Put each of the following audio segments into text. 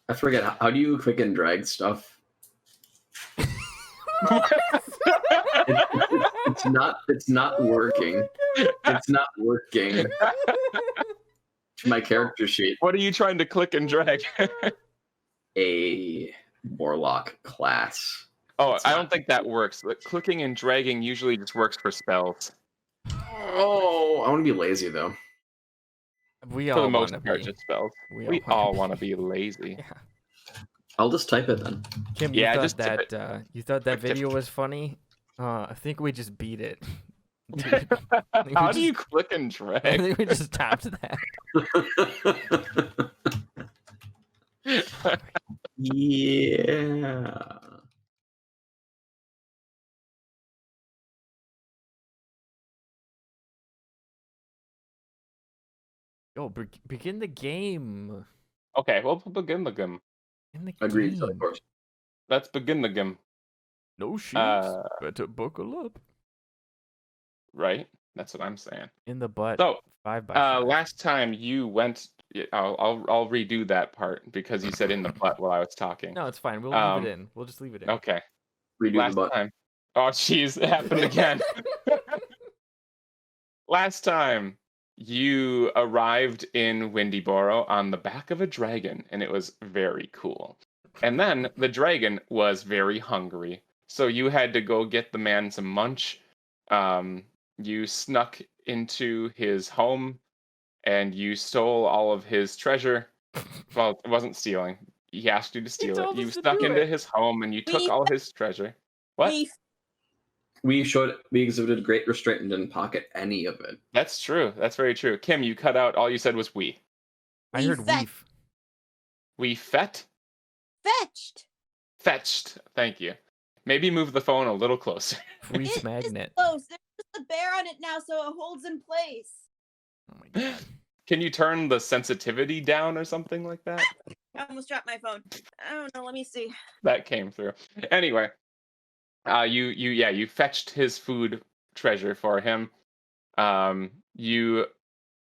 I forget how do you click and drag stuff? It's not working. It's not working. My character sheet. What are you trying to click and drag? A warlock class. Oh, It's I not. don't think that works. Clicking and dragging usually just works for spells. Oh, I want to be lazy though. We For the all want most to part, be. just spells. We We all all wanna want to be lazy. Yeah. I'll just type it then. Kim, Yeah, you just thought tip it. that Quick tip. video was funny? I think we just beat it. Dude, How do you click and I drag? think we just tapped that. Yeah. Yo, begin the game. Okay, well, begin the game. In the Agreed, game. of course. Let's begin the game. No shoes. Better buckle up. Right? That's what I'm saying. In the butt. So, 5x5. last time you went, I'll redo that part because you said in the butt while I was talking. No, it's fine. We'll leave it in. We'll just leave it in. Okay. Redo Last the butt. time. Oh, jeez, it happened again. Last time, you arrived in Windyboro on the back of a dragon, and it was very cool. And then the dragon was very hungry, so you had to go get the man some munch. You snuck into his home, and you stole all of his treasure. Well, it wasn't stealing. He asked you to steal it. told You us to snuck do into it. his home, and you took all his treasure. What? We exhibited great restraint and didn't pocket any of it. That's true. That's very true. Kim, you cut out. All you said was we. I heard weef. We fetched. Thank you. Maybe move the phone a little closer. Fleece magnet. Close. There's just a bear on it now, so it holds in place. Oh my god. Can you turn the sensitivity down or something like that? I almost dropped my phone. I don't know. Let me see. That came through. Anyway, you fetched his food treasure for him. You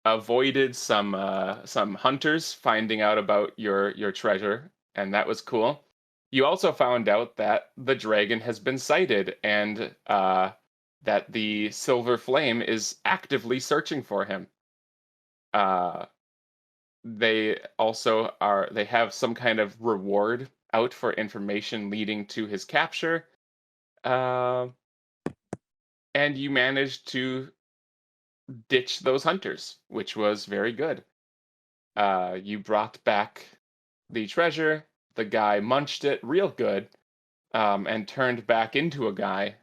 avoided some hunters finding out about your treasure, and that was cool. You also found out that the dragon has been sighted, and that the Silver Flame is actively searching for him. They have some kind of reward out for information leading to his capture. And you managed to ditch those hunters, which was very good. You brought back the treasure. The guy munched it real good, and turned back into a guy.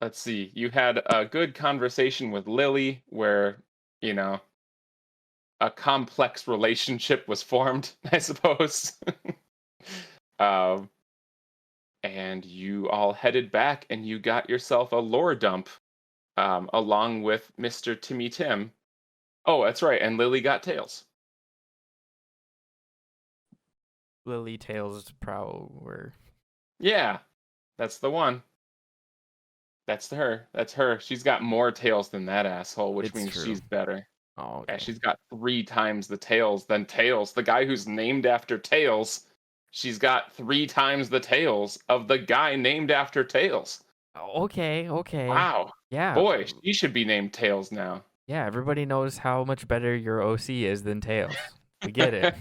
Let's see. You had a good conversation with Lily, where a complex relationship was formed, I suppose. And you all headed back, and you got yourself a lore dump, along with Mr. Timmy Tim. Oh, that's right, and Lily got tails. Lily Tails Prower. Yeah, that's the one. That's her. That's her. She's got more tails than that asshole, which It's means true. she's better. Oh, okay. Yeah, she's got 3 times the tails than Tails. The guy who's named after Tails, she's got 3 times the tails of the guy named after Tails. Okay. Wow. Yeah. Boy, she should be named Tails now. Yeah, everybody knows how much better your OC is than Tails. We get it.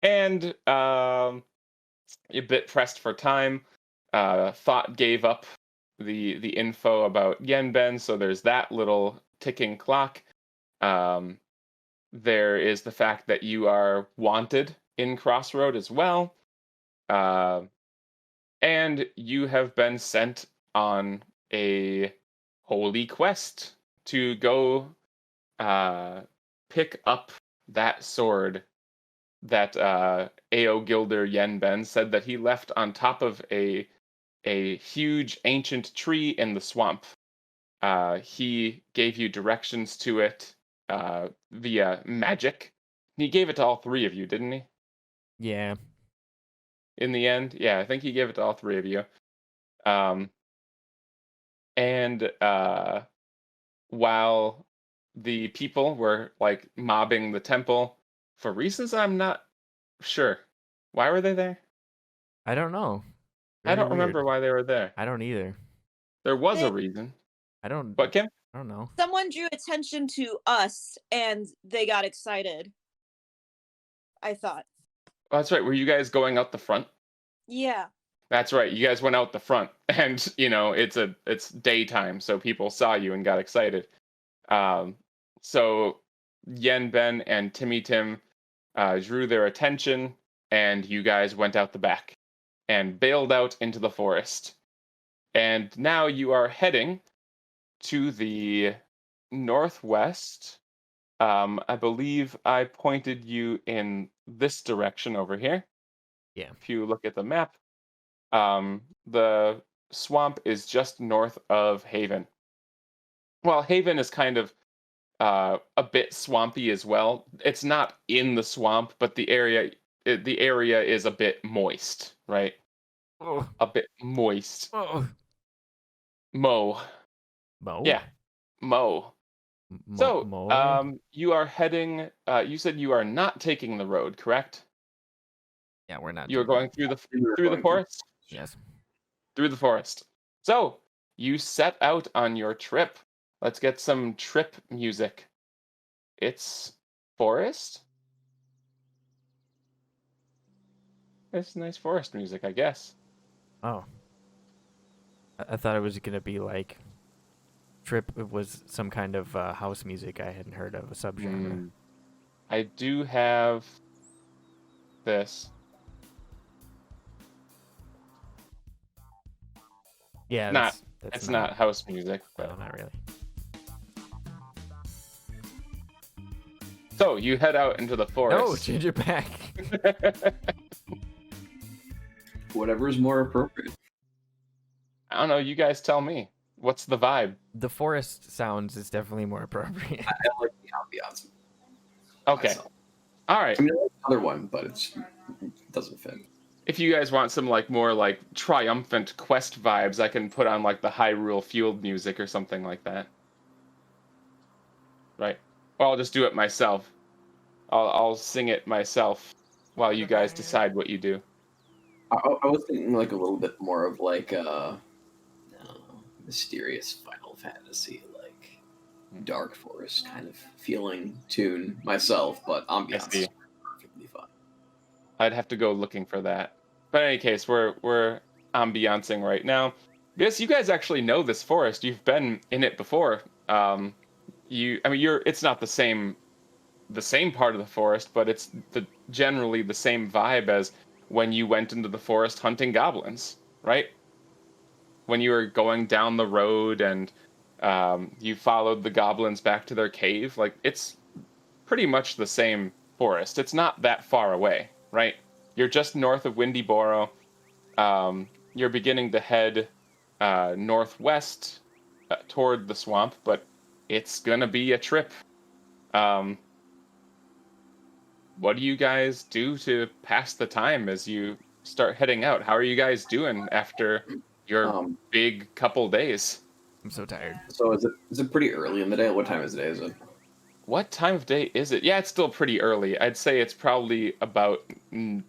And a bit pressed for time, Thought gave up the info about Yenben, so there's that little ticking clock. There is the fact that you are wanted in Crossroad as well. And you have been sent on a holy quest to go pick up that sword that Ao Gilder Yenben said that he left on top of a huge ancient tree in the swamp. He gave you directions to it via magic. He gave it to all 3 of you, didn't he? Yeah. In the end? Yeah, I think he gave it to all 3 of you. And while the people were like mobbing the temple for reasons I'm not sure. Why were they there? I don't know. I Very don't weird. remember why they were there. I don't either. There was a They- reason. I don't. But Kim? I don't know. Someone drew attention to us and they got excited. I thought. Oh, that's right. Were you guys going out the front? Yeah. That's right. You guys went out the front, and it's daytime, so people saw you and got excited. So Yen Ben and Timmy Tim drew their attention, and you guys went out the back and bailed out into the forest. And now you are heading to the northwest. I believe I pointed you in this direction over here. Yeah. If you look at the map, the swamp is just north of Haven. Well, Haven is kind of a bit swampy as well. It's not in the swamp, but the area is a bit moist, right? Oh. A bit moist. Oh. Mo. Mo. Mo. Mo. So, Mo? you are heading. You said you are not taking the road, correct? Yeah, we're not. You are doing going that. through the forest. Yes. Through the forest. So you set out on your trip. Let's get some trip music. It's forest. It's nice forest music, I guess. Oh. I thought it was gonna be like. Trip was some kind of house music I hadn't heard of, a subgenre. I do have this. Yeah, Not- that's It's not house music, No, but not really. so you head out into the No, forest. change it back. Whatever is more appropriate. I don't know. You guys tell me. What's the vibe? The forest sounds is definitely more appropriate. I like the ambiance. Okay. myself. All right. I mean, I like the other one, but it doesn't fit. If you guys want some more triumphant quest vibes, I can put on the Hyrule Field music or something like that. Right. Or I'll just do it myself. I'll sing it myself while you guys decide what you do. I was thinking a little bit more of mysterious Final Fantasy, Dark Forest kind of feeling tune myself, but ambiance see. is perfectly fine. I'd have to go looking for that. But in any case, we're ambiancing right now. Yes, you guys actually know this forest. You've been in it before. It's not the same part of the forest, but it's generally the same vibe as when you went into the forest hunting goblins, right? When you were going down the road and you followed the goblins back to their cave, it's pretty much the same forest. It's not that far away, right? You're just north of Windy Borough. You're beginning to head northwest toward the swamp, but it's gonna be a trip. What do you guys do to pass the time as you start heading out? How are you guys doing after your big couple days? I'm so tired. So is it pretty early in the day? What time of day is it? What time of day is it? Yeah, it's still pretty early. I'd say it's probably about 9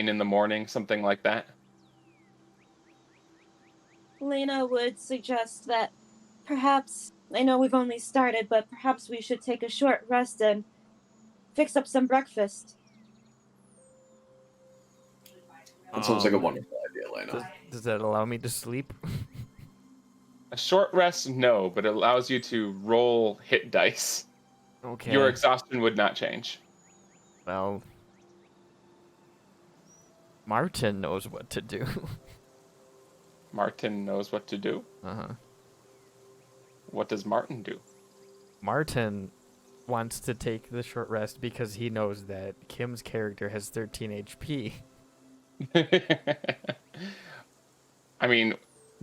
in the morning, something like that. Lena would suggest that perhaps, I know we've only started, but perhaps we should take a short rest and fix up some breakfast. That sounds like a wonderful idea, Lena. Does that allow me to sleep? A short rest, no, but it allows you to roll hit dice. Okay. Your exhaustion would not change. Well, Martin knows what to do. Martin knows what to do. Uh-huh. What does Martin do? Martin wants to take the short rest because he knows that Kim's character has 13 HP. I mean,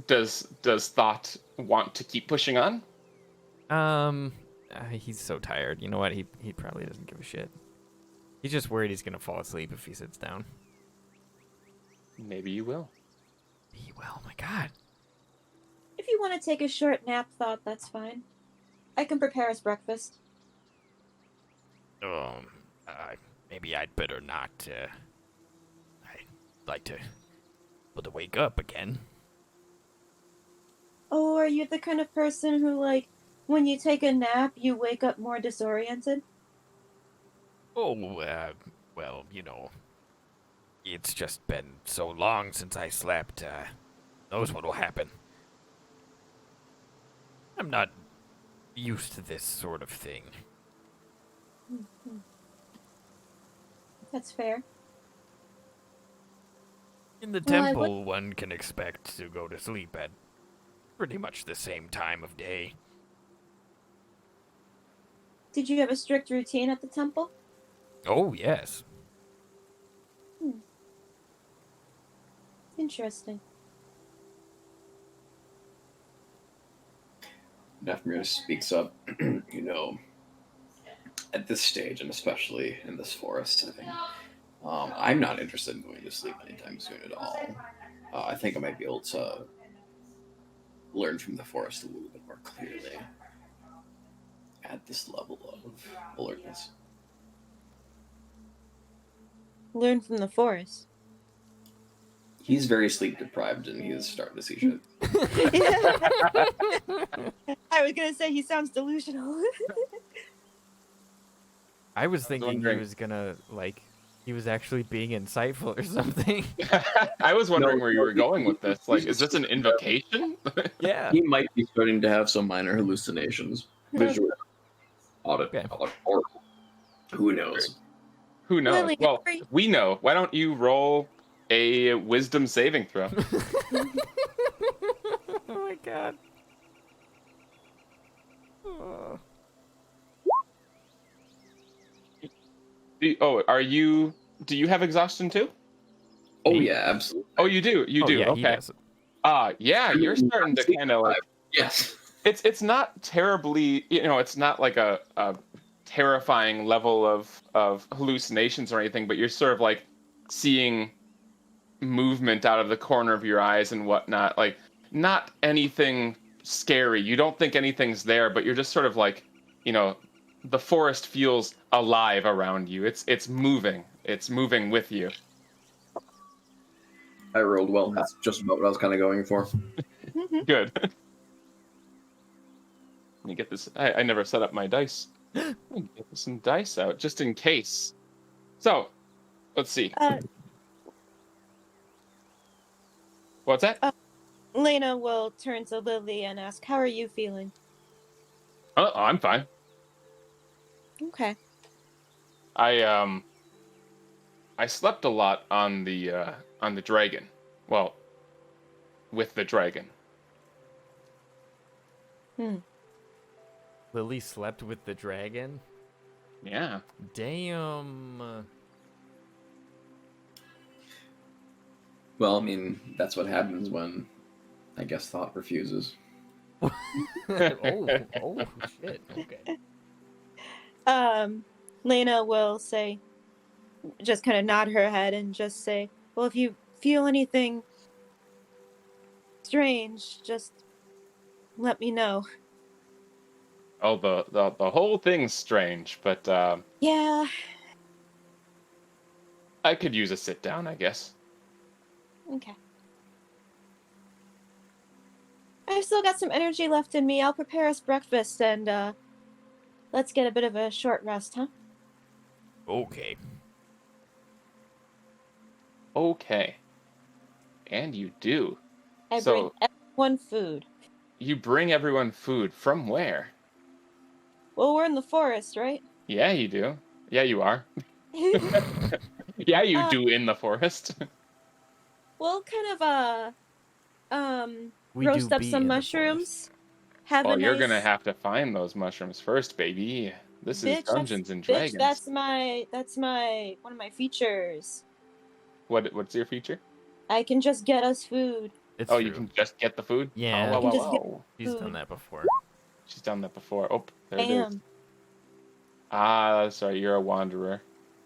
does Thought want to keep pushing on? He's so tired. You know what? He probably doesn't give a shit. He's just worried he's gonna fall asleep if he sits down. Maybe you will. He will. Oh my god. If you want to take a short nap, that's fine. I can prepare us breakfast. Maybe I'd better not. I'd like to wake up again. Oh, are you the kind of person who, like, when you take a nap, you wake up more disoriented? Oh, well, it's just been so long since I slept. Knows what'll happen. I'm not used to this sort of thing. Mm-hmm. That's fair. In the Well, temple, one can expect to go to sleep at pretty much the same time of day. Did you have a strict routine at the temple? Oh, yes. Interesting. Daphne speaks up. At this stage, and especially in this forest setting, I'm not interested in going to sleep anytime soon at all. I think I might be able to learn from the forest a little bit more clearly at this level of alertness. Learn from the forest. He's very sleep deprived, and he's starting to see shit. I was gonna say he sounds delusional. I was thinking he was gonna, he was actually being insightful or something. I was wondering where you were going with this. Like, is this an invocation? Yeah. He might be starting to have some minor hallucinations. Visual, audit, or who knows? Who knows? Lily, Well, we know. Why don't you roll a wisdom saving throw? Oh my god. Oh. Do you have exhaustion too? Oh yeah, absolutely. Oh, you do. You do. Yeah, okay. Yeah, you're starting to kind of like. Yes. It's not terribly. It's not like a terrifying level of hallucinations or anything, but you're sort of like seeing movement out of the corner of your eyes and whatnot. Like, not anything scary. You don't think anything's there, but you're just sort of like, the forest feels alive around you. It's moving. It's moving with you. I rolled well. That's just about what I was kind of going for. Good. Let me get this. I never set up my dice. Let me get some dice out just in case. So, let's see. What's that? Lena will turn to Lily and ask, "How are you feeling?" Oh, I'm fine. Okay. I slept a lot on the dragon. Well, with the dragon. Lily slept with the dragon? Yeah. Damn. Well, I mean, that's what happens when, I guess, thought refuses. oh, shit. Okay. Lena will say, just kind of nod her head and just say, "Well, if you feel anything strange, just let me know." Oh, the whole thing's strange, but Yeah. I could use a sit down, I guess. Okay. I've still got some energy left in me. I'll prepare us breakfast and let's get a bit of a short rest, huh? Okay. Okay. And you do. I bring everyone food. You bring everyone food from where? Well, we're in the forest, right? Yeah, you do. Yeah, you are. Yeah, you do in the forest. We'll kind of We roast do up be some in the mushrooms. Have Well, a you're nice... gonna have to find those mushrooms first, baby. This is Dungeons and Dragons. Bitch, that's one of my features. What's your feature? I can just get us food. It's Oh, true. you can just get the food? Yeah. Oh, Get She's done that before. She's done that before. Oh, there I it is. am. Ah, sorry, you're a wanderer.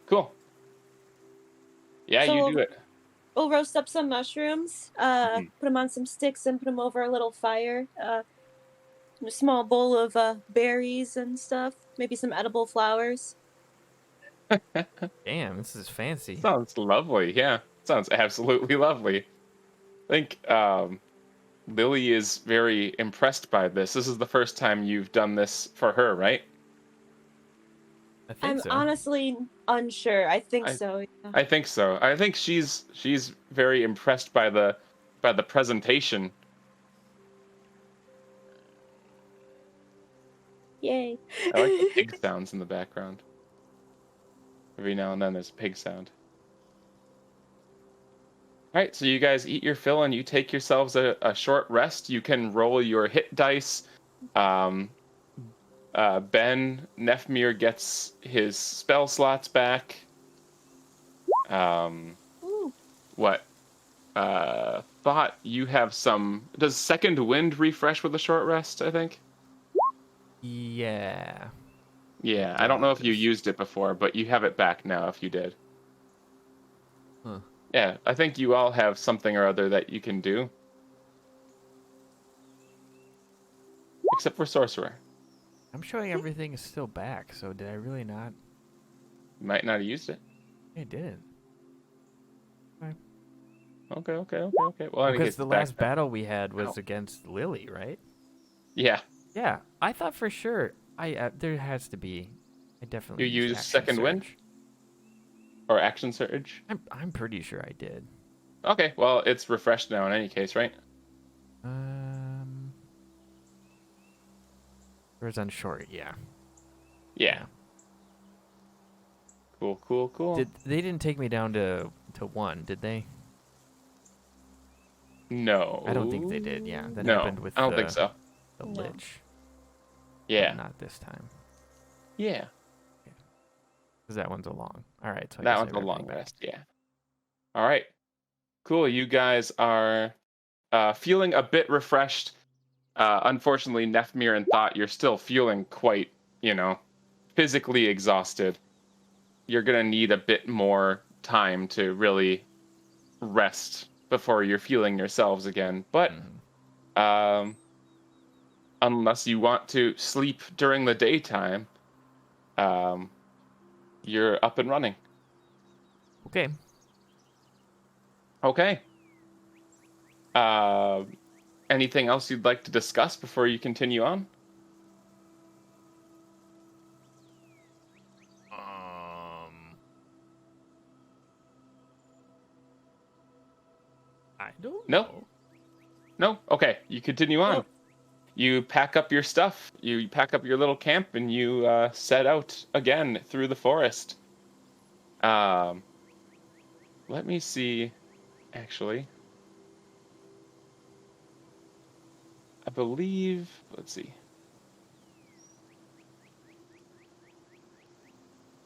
Cool. Yeah, So you do it. we'll roast up some mushrooms, Mhm. put them on some sticks and put them over a little fire. A small bowl of berries and stuff. Maybe some edible flowers. Damn, this is fancy. Sounds lovely. Yeah, sounds absolutely lovely. I think Lily is very impressed by this. This is the first time you've done this for her, right? I think I'm so. honestly unsure. I think I- so. Yeah. I think so. I think she's very impressed by the presentation. Yay. I like the pig sounds in the background. Every now and then there's a pig sound. All right, so you guys eat your fill and you take yourselves a short rest. You can roll your hit dice. Ben Nefmir gets his spell slots back. Ooh. What? Thought you have some. Does Second Wind refresh with a short rest? I think. Yeah. Yeah, I don't know if you does. used it before, but you have it back now if you did. Huh. Yeah, I think you all have something or other that you can do. Except for Sorcerer. I'm showing everything is still back, so did I really not? You might not have used it. I didn't. Okay. Well, I guess Because the it's back last now. battle we had was Ow. against Lily, right? Yeah, Yeah, I thought for sure there has to be. I definitely You used used Action Second Wind? Surge. or Action Surge. I'm pretty sure I did. Okay, well, it's refreshed now in any case, right? It was on short, yeah. Yeah. Cool. They didn't take me down to 1, did they? No. I don't think they did. Yeah, that no, happened with I don't think so. the No. Lich. Yeah. But not this time, Yeah. because that one's a long. All right, so I That guess I one's have a long everything back. rest, yeah. All right. Cool. You guys are feeling a bit refreshed. Unfortunately, Nefmir and Thought, you're still feeling quite, physically exhausted. You're going to need a bit more time to really rest before you're feeling yourselves again. But Mhm. unless you want to sleep during the daytime, you're up and running. Okay. Okay. Anything else you'd like to discuss before you continue on? I don't No? know. No? Okay, you continue on. Nope. You pack up your stuff. You pack up your little camp and you set out again through the forest. Let me see, actually. I believe, let's see.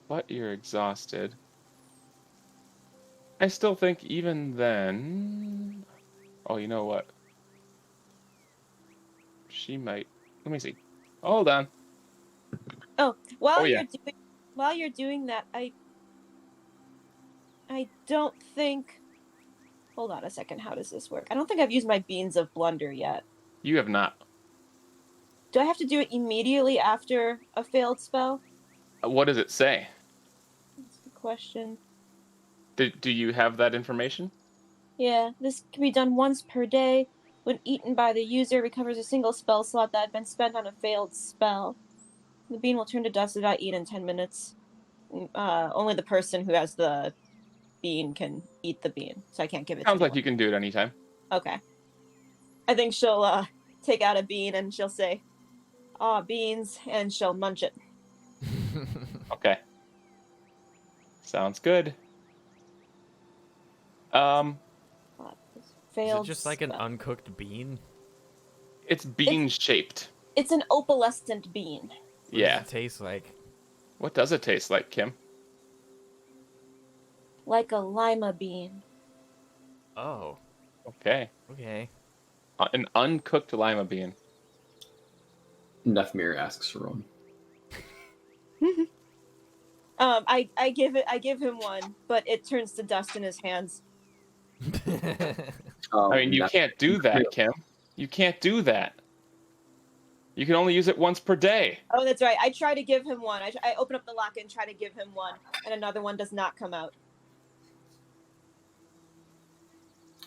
But you're exhausted. I still think even then... Oh, you know what? She might... Let me see. Hold on. Oh, while Oh, yeah. you're doing that, I don't think. Hold on a second. How does this work? I don't think I've used my beans of blunder yet. You have not. Do I have to do it immediately after a failed spell? What does it say? That's the question. Do you have that information? Yeah, this can be done once per day. When eaten by the user, recovers a single spell slot that had been spent on a failed spell. The bean will turn to dust if not eaten in 10 minutes. Only the person who has the bean can eat the bean, so I can't give it Sounds to like you can do it anytime. Okay. I think she'll take out a bean and she'll say, "Aw, beans," and she'll munch it. Okay. Sounds good. Is Failed it just like an spell. uncooked bean? It's bean shaped. It's an opalescent bean. What Yeah. does it taste like? What does it taste like, Kim? Like a lima bean. Oh, Okay. okay. An uncooked lima bean. Nefmir asks for one. I give him one, but it turns to dust in his hands. I mean, you Not- can't do that, Kim. You can't do that. You can only use it once per day. Oh, that's right. I try to give him one. I open up the lock and try to give him one, and another one does not come out.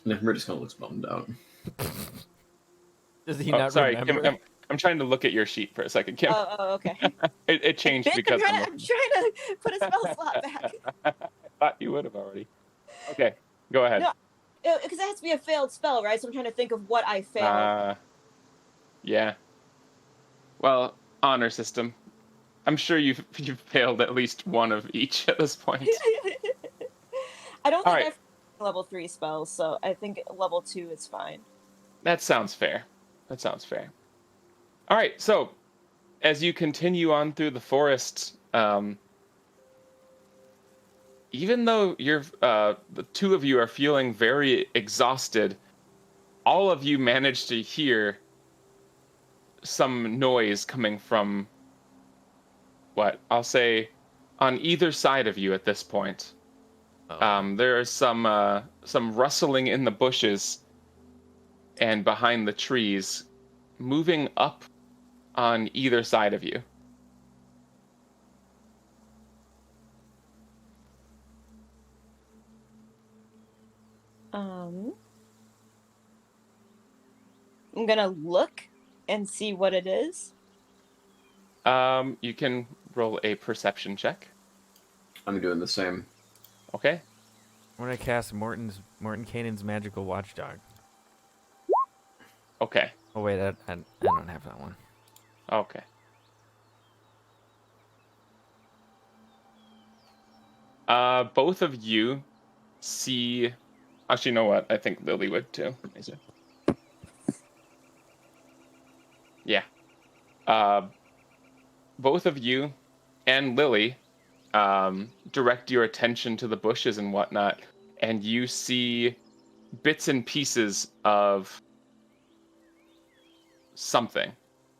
Nifmer just kind of looks bummed out. Does he Oh, not sorry, remember? Kim. I'm trying to look at your sheet for a second, Kim. Oh, okay. It changed I'm because trying to put a spell slot back. I thought you would have already. Okay, go ahead. No, because it has to be a failed spell, right? So I'm trying to think of what I failed. Yeah. Well, honor system. I'm sure you've failed at least one of each at this point. I don't All think right. I've level 3 spells, so I think level 2 is fine. That sounds fair. All right, so as you continue on through the forest, even though the two of you are feeling very exhausted, all of you manage to hear some noise coming from what I'll say on either side of you at this point. Oh. There is some rustling in the bushes and behind the trees, moving up on either side of you. I'm gonna look and see what it is. You can roll a perception check. I'm doing the same. Okay. I'm gonna cast Morton Kanan's magical watchdog. Okay. Oh wait, I don't have that one. Okay. Both of you see. Actually, you know what? I think Lily would too. Is it? Yeah. Both of you and Lily direct your attention to the bushes and whatnot, and you see bits and pieces of something.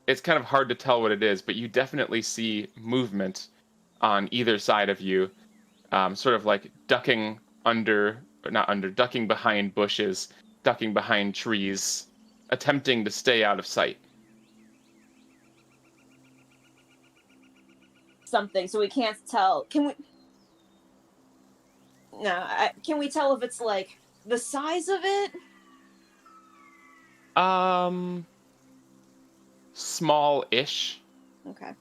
It's kind of hard to tell what it is, but you definitely see movement on either side of you, sort of like ducking ducking behind bushes, ducking behind trees, attempting to stay out of sight. Something, so we can't tell. Can we? No, can we tell if it's like the size of it? Small-ish. Okay.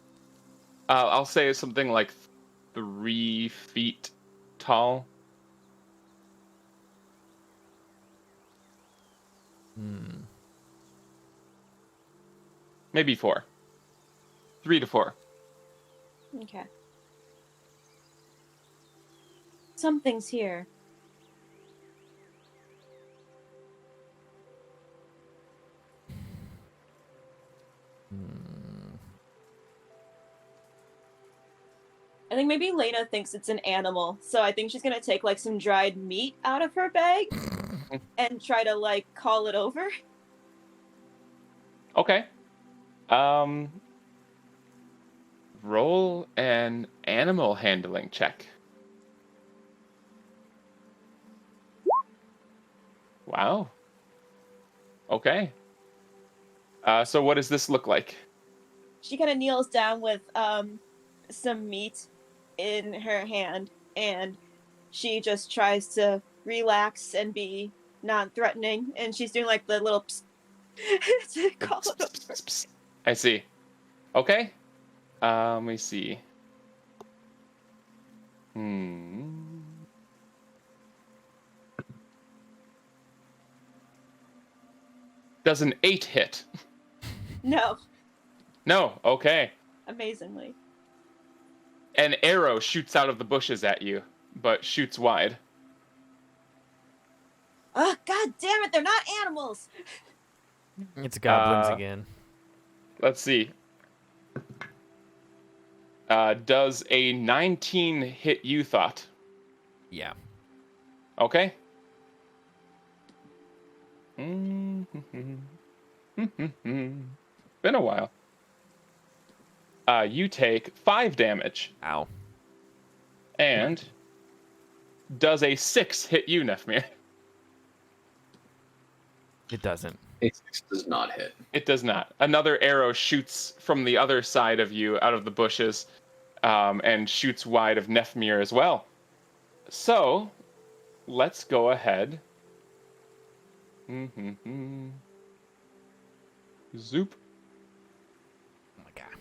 I'll say something like 3 feet tall. Maybe 4. 3 to 4. Okay. Something's here. I think maybe Lena thinks it's an animal, so I think she's gonna take like some dried meat out of her bag and try to like call it over. Okay. Roll an animal handling check. Wow. Okay. So what does this look like? She kind of kneels down with some meat in her hand, and she just tries to relax and be non-threatening, and she's doing like the little psst to call it over. I see. Okay. Let me see. Does an 8 hit? No, No. Okay. amazingly. An arrow shoots out of the bushes at you, but shoots wide. Oh, god damn it, they're not animals! It's goblins again. Let's see. Does a 19 hit you, Thought? Yeah. Okay. Been a while. You take 5 damage. Ow. And does a 6 hit you, Nefmir? It doesn't. A 6 does not hit. It does not. Another arrow shoots from the other side of you, out of the bushes, and shoots wide of Nefmir as well. So, let's go ahead. Zoop. Oh my god.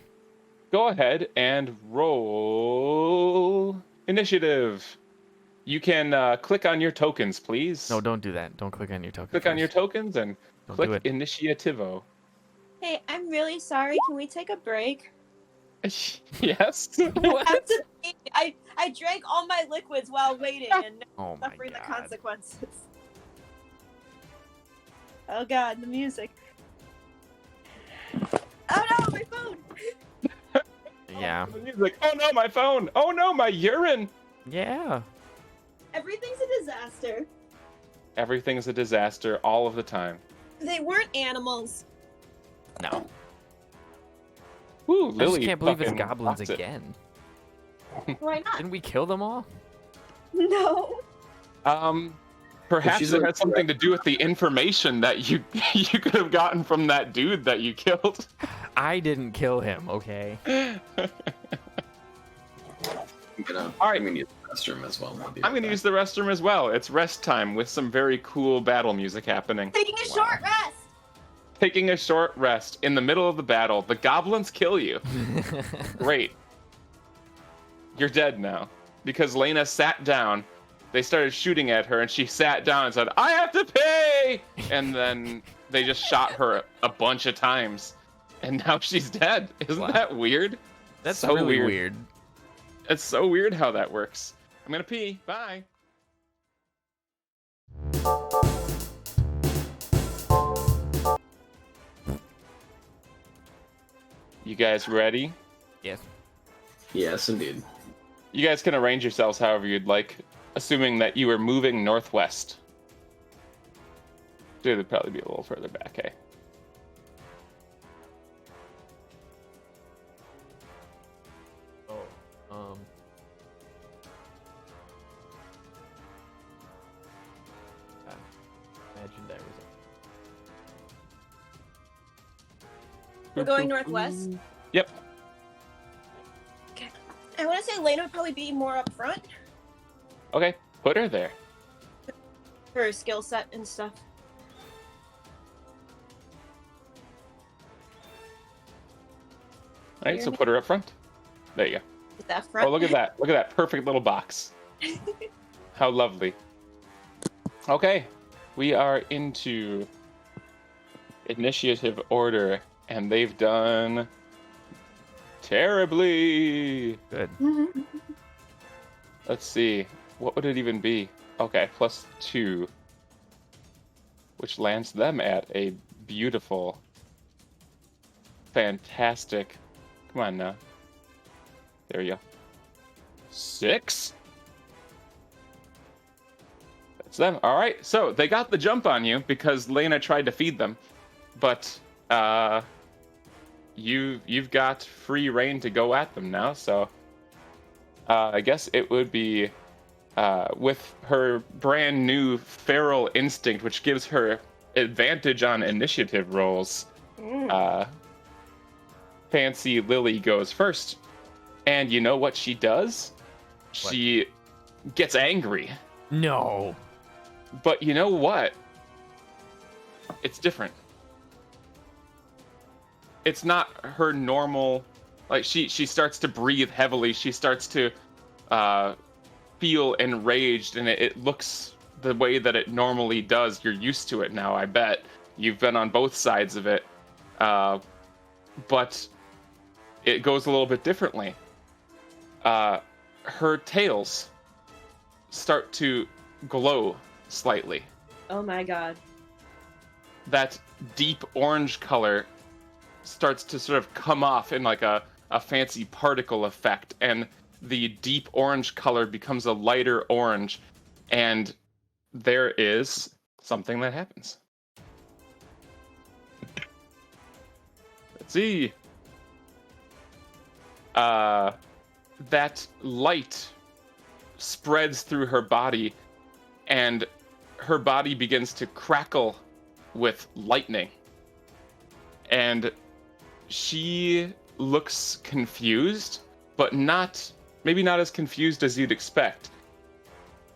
Go ahead and roll initiative. You can click on your tokens, please. No, don't do that. Don't click on your token. Click on your tokens and Don't do click it. Initiativo. Hey, I'm really sorry. Can we take a break? Yes. I drank all my liquids while waiting and Oh my suffering the god. consequences. Oh god, the music. Oh no, my phone! Yeah. The music. Oh no, my phone. Oh no, my urine. Yeah. Everything's a disaster. Everything's a disaster all of the time. They weren't animals. No. Woo, I just Lily can't believe it's fucking goblins rocks it. again. Why not? Didn't we kill them all? No. Perhaps she's it like- had something to do with the information that you could have gotten from that dude that you killed. I didn't kill him, okay? All right. I'm gonna use the restroom as well. I'm gonna use the restroom as well. It's rest time with some very cool battle music happening. Taking a short rest. Taking a short rest in the middle of the battle. The goblins kill you. Great. You're dead now. Because Lena sat down, they started shooting at her, and she sat down and said, I have to pay! And then they just shot her a bunch of times. And now she's dead. Isn't Wow. that weird? That's so really weird. weird. It's so weird how that works. I'm gonna pee. Bye. You guys ready? Yes. Yes, indeed. You guys can arrange yourselves however you'd like, assuming that you are moving northwest. Dude, it'd probably be a little further back, hey? Oh, I imagined I was. We're going northwest. Yep. Okay. I want to say Lena would probably be more up front. Okay, put her there. Her skill set and stuff. All right, so put her up front. There you go. Is that front? Oh, look at that. Look at that perfect little box. How lovely. Okay, we are into initiative order, and they've done terribly. Good. Let's see. What would it even be? Okay, +2. Which lands them at a beautiful, fantastic. Come on now. There you go. 6? That's them. All right, so they got the jump on you because Lena tried to feed them, but you've got free reign to go at them now. So I guess it would be with her brand new feral instinct, which gives her advantage on initiative rolls. Fancy Lily goes first. And you know what she does? What? She gets angry. No. But you know what? It's different. It's not her normal, like she starts to breathe heavily. She starts to feel enraged, and it looks the way that it normally does. You're used to it now, I bet. You've been on both sides of it. But it goes a little bit differently. Her tails start to glow slightly. Oh my god. That deep orange color starts to sort of come off in like a fancy particle effect, and the deep orange color becomes a lighter orange, and there is something that happens. Let's see. That light spreads through her body, and her body begins to crackle with lightning. And she looks confused, but maybe not as confused as you'd expect.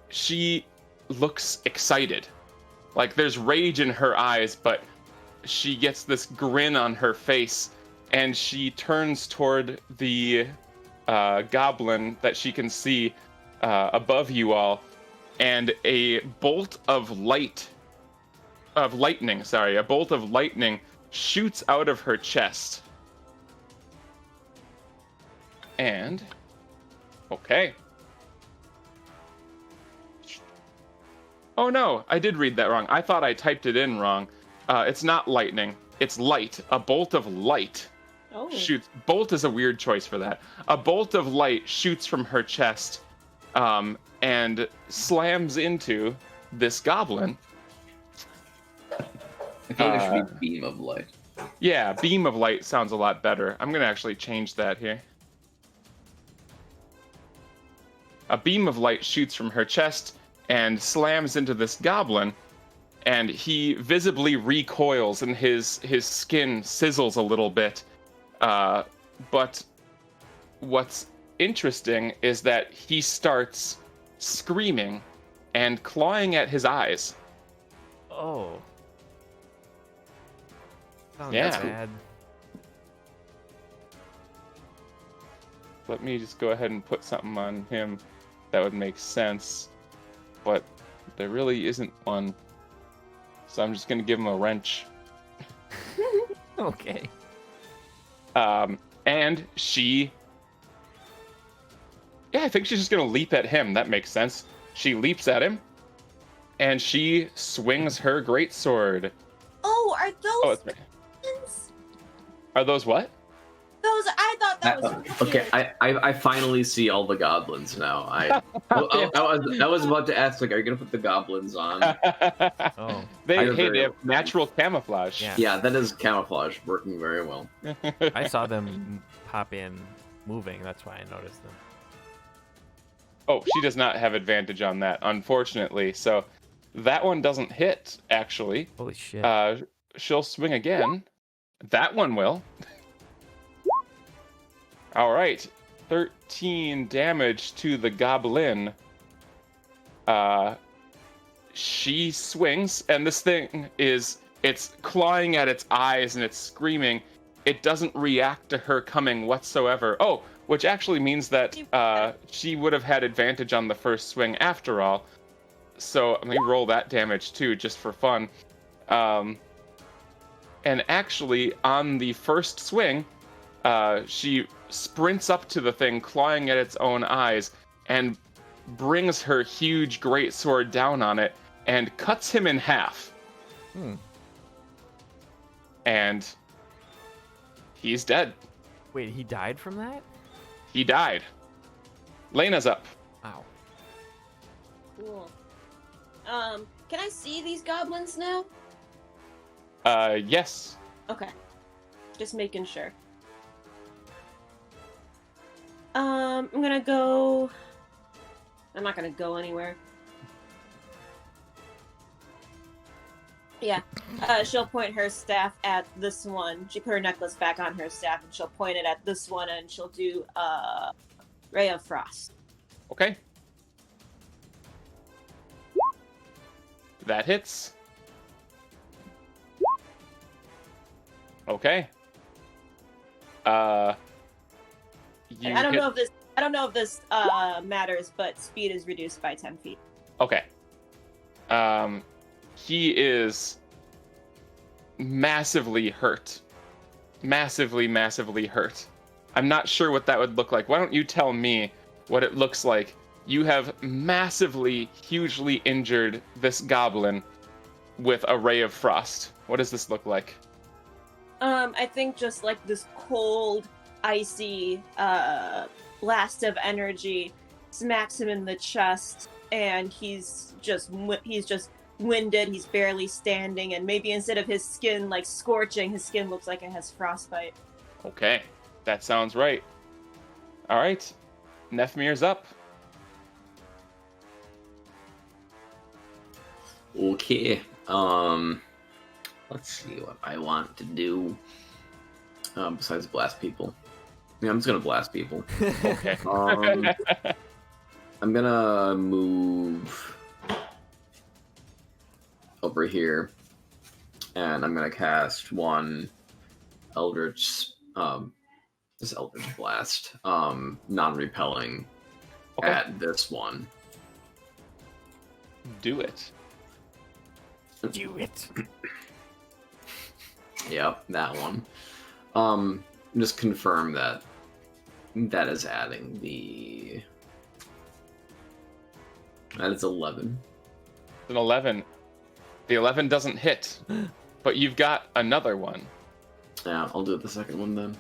She looks excited. Like there's rage in her eyes, but she gets this grin on her face, and she turns toward the goblin that she can see above you all, and a bolt of lightning shoots out of her chest. And okay. Oh no, I did read that wrong. I thought I typed it in wrong. It's not lightning, it's light. A bolt of light shoots. Bolt is a weird choice for that. A bolt of light shoots from her chest and slams into this goblin. I feel like it should be beam of light. Yeah, beam of light sounds a lot better. I'm going to actually change that here. A beam of light shoots from her chest and slams into this goblin, and he visibly recoils, and his skin sizzles a little bit. But what's interesting is that he starts screaming and clawing at his eyes. Oh. Sounds Yeah. bad. Let me just go ahead and put something on him that would make sense. But there really isn't one. So I'm just going to give him a wrench. Okay. And she... Yeah, I think she's just going to leap at him. That makes sense. She leaps at him, and she swings her greatsword. Oh, are those that's right. goblins? Are those what? Those, I thought that was Okay, I finally see all the goblins now. I was about to ask, like, are you gonna put the goblins on? Oh. They I was very- have natural camouflage. Yeah. Yeah, that is camouflage working very well. I saw them pop in moving. That's why I noticed them. Oh, she does not have advantage on that, unfortunately. So that one doesn't hit, actually. Holy shit. She'll swing again. That one will. All right. 13 damage to the goblin. She swings, and this thing it's clawing at its eyes and it's screaming. It doesn't react to her coming whatsoever. Oh, which actually means that she would have had advantage on the first swing after all. So let me roll that damage too, just for fun. And actually, on the first swing, she sprints up to the thing, clawing at its own eyes, and brings her huge greatsword down on it and cuts him in half. And he's dead. Wait, he died from that? He died. Lena's up. Ow. cool. Can I see these goblins now? Yes. Okay. Just making sure. I'm gonna go... I'm not gonna go anywhere. Yeah. She'll point her staff at this one. She put her necklace back on her staff, and she'll point it at this one, and she'll do, Ray of Frost. Okay. That hits. Okay. You I don't hit- know if this matters, but speed is reduced by 10 feet. Okay. He is massively hurt. Massively hurt. I'm not sure what that would look like. Why don't you tell me what it looks like? You have massively, hugely injured this goblin with a ray of frost. What does this look like? I think just like this cold, icy blast of energy smacks him in the chest, and he's just winded. He's barely standing, and maybe instead of his skin like scorching, his skin looks like it has frostbite. Okay, that sounds right. All right, Nefmir's up. Okay. Let's see what I want to do. Besides blast people. Yeah, I'm just gonna blast people. Okay. I'm gonna move over here, and I'm gonna cast one Eldritch, this Eldritch Blast, non-repelling, Okay. at this one. Do it. Do it. Yep, that one. Just confirm that that is adding the. That is 11. It's an 11. The 11 doesn't hit, but you've got another one. Yeah, I'll do the second one then.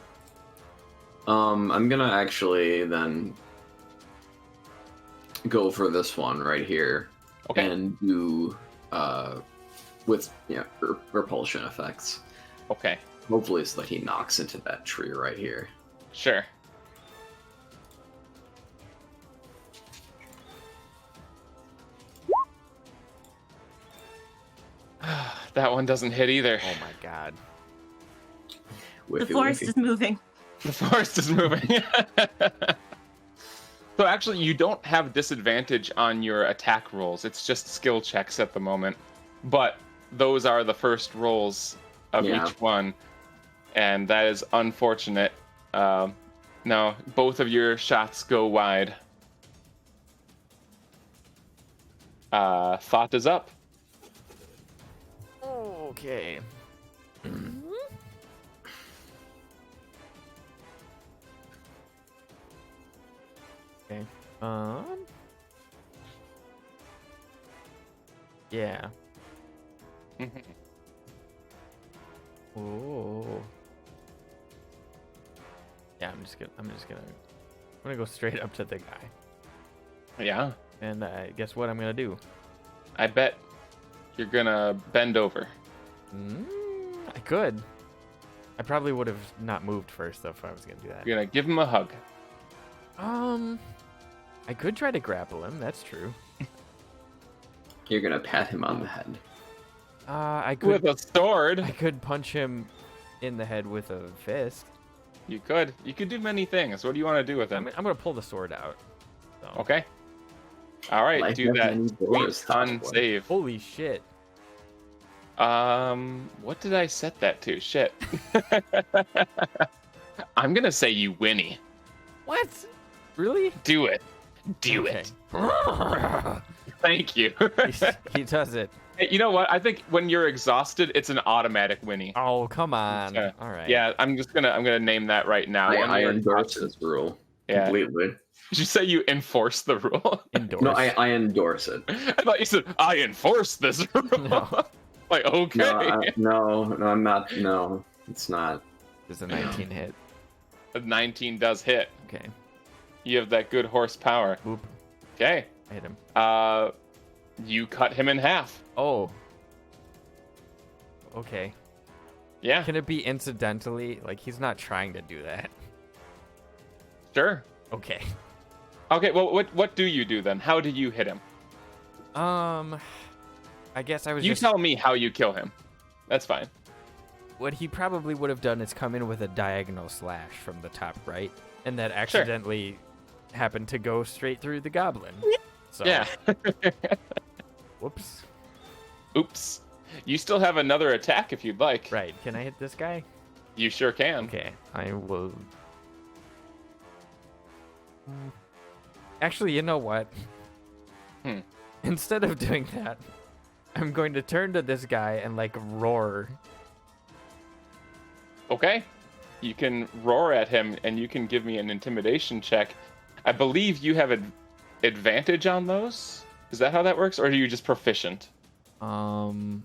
I'm gonna actually then go for this one right here, Okay. and do with repulsion effects. Okay. Hopefully, so that he knocks into that tree right here. Sure. That one doesn't hit either. Oh my god. The Whiffy, forest whiffy. is moving. The forest is moving. So actually, you don't have disadvantage on your attack rolls. It's just skill checks at the moment. But those are the first rolls of Yeah. each one. And that is unfortunate. No, both of your shots go wide. Thought is up. Okay. Okay. Yeah. Oh. Yeah, I'm gonna go straight up to the guy. Yeah. And guess what I'm gonna do? I bet you're gonna bend over. I could. I probably would have not moved first though if I was gonna do that. You're gonna give him a hug. I could try to grapple him. That's true. You're gonna pat him on the head. I With could. a sword. I could punch him in the head with a fist. You could. You could do many things. What do you want to do with him? I'm gonna pull the sword out. So. Okay. All right, Life do has that. many Sweet doors, con Top Boy. save. Holy shit! What did I set that to? Shit. I'm gonna say you Winnie. What? Really? Do it. Do Okay. it. Thank you. He does it. Hey, you know what? I think when you're exhausted, it's an automatic Winnie. Oh, come on. Yeah. All right. Yeah, I'm gonna name that right now. When I you're endorse exhausted. this rule Yeah. completely. Did you say you enforce the rule? Endorse. No, I endorse it. I thought you said I enforce this rule. No. Like okay. No, I'm not. No, it's not. Does a 19 hit? A 19 does hit. Okay. You have that good horsepower. Boop. Okay. I hit him. You cut him in half. Oh. Okay. Yeah. Can it be incidentally? Like he's not trying to do that. Sure. Okay. Okay. Well, what do you do then? How do you hit him? I guess I was You just. tell me how you kill him. That's fine. What he probably would have done is come in with a diagonal slash from the top right, and that accidentally happened to go straight through the goblin. So, Yeah. Whoops. Oops. You still have another attack if you'd like. Right. Can I hit this guy? You sure can. Okay. I will. Actually, you know what? Instead of doing that, I'm going to turn to this guy and like roar. Okay. You can roar at him, and you can give me an intimidation check. I believe you have advantage on those. Is that how that works, or are you just proficient? I'm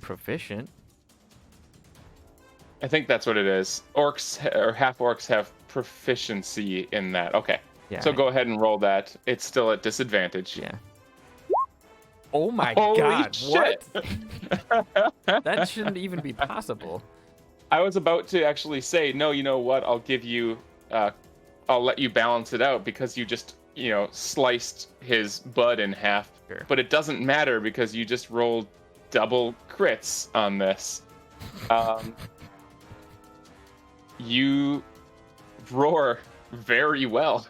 proficient. I think that's what it is. Orcs or half orcs have proficiency in that. Okay. Yeah. So go ahead and roll that. It's still at disadvantage. Yeah. Oh my Holy god! shit. What? That shouldn't even be possible. I was about to actually say, no, you know what? I'll give you, I'll let you balance it out because you just, sliced his bud in half. Sure. But it doesn't matter because you just rolled double crits on this. You roar very well.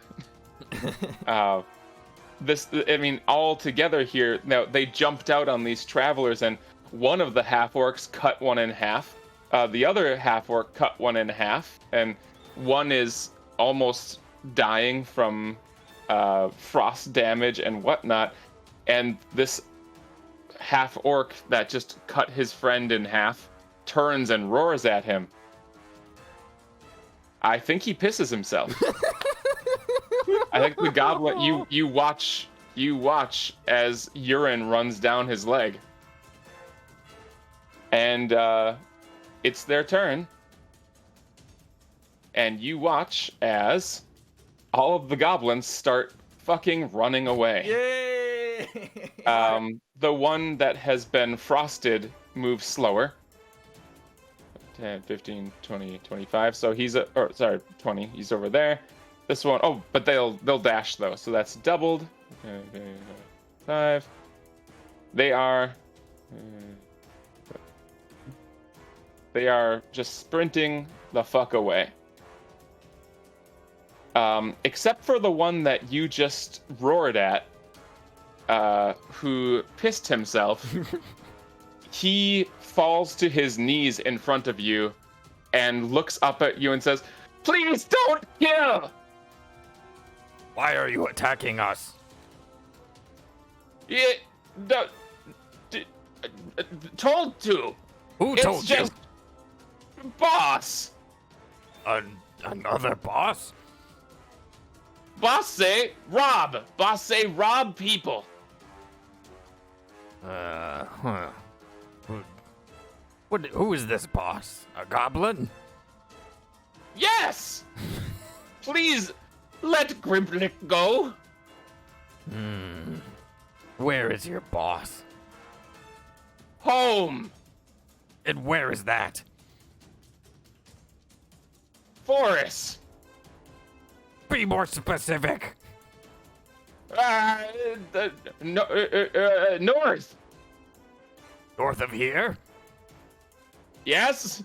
All together here, now they jumped out on these travelers, and one of the half-orcs cut one in half. The other half-orc cut one in half, and one is almost dying from frost damage and whatnot. And this half-orc that just cut his friend in half turns and roars at him. I think he pisses himself. I think the goblin. You watch as urine runs down his leg, and it's their turn. And you watch as all of the goblins start fucking running away. Yay! The one that has been frosted moves slower. 10, 15, 20, 25. So he's 20. He's over there. This one, but they'll dash though, so that's doubled. Okay, 5. They are just sprinting the fuck away. Except for the one that you just roared at, who pissed himself. He falls to his knees in front of you and looks up at you and says, "Please don't kill!" Why are you attacking us? Told to. Who told It's just boss. Another boss? Boss say rob. Boss say rob people. Huh. Who is this boss? A goblin? Yes! Please let Grimblick go. Where is your boss? Home. And where is that? Forest. Be more specific. North. North of here? Yes?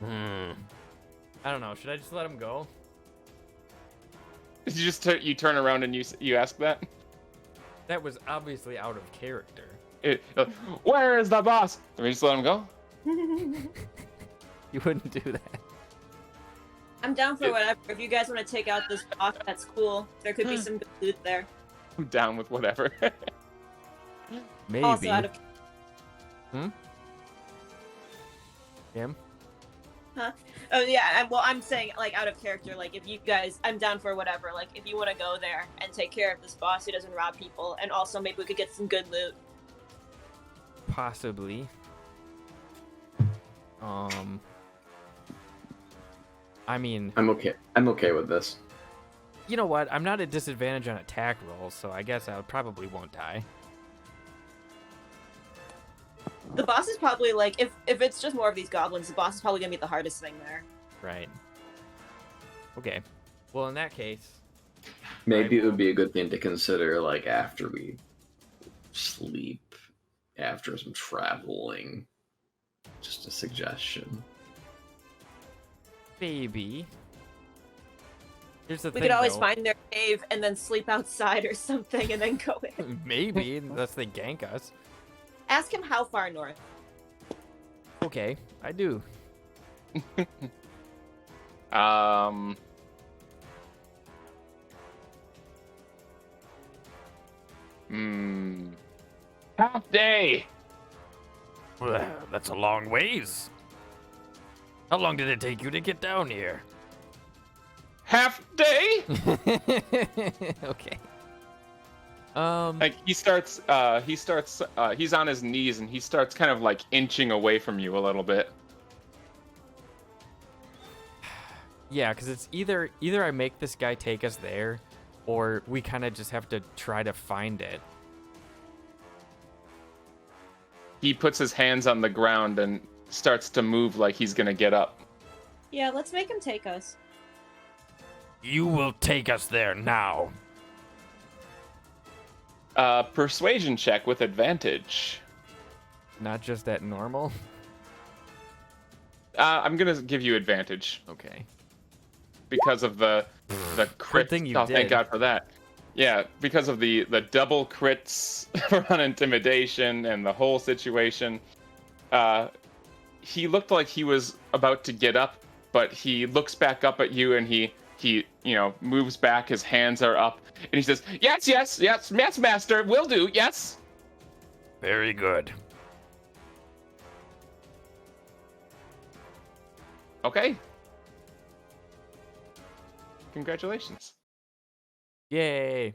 I don't know. Should I just let him go? Did you just you turn around and you ask that? That was obviously out of character. Where is the boss? Let me just let him go. You wouldn't do that. I'm down for whatever. If you guys want to take out this boss, that's cool. There could be some good loot there. I'm down with whatever. Maybe. Also out of... Him? Huh? Oh yeah. Well, I'm saying like out of character. Like if you guys, I'm down for whatever. Like if you want to go there and take care of this boss who doesn't rob people, and also maybe we could get some good loot. Possibly. I mean, I'm okay with this. you know what? I'm not at disadvantage on attack rolls, so I guess I probably won't die. The boss is probably like if it's just more of these goblins, the boss is probably gonna be the hardest thing there. Right. Okay. Well, in that case, Maybe it would be a good thing to consider, like, after we sleep, after some traveling. Just a suggestion. maybe. Here's the We thing, could always though. find their cave and then sleep outside or something, and then go in. Maybe, unless they gank us. Ask him how far north. Okay, I do. Half day. Well, that's a long ways. How long did it take you to get down here? Half day. Okay. Like he's on his knees and he starts kind of like inching away from you a little bit. Yeah, because it's either I make this guy take us there, or we kind of just have to try to find it. He puts his hands on the ground and starts to move like he's gonna get up. Yeah, let's make him take us. You will take us there now. Persuasion check with advantage. Not just at normal? I'm gonna give you advantage Okay. because of the crit. thing you oh, thank did. God for that. Yeah, because of the double crits on intimidation and the whole situation. He looked like he was about to get up, but he looks back up at you and he moves back. His hands are up and he says, yes, master, will do, yes. Very good. Okay. Congratulations. Yay.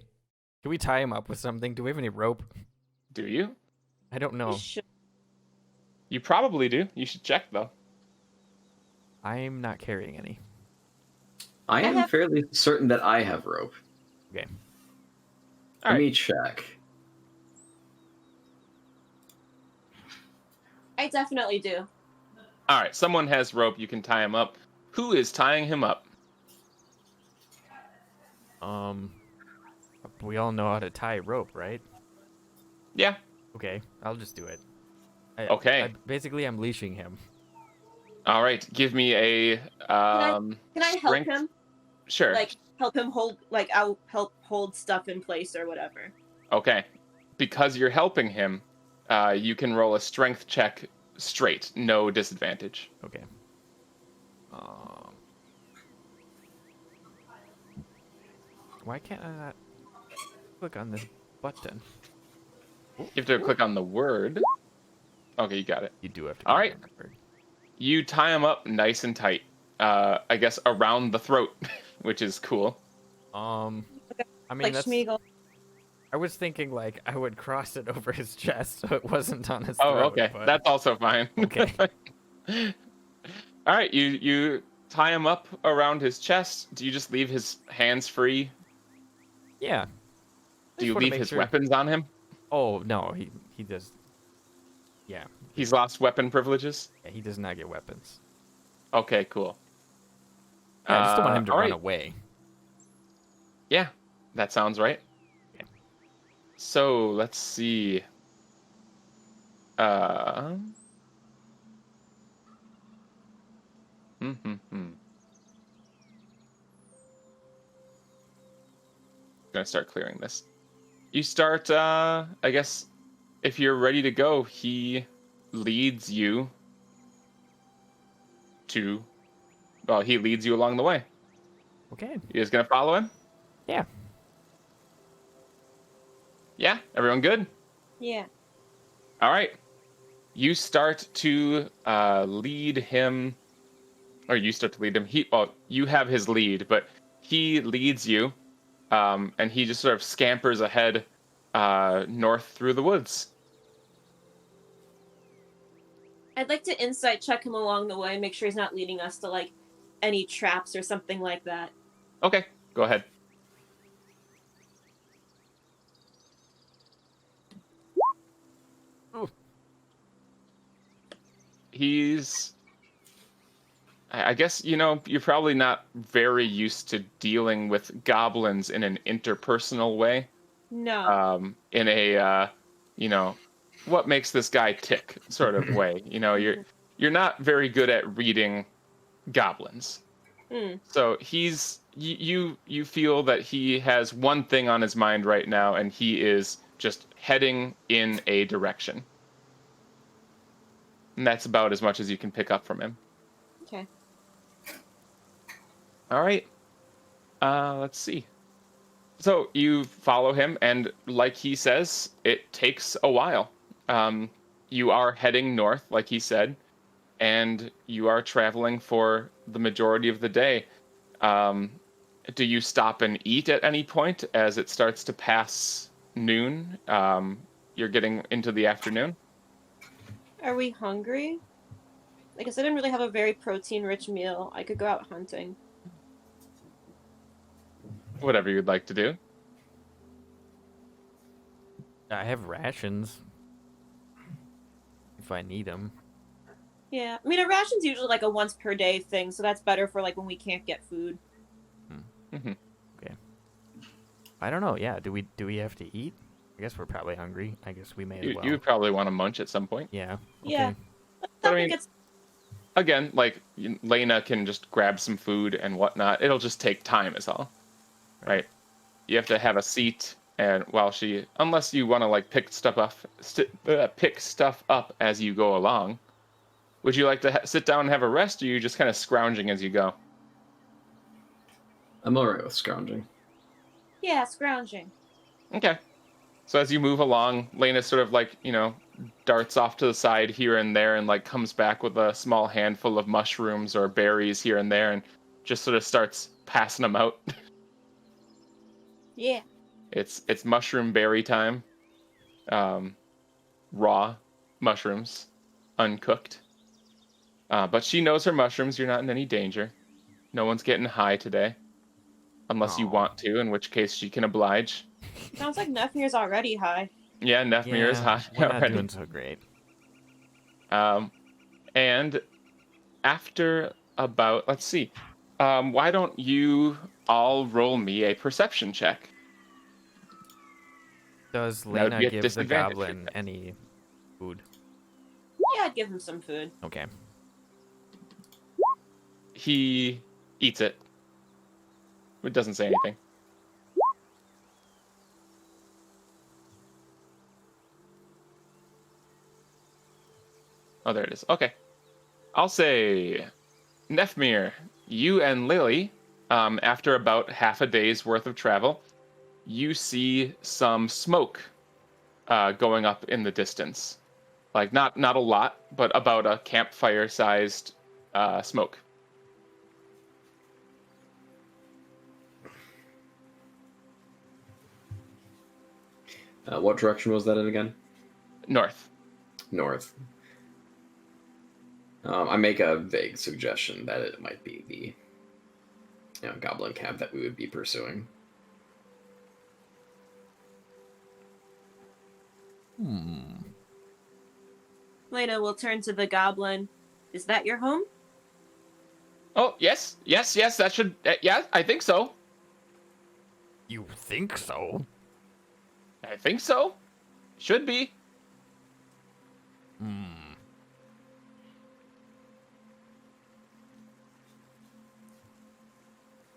Can we tie him up with something? Do we have any rope? Do you? I don't know. You probably do. You should check though. I'm not carrying any. I am have- fairly certain that I have rope. Okay. All Let right. me check. I definitely do. All right. Someone has rope. You can tie him up. Who is tying him up? We all know how to tie rope, right? Yeah. Okay, I'll just do it. Okay. Basically, I'm leashing him. All right. Give me a Can I help strength- him? Sure. Like help him hold, like I'll help hold stuff in place or whatever. Okay. Because you're helping him, you can roll a strength check straight, no disadvantage. Okay. Why can't I not click on this button? You have to click on the word. Okay, you got it. You do have to. All click right. on that word. You tie him up nice and tight. I guess around the throat, which is cool. I mean, Like that's. Schmeagol. I was thinking like I would cross it over his chest so it wasn't on his Oh, throat. okay. But... That's also fine. Okay. All right, you tie him up around his chest. Do you just leave his hands free? Yeah. Do you wanna leave make his sure- weapons on him? Oh no, he does. Yeah. He's lost weapon privileges? Yeah, he does not get weapons. Okay, cool. Yeah, I just don't want him to all run right. away. Yeah, that sounds right. Okay. So, let's see. Gonna start clearing this. You start, I guess, if you're ready to go, he leads you to, well, he leads you along the way. Okay. You guys gonna follow him? Yeah. Yeah? Everyone good? Yeah. All right. You start to lead him, or you start to lead him. You have his lead, but he leads you, and he just sort of scampers ahead north through the woods. I'd like to insight check him along the way, make sure he's not leading us to like any traps or something like that. Okay, go ahead. Ooh. I guess, you're probably not very used to dealing with goblins in an interpersonal way. No. In a, what makes this guy tick sort of way. You're not very good at reading goblins. So you feel that he has one thing on his mind right now, and he is just heading in a direction. And that's about as much as you can pick up from him. Okay. All right. Let's see. So you follow him, and like he says, it takes a while. You are heading north, like he said, and you are traveling for the majority of the day. Do you stop and eat at any point as it starts to pass noon? You're getting into the afternoon. Are we hungry? I guess I didn't really have a very protein-rich meal. I could go out hunting. Whatever you'd like to do. I have rations. If I need them. Yeah, I mean, a ration's usually like a once per day thing, so that's better for like when we can't get food. Mm-hmm. Okay. I don't know. Yeah. Do we have to eat? I guess we're probably hungry. I guess we may as well. You probably want to munch at some point. Yeah. Okay. Yeah. But Stop I mean, and get again, like Lena can just grab some food and whatnot. It'll just take time, is all. Right? You have to have a seat, and while she, unless you want to like pick stuff up as you go along. Would you like to sit down and have a rest, or are you just kind of scrounging as you go? I'm alright with scrounging. Yeah, scrounging. Okay. So as you move along, Lena sort of like, darts off to the side here and there and like comes back with a small handful of mushrooms or berries here and there and just sort of starts passing them out. Yeah. It's mushroom berry time. Raw mushrooms, uncooked. But she knows her mushrooms. You're not in any danger. No one's getting high today. Unless you Aw. want to, in which case she can oblige. Sounds like Nefmir's already high. Yeah, Nefmir is high We're not already. doing so great. And after about, let's see, why don't you all roll me a perception check? Does That would Lena be a give the disadvantage. goblin any food? Yeah, I'd give him some food. Okay. He eats it. It doesn't say anything. Oh, there it is. Okay. I'll say, Nefmir, you and Lily, after about half a day's worth of travel, you see some smoke going up in the distance. Like, not a lot, but about a campfire-sized smoke. What direction was that in again? North. North. I make a vague suggestion that it might be the goblin camp that we would be pursuing. Lena will turn to the goblin. Is that your home? Oh, yes, that should, yeah, I think so. You think so? I think so. Should be.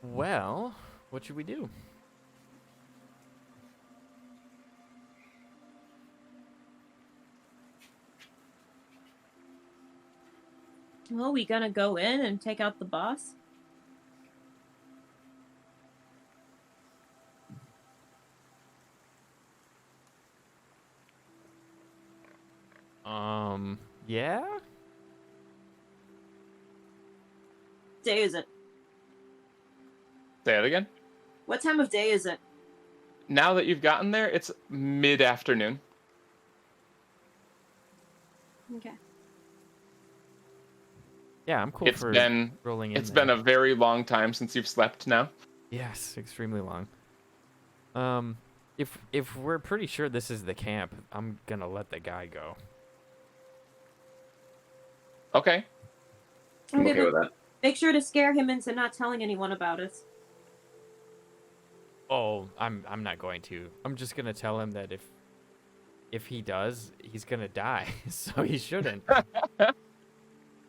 Well, what should we do? Well, we gonna go in and take out the boss? Yeah? Day is it? Say it again. What time of day is it? Now that you've gotten there, it's mid-afternoon. Okay. Yeah, I'm cool It's for been rolling in it's there. been a very long time since you've slept now. Yes, extremely long. If we're pretty sure this is the camp, I'm gonna let the guy go. Okay. I'm Okay, okay but with that. make sure to scare him into not telling anyone about us. Oh, I'm not going to. I'm just gonna tell him that if he does, he's gonna die. So he shouldn't.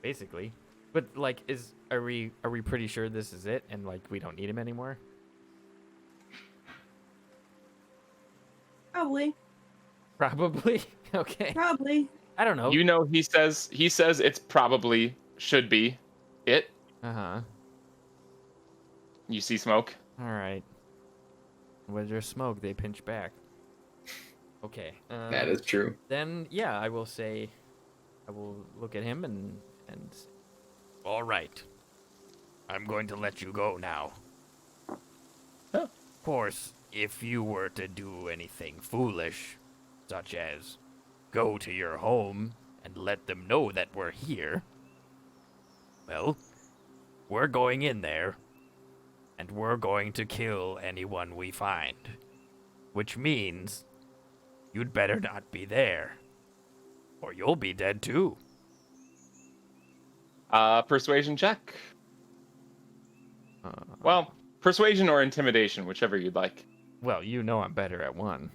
Basically. But like are we pretty sure this is it and like we don't need him anymore? Probably. Probably. Okay. Probably. I don't know. You know he says it's probably should be it. Uh-huh. You see smoke. All right. When there's smoke, they pinch back. Okay. That is true. Then yeah, I will look at him and all right. I'm going to let you go now. Oh. Of course, if you were to do anything foolish, such as go to your home and let them know that we're here, well, we're going in there and we're going to kill anyone we find. Which means you'd better not be there, or you'll be dead too. Persuasion check. Well, persuasion or intimidation, whichever you'd like. Well, you know I'm better at one.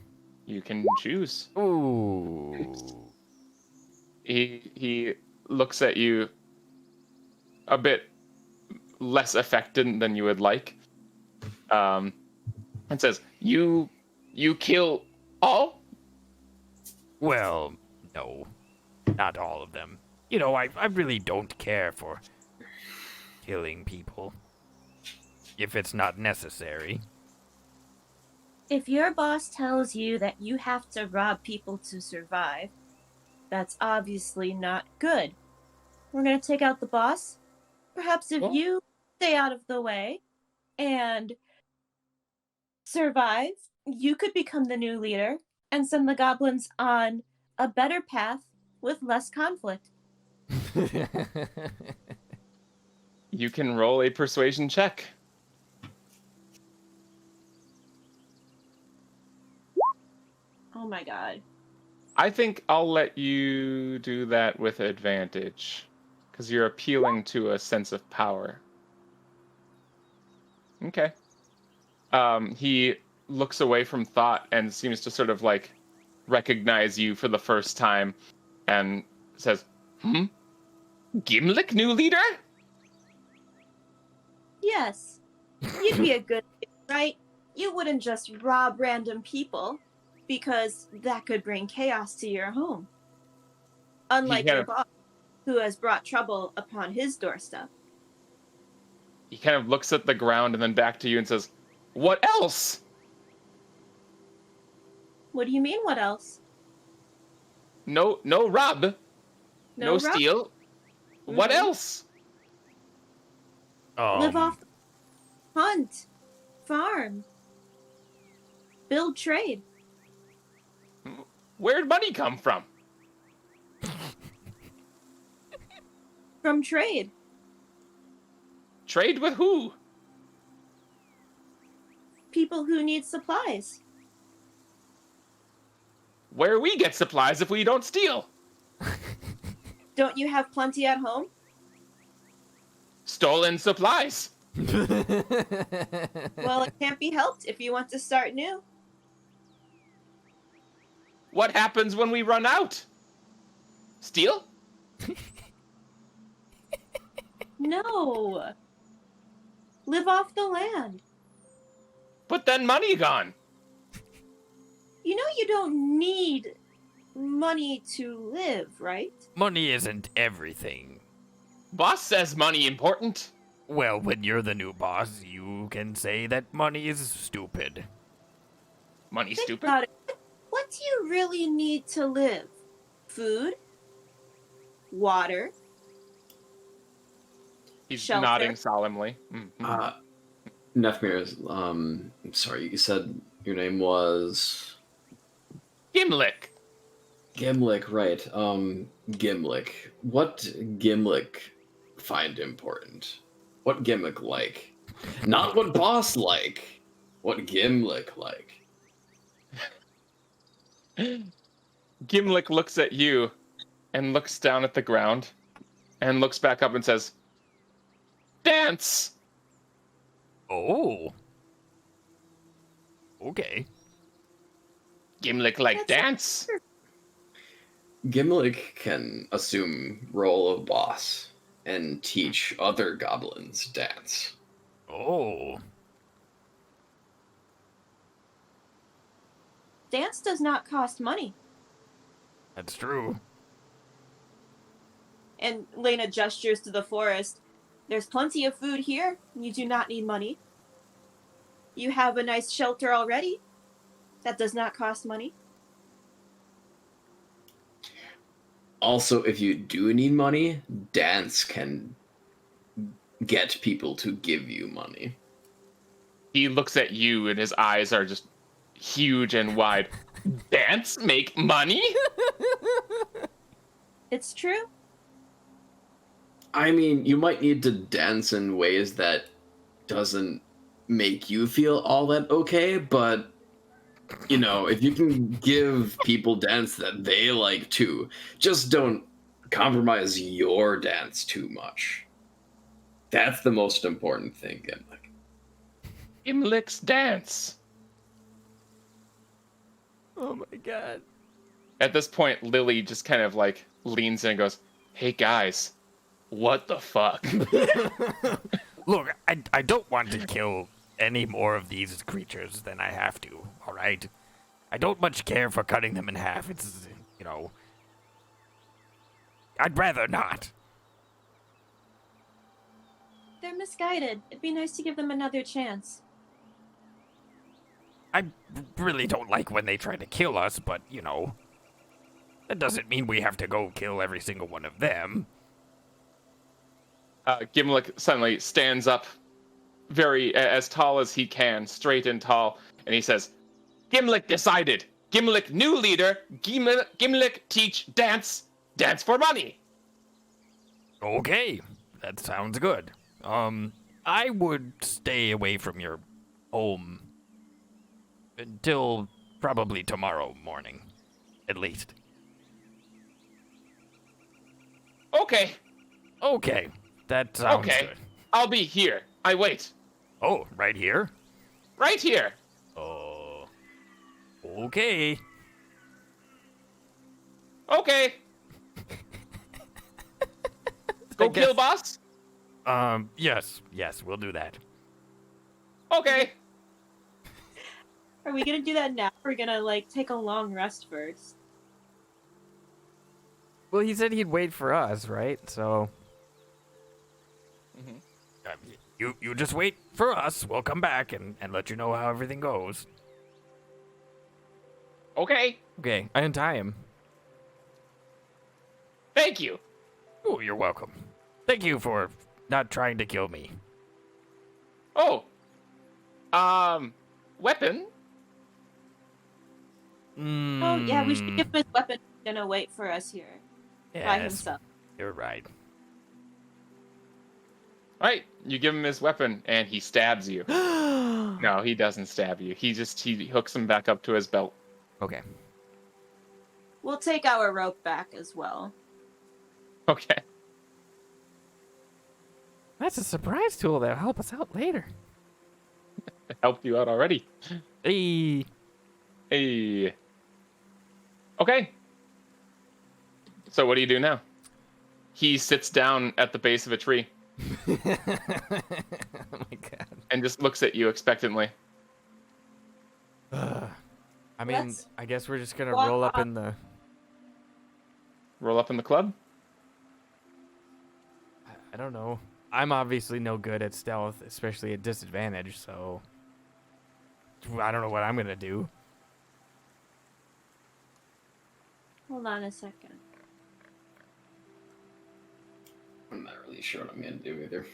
You can choose. Ooh. He looks at you a bit less affected than you would like, and says, "You kill all?" Well, no, not all of them. You know, I really don't care for killing people if it's not necessary. If your boss tells you that you have to rob people to survive, that's obviously not good. We're gonna take out the boss. Perhaps if Well- you stay out of the way and survive, you could become the new leader and send the goblins on a better path with less conflict. You can roll a persuasion check. Oh my god. I think I'll let you do that with advantage, because you're appealing to a sense of power. Okay. He looks away from thought and seems to sort of like recognize you for the first time and says, Gimlick, new leader? Yes. You'd be a good leader, right? You wouldn't just rob random people, because that could bring chaos to your home. Unlike kind your of- boss, who has brought trouble upon his doorstep. He kind of looks at the ground and then back to you and says, what else? What do you mean, what else? No rob. No rob? steal. What Mhm. else? Live off, hunt, farm, build trade. Where'd money come from? From trade. Trade with who? People who need supplies. Where we get supplies if we don't steal? Don't you have plenty at home? Stolen supplies. Well, it can't be helped if you want to start new. What happens when we run out? Steal? No. Live off the land. But then money gone. You know you don't need money to live, right? Money isn't everything. Boss says money important. Well, when you're the new boss, you can say that money is stupid. Money Think stupid? about it. What do you really need to live? Food? Water? He's Shelter. nodding solemnly. Nefmir, I'm sorry, you said your name was Gimlick. Gimlick, right? Gimlick. What Gimlick find important? What Gimlick like? Not what boss like. What Gimlick like? Gimlick looks at you and looks down at the ground and looks back up and says, dance! Oh. Okay. Gimlick like That's- dance? Gimlick can assume role of boss and teach other goblins dance. Oh. Dance does not cost money. That's true. And Lena gestures to the forest. There's plenty of food here. You do not need money. You have a nice shelter already. That does not cost money. Also, if you do need money, dance can get people to give you money. He looks at you and his eyes are just huge and wide. Dance make money? It's true. I mean, you might need to dance in ways that doesn't make you feel all that okay, but you know, if you can give people dance that they like too, just don't compromise your dance too much. That's the most important thing, Gimlick. Gimlick's dance. Oh my god. At this point, Lily just kind of like leans in and goes, "Hey guys, what the fuck?" Look, I don't want to kill any more of these creatures than I have to, alright? I don't much care for cutting them in half. It's, you know... I'd rather not. They're misguided. It'd be nice to give them another chance. I really don't like when they try to kill us, but, you know... That doesn't mean we have to go kill every single one of them. Gimlick suddenly stands up, very as tall as he can, straight and tall, and he says, "Gimlick decided. Gimlick new leader. Gimlick teach dance. Dance for money." Okay, that sounds good. I would stay away from your home until probably tomorrow morning, at least. Okay, Okay, that sounds okay. good. I'll be here. I wait. Oh, right here? Right here. Oh, okay. Okay. I Go guess- kill boss? Yes, we'll do that. Okay. Are we gonna do that now? Or are we gonna, like, take a long rest first? Well, he said he'd wait for us, right? So Uh, you just wait for us. We'll come back and let you know how everything goes. Okay. okay, I untie him. Thank you. Oh, you're welcome. Thank you for not trying to kill me. Oh. Weapon? Oh, yeah, we should give him his weapon. He's gonna wait for us here. By Yes, himself. you're right. All right. You give him his weapon, and he stabs you. No, he doesn't stab you. He hooks him back up to his belt. Okay. We'll take our rope back as well. Okay. That's a surprise tool that'll help us out later. It helped you out already. Hey. Hey. Okay. So what do you do now? He sits down at the base of a tree Oh my god. and just looks at you expectantly. I mean, Let's I guess we're just gonna walk roll up up. in the. Roll up in the club? I don't know. I'm obviously no good at stealth, especially at disadvantage. So I don't know what I'm gonna do. Hold on a second. I'm not really sure what I'm gonna do either.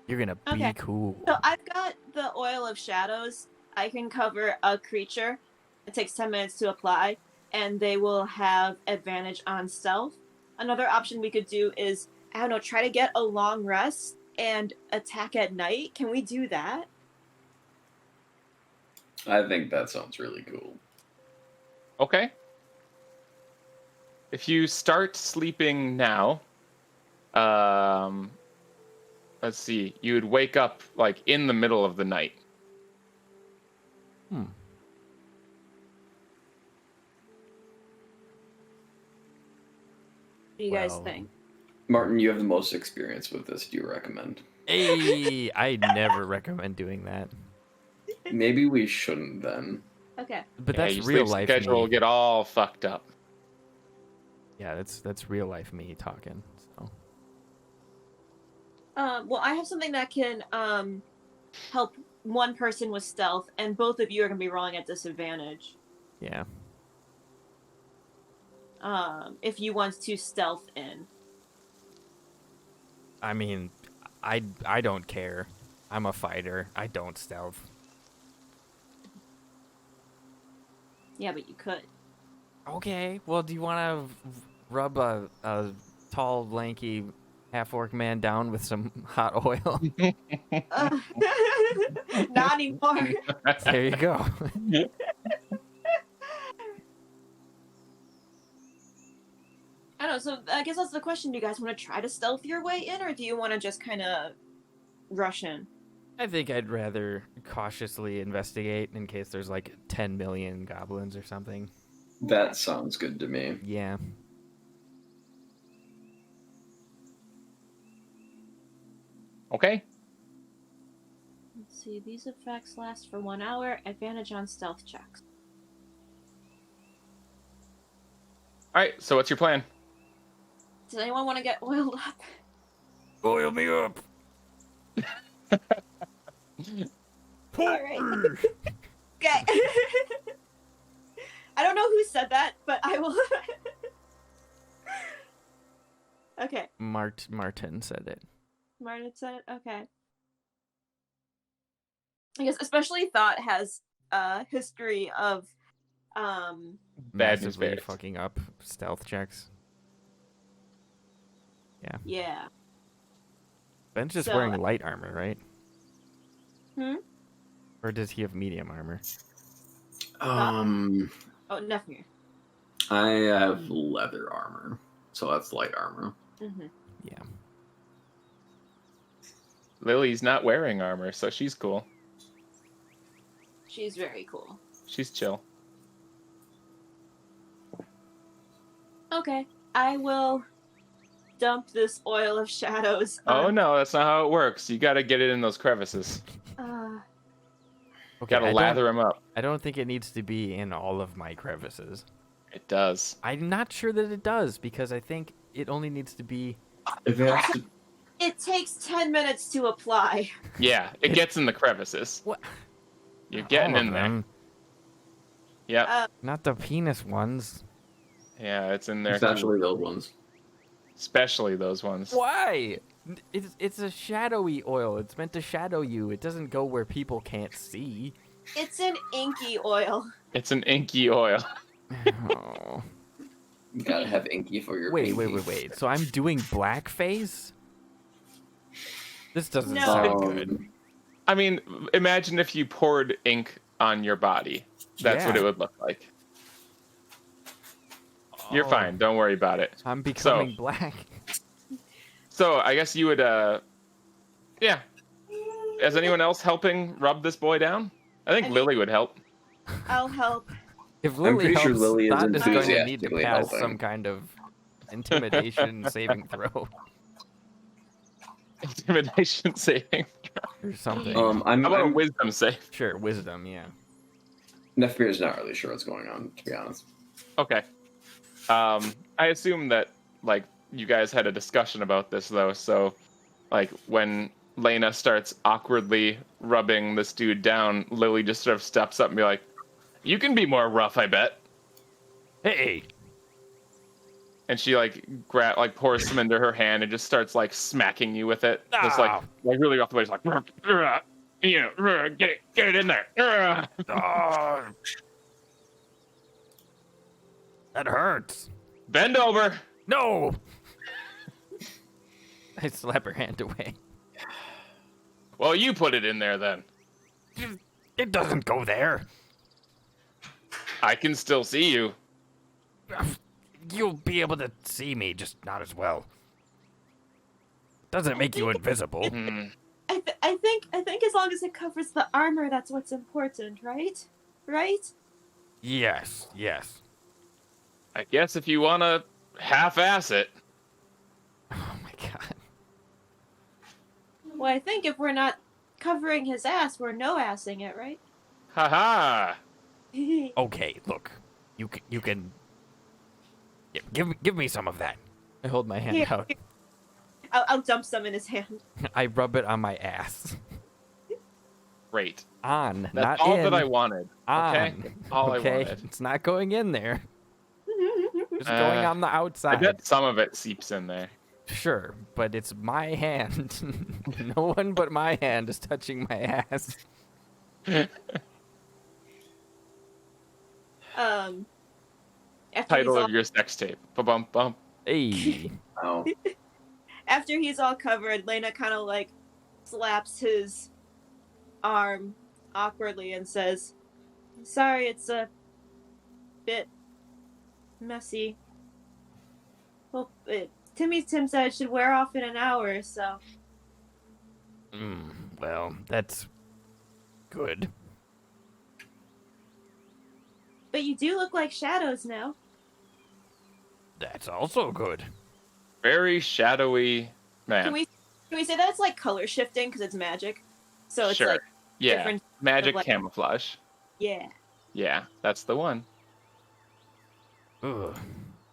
You're gonna be Okay. cool. So I've got the Oil of Shadows. I can cover a creature. It takes 10 minutes to apply, and they will have advantage on stealth. Another option we could do is, I don't know, try to get a long rest and attack at night. Can we do that? I think that sounds really cool. Okay. If you start sleeping now, let's see, you would wake up like in the middle of the night. Hmm. What do you guys Well. think? Martin, you have the most experience with this. Do you recommend? Hey, I never recommend doing that. Maybe we shouldn't then. Okay. But Yeah, that's your real sleep life schedule will me. get all fucked up. Yeah, that's real life me talking. So Well, I have something that can help one person with stealth, and both of you are going to be rolling at disadvantage. yeah. If you want to stealth in. I mean, I don't care. I'm a fighter. I don't stealth. Yeah, but you could. Okay. Well, do you want to rub a tall, lanky half-orc man down with some hot oil? Not anymore. There you go. I don't know, so I guess that's the question. Do you guys want to try to stealth your way in, or do you want to just kind of rush in? I think I'd rather cautiously investigate in case there's like 10 million goblins or something. That sounds good to me. Yeah. Okay. Let's see. These effects last for 1 hour. Advantage on stealth checks. All right. So what's your plan? Does anyone want to get oiled up? Oil me up. Alright. Okay. I don't know who said that, but I will. Okay. Martin said it. Martin said it? Okay. I guess especially Thought has a history of Bad news Massively bears. fucking up stealth checks. yeah. Ben's just So- wearing light armor, right? Hmm? Or does he have medium armor? Oh, Nefnir. I have leather armor, so that's light armor. Mm-hmm. Yeah. Lily's not wearing armor, so she's cool. She's very cool. She's chill. Okay. I will dump this oil of shadows. Oh on- no, that's not how it works. You gotta get it in those crevices. Okay, Gotta lather them up. I don't think it needs to be in all of my crevices. It does. I'm not sure that it does because I think it only needs to be. If it has to, It takes 10 minutes to apply. Yeah, it gets in the crevices. What? You're getting all of in there. them, Yep. not the penis ones. Yeah, it's in there. it's actually the old ones. Especially those ones. Why? It's a shadowy oil. It's meant to shadow you. It doesn't go where people can't see. It's an inky oil. It's an inky oil. Oh. You gotta have inky for your. Wait. pinky. So I'm doing blackface? This doesn't No. sound good. I mean, imagine if you poured ink on your body. That's what Yeah. it would look like. You're Oh, fine. Don't worry about it. I'm becoming black. So I guess you would, yeah. Is anyone else helping rub this boy down? I think I mean- Lily would help. I'll help. If Lily pretty helps, sure Lily is Thought is going to need to enthusiastically pass helping. some kind of intimidation saving throw Intimidation saving. or something. I'm. How about a I'm wisdom save? Sure, wisdom, yeah. Nefmir's not really sure what's going on, to be honest. Okay. I assume that, like, you guys had a discussion about this, though, so, like, when Lena starts awkwardly rubbing this dude down, Lily just sort of steps up and be like, you can be more rough, I bet. Hey! And she, like, pours some into her hand and just starts, like, smacking you with it. Just, like really off the way. It's like, you know, get it in there. Oh, that hurts. Bend over. No! I slap her hand away. Well, you put it in there, then. It doesn't go there. I can still see you. You'll be able to see me, just not as well. Doesn't make you invisible. Hmm. I think as long as it covers the armor, that's what's important, right? Right? Yes. I guess if you want to half-ass it. Oh my god. Well, I think if we're not covering his ass, we're no-assing it, right? Haha. Okay, look. You can... Yeah, give me some of that. I hold my hand Here, out. here. I'll dump some in his hand. I rub it on my ass. Great. On, That's not all in. that I wanted. On. Okay? That's all I Okay, wanted. it's not going in there. It's going on the I outside. bet some of it seeps in there. Sure, but it's my hand. No one but my hand is touching my ass. After Title he's all, of your sex tape. Ba-bum bum. Hey. Oh, after he's all covered, Lena kind of like slaps his arm awkwardly and says, "Sorry, it's a bit messy. Well, Tim said it should wear off in an hour, so." Well, that's good. But you do look like shadows now. That's also good. Very shadowy man. Can we say that it's like color shifting because it's magic? So it's Sure. like Yeah. different Magic like- camouflage. yeah. Yeah, that's the one. Ugh.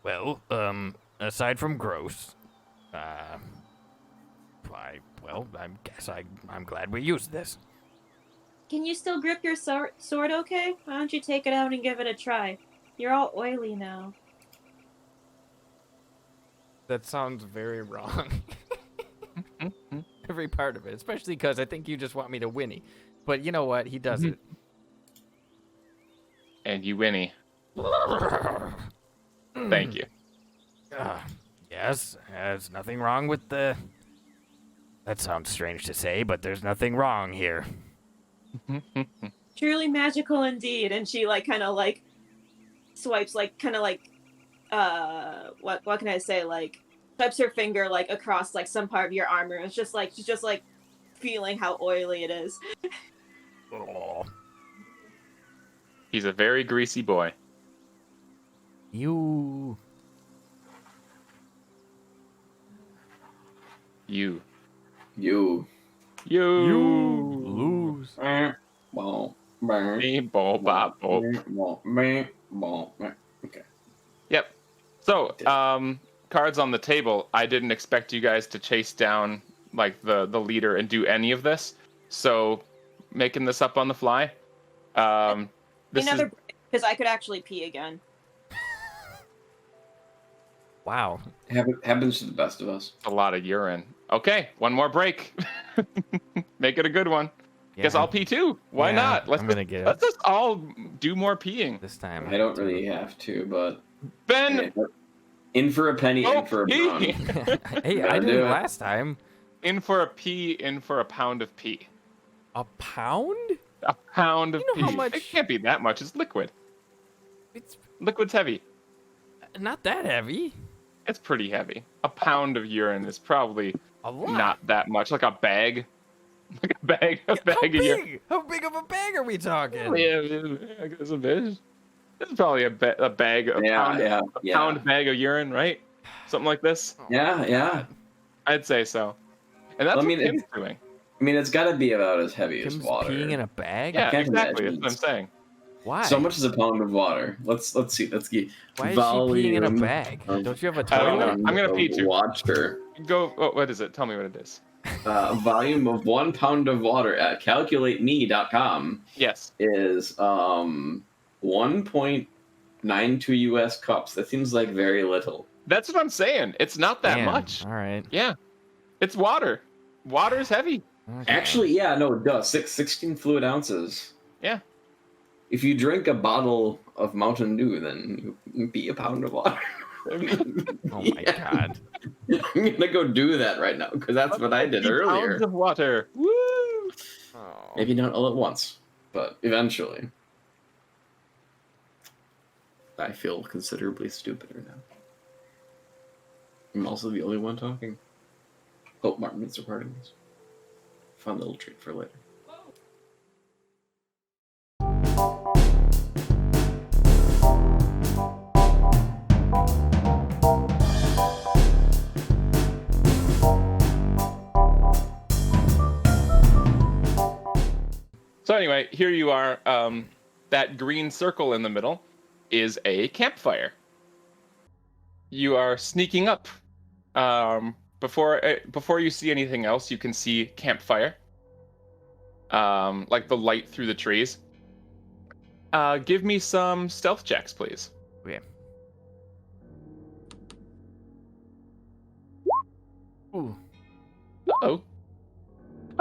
Well, aside from gross, I'm glad we used this. Can you still grip your sword okay? Why don't you take it out and give it a try? You're all oily now. That sounds very wrong. Every part of it, especially because I think you just want me to whinny. But you know what? He does it. And you whinny. Thank you. Yes, there's nothing wrong with the... That sounds strange to say, but there's nothing wrong here. Truly magical indeed. And she like kind of like swipes like kind of like what can I say, like swipes her finger like across like some part of your armor. It's just like she's just like feeling how oily it is. Oh. He's a very greasy boy. You... You. lose. Beep, bop, bop, bop. Okay. Yep. So, cards on the table. I didn't expect you guys to chase down like the leader and do any of this. So, making this up on the fly. This Another is break, because I could actually pee again. Wow. Happens to the best of us. a lot of urine. Okay, one more break. Make it a good one. Guess I'll pee too. Why Yeah, not? I'm gonna get Let's just all do more peeing. this time. I don't really have to, but Ben, in for a penny, in for a pound. pee. Hey, I Gotta did do it it. last time. In for a pee, in for a pound of pee. A pound? A pound of You know how pee. much- It can't be that much. It's liquid. It's Liquid's heavy. not that heavy. It's pretty heavy. A pound of urine is probably A lot. not that much. Like a bag. Like a bag How of urine. big? How big of a bag are we talking? Yeah, I guess a bit. It's probably a bag, a pound bag of urine, right? Something like this. Yeah. I'd say so. And that's Well, I mean, what Kim's doing. I mean, it's got to be about as heavy as Kim's water. peeing in a bag? Yeah, can't exactly. imagine That's what I'm saying. Why? So much is a pound of water. Let's see. Let's get Why is she peeing in a volume bag? of- Don't you have a I don't know. toilet? I'm gonna pee too. Water. Go. What is it? Tell me what it is. Volume of 1 pound of water at calculateme.com Yes. is 1.92 US cups. That seems like very little. That's what I'm saying. It's not that Damn, much. All right. Yeah. It's water. Water's heavy. Okay. Actually, yeah, no, it does. 16 fluid ounces. Yeah. If you drink a bottle of Mountain Dew, then you be a pound of water. Oh my god. I'm gonna go do that right now because that's what I did 50 earlier. Pounds of water. Woo! Oh. Maybe not all at once, but eventually. I feel considerably stupider now. I'm also the only one talking. Hope Martin is recording this. Fun little treat for later. So anyway, here you are. That green circle in the middle is a campfire. You are sneaking up. Before you see anything else, you can see campfire. Like the light through the trees. Give me some stealth checks, please. Okay. Ooh. Uh-oh.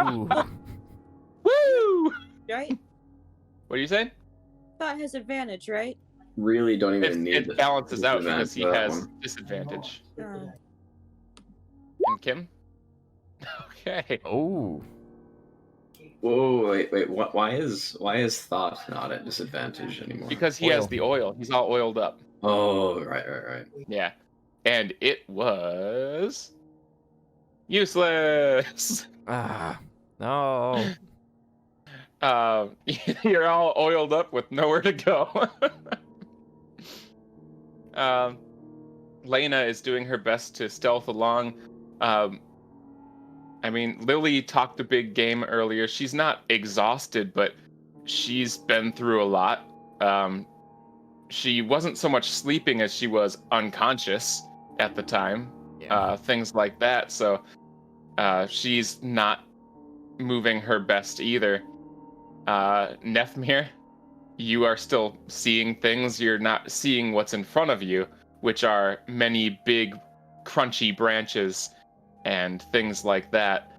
Ooh. Woo! Right? What are you saying? Thought has advantage, right? Really don't even need It balances out because he disadvantage for that has one. disadvantage. Oh. And Kim? Okay. Oh. Whoa, wait. Why is thought not at disadvantage anymore? Because he has the oil. He's all oiled up. Oh, right. Yeah. And it was useless. Ah. No. You're all oiled up with nowhere to go. Lena is doing her best to stealth along. I mean, Lily talked a big game earlier. She's not exhausted, but she's been through a lot. She wasn't so much sleeping as she was unconscious at the time. Yeah. Things like that. So she's not moving her best either. Nefmir, you are still seeing things. You're not seeing what's in front of you, which are many big, crunchy branches and things like that.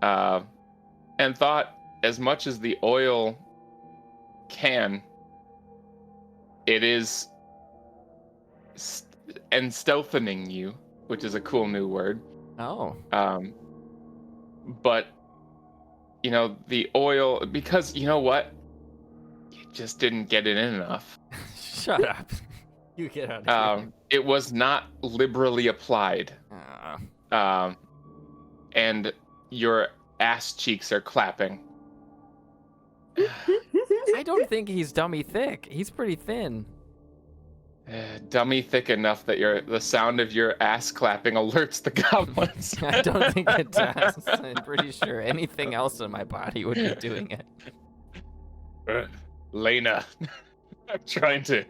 And thought, as much as the oil can, it is stealthening you, which is a cool new word. Oh. But, you know, the oil, because, you know what? You just didn't get it in enough. Shut up. You get out of here. It was not liberally applied. And your ass cheeks are clapping. I don't think he's dummy thick. He's pretty thin. Dummy thick enough that the sound of your ass clapping alerts the goblins. I don't think it does. I'm pretty sure anything else in my body would be doing it. Lena, I'm trying to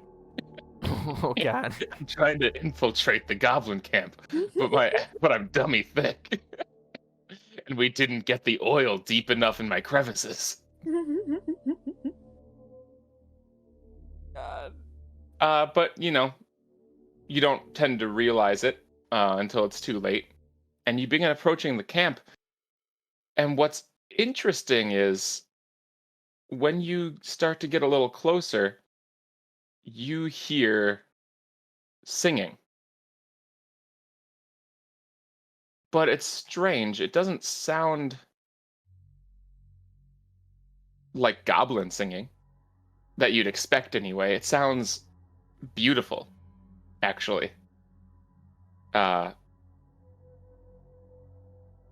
Oh God. I'm trying to infiltrate the goblin camp, but I'm dummy thick. And we didn't get the oil deep enough in my crevices. God. But, you know, you don't tend to realize it until it's too late. And you begin approaching the camp. And what's interesting is when you start to get a little closer, you hear singing. But it's strange. It doesn't sound like goblin singing that you'd expect anyway. It sounds beautiful, actually.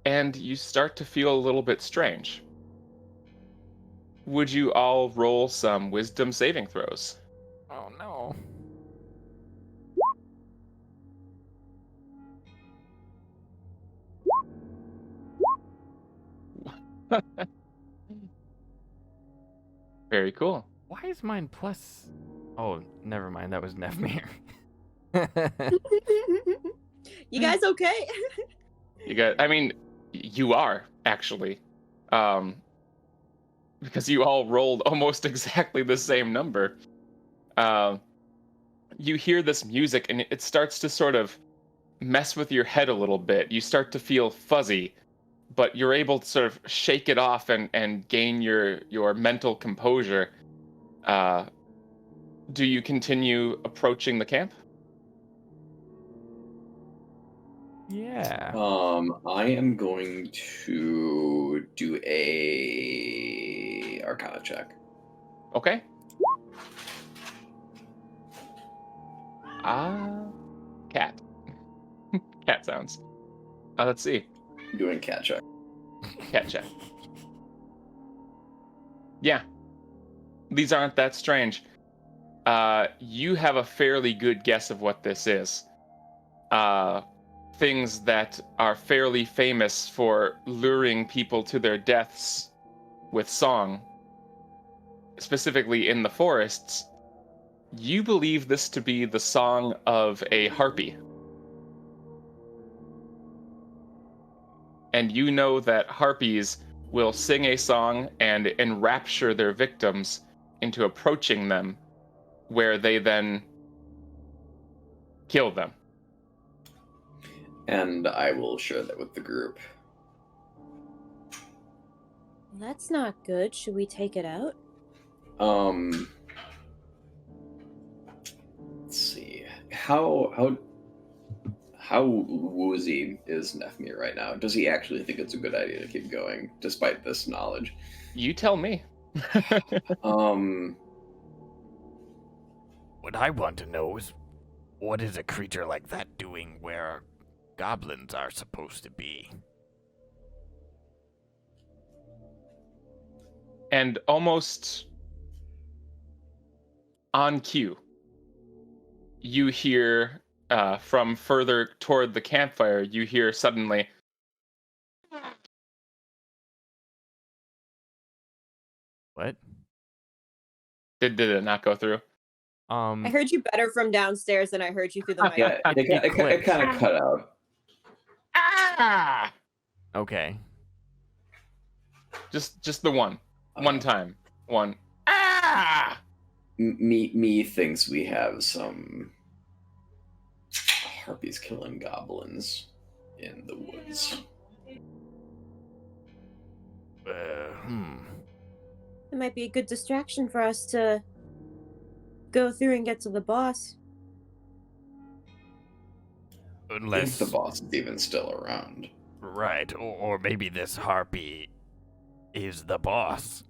And you start to feel a little bit strange. Would you all roll some wisdom saving throws? Oh no. Very cool. Why is mine plus? Oh, never mind. That was Nefmir. You guys okay? I mean, you are, actually. Because you all rolled almost exactly the same number. You hear this music and it starts to sort of mess with your head a little bit. You start to feel fuzzy, but you're able to sort of shake it off and gain your mental composure. Do you continue approaching the camp? Yeah. I am going to do a Arcana check. Okay. Cat. Cat sounds. Let's see. Doing cat check. Cat check. Yeah. These aren't that strange. You have a fairly good guess of what this is. Things that are fairly famous for luring people to their deaths with song, specifically in the forests. You believe this to be the song of a harpy. And you know that harpies will sing a song and enrapture their victims into approaching them, where they then kill them. And I will share that with the group. That's not good. Should we take it out? Let's see. How woozy is Nefmir right now? Does he actually think it's a good idea to keep going, despite this knowledge? You tell me. What I want to know is, what is a creature like that doing where goblins are supposed to be? And almost on cue, you hear from further toward the campfire, you hear suddenly, What? did it not go through? I heard you better from downstairs than I heard you through the mic. Yeah, it clipped. kind of cut out. Ah! Okay. Just the one Uh, time. One. Ah! Me thinks we have some harpies killing goblins in the woods. It might be a good distraction for us to go through and get to the boss. If the boss is even still around. Right, or maybe this harpy is the boss.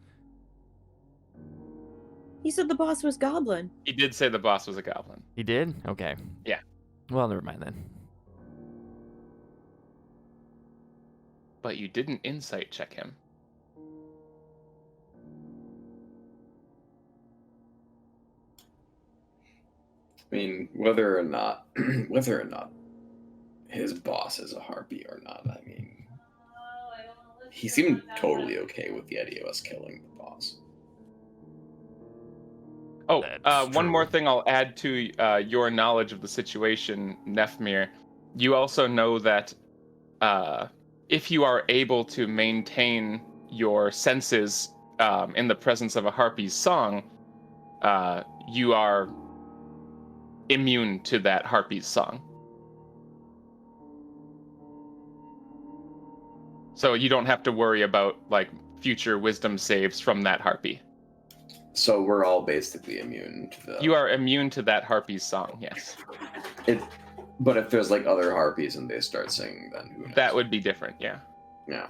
He said the boss was Goblin. He did say the boss was a goblin. He did? Okay. Yeah. Well, never mind then. But you didn't insight check him. I mean, whether or not his boss is a harpy or not, I mean, he seemed totally okay with the idea of us killing the boss. Oh, That's one more true. thing I'll add to your knowledge of the situation, Nefmir. You also know that if you are able to maintain your senses in the presence of a harpy's song, you are immune to that harpy's song. So you don't have to worry about like future wisdom saves from that harpy. So we're all basically immune to the. You are immune to that harpy's song, yes. But if there's like other harpies and they start singing, then who knows? That would be different, yeah. Yeah.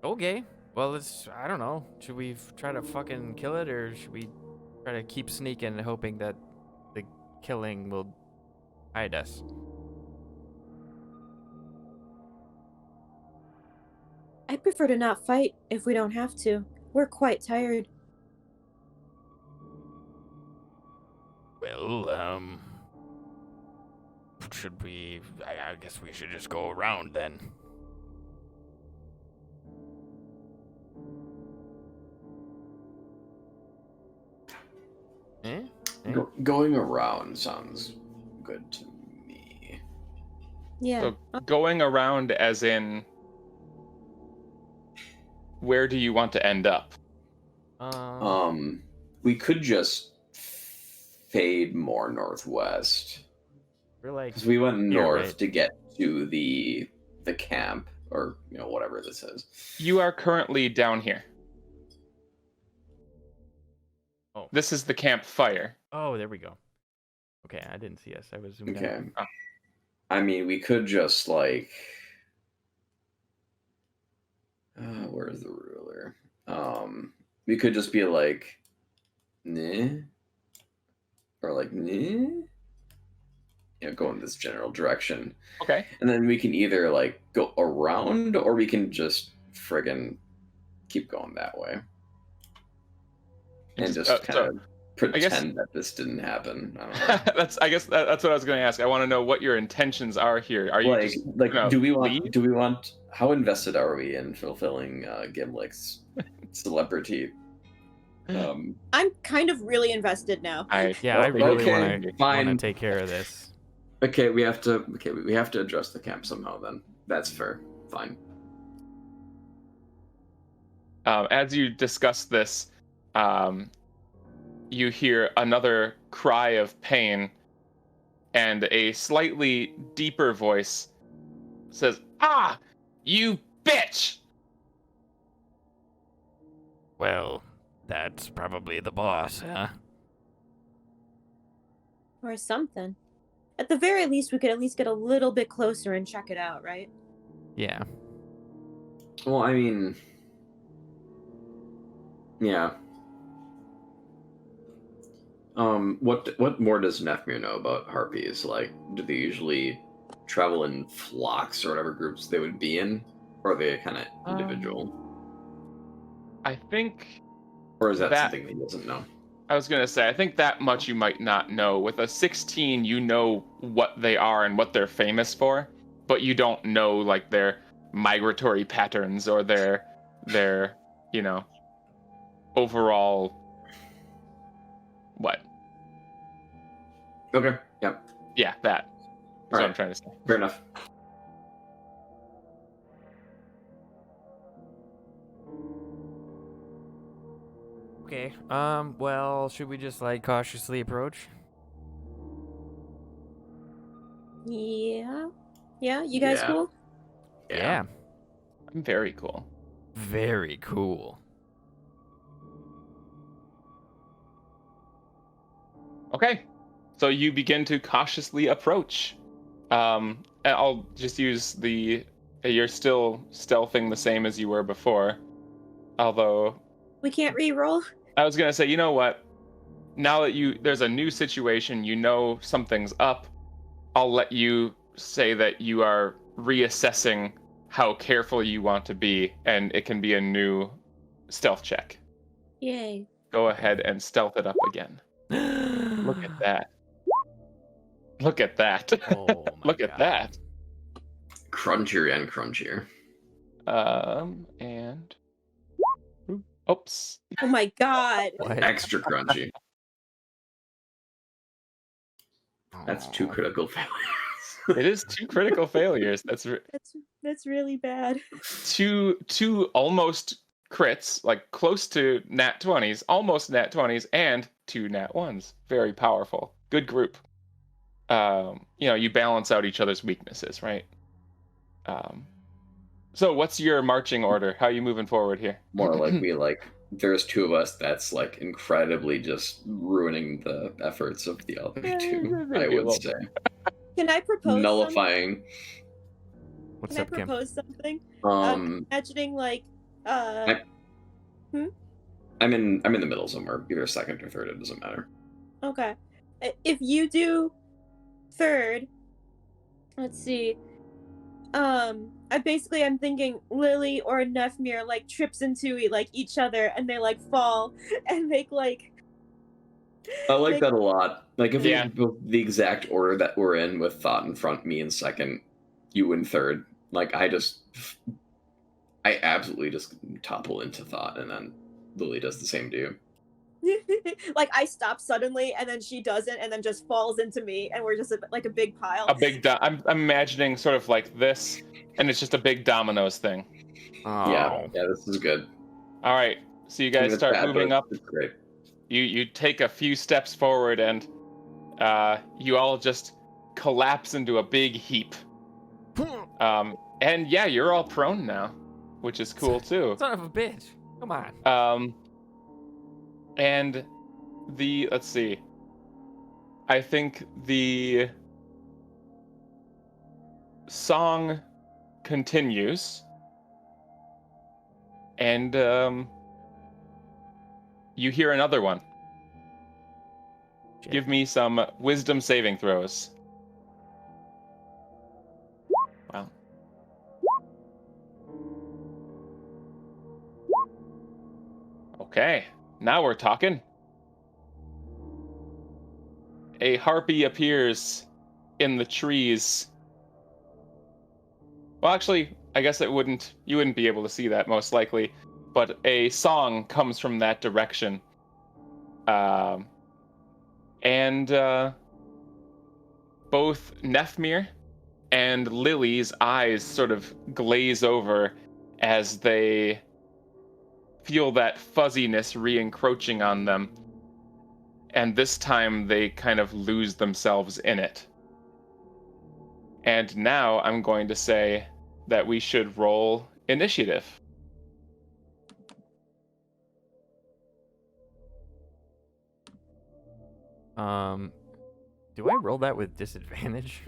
Okay. Well, I don't know. Should we try to fucking kill it, or should we try to keep sneaking and hoping that the killing will hide us? I prefer to not fight if we don't have to. We're quite tired. Well, should we... I guess we should just go around then. Eh? Going around sounds good to me. Yeah. So going around as in, where do you want to end up? We could just fade more northwest We're like because we went here, north right? to get to the camp or whatever this is. You are currently down here. Oh. This is the campfire. Oh, there we go. Okay, I didn't see us. I was zoomed Okay. out. I mean, we could just like. Where's the ruler? We could just be like, nah, or like, nah. Go in this general direction. Okay. And then we can either like go around or we can just friggin' keep going that way. And just kind of pretend that this didn't happen. I don't know. I guess that's what I was going to ask. I want to know what your intentions are here. Are you like, just like do we want how invested are we in fulfilling Gimlick's celebrity? I'm kind of really invested now. I really okay, want fine. to take care of this. Okay, we have to address the camp somehow then. That's fair. Fine. As you discuss this, you hear another cry of pain, and a slightly deeper voice says, "Ah, you bitch!" Well, that's probably the boss, huh? Or something. At the very least, we could at least get a little bit closer and check it out, right? Yeah. Well, I mean, yeah. What more does Nefmir know about harpies? Like, do they usually travel in flocks or whatever groups they would be in? Or are they kind of individual? I think Or is that that- something he doesn't know? I was going to say, I think that much you might not know. With a 16, you know what they are and what they're famous for, but you don't know like their migratory patterns or their you know, overall what? Okay. Yep. Yeah, that. That's what Alright. I'm trying to say. Fair enough. Okay. Well, should we just like cautiously approach? Yeah. Yeah, you guys Yeah. cool? Yeah. I'm very cool. Very cool. Okay, so you begin to cautiously approach. And I'll just use the. You're still stealthing the same as you were before. Although, We can't re-roll? I was gonna say, you know what? Now that there's a new situation, you know something's up. I'll let you say that you are reassessing how careful you want to be, and it can be a new stealth check. Yay. Go ahead and stealth it up again. Look at that. Look at that. Oh my Look at God. that. Crunchier and crunchier. And oops. Oh my god. What? Extra crunchy. That's two Aw. critical failures. It is 2 critical failures. That's That's really bad. two almost crits, like close to nat 20s, almost nat 20s, and 2 nat 1s. Very powerful. Good group. You balance out each other's weaknesses, right? So what's your marching order? How are you moving forward here? More like there's two of us that's like incredibly just ruining the efforts of the other two, I Maybe a would little say. Can I propose Nullifying. What's Can I up, Kim? propose something? Um Imagining like I'm in the middle somewhere, either second or third, it doesn't matter. okay. If you do third, let's see. I'm thinking Lily or Nefmir like trips into like each other and they like fall and make like I like that a lot. Like if Yeah. we go the exact order that we're in with Thought in front, me in second, you in third. Like I absolutely just topple into Thought and then Lily does the same to you. like I stop suddenly and then she doesn't and then just falls into me and we're just like a big pile. A big I'm imagining sort of like this, and it's just a big dominoes thing. Oh. Yeah, this is good. All right, so you I mean, guys it's start bad, moving but up. it's great. You take a few steps forward, and you all just collapse into a big heap. And yeah, you're all prone now, which is cool too. Son of a bitch. Come on. And let's see. I think the song continues, and you hear another one. Shit. Give me some wisdom saving throws. Wow. Okay, now we're talking. A harpy appears in the trees. Well, actually, I guess you wouldn't be able to see that most likely, but a song comes from that direction. And both Nefmir and Lily's eyes sort of glaze over as they feel that fuzziness re-encroaching on them. And this time they kind of lose themselves in it. And now I'm going to say that we should roll initiative. Do I roll that with disadvantage?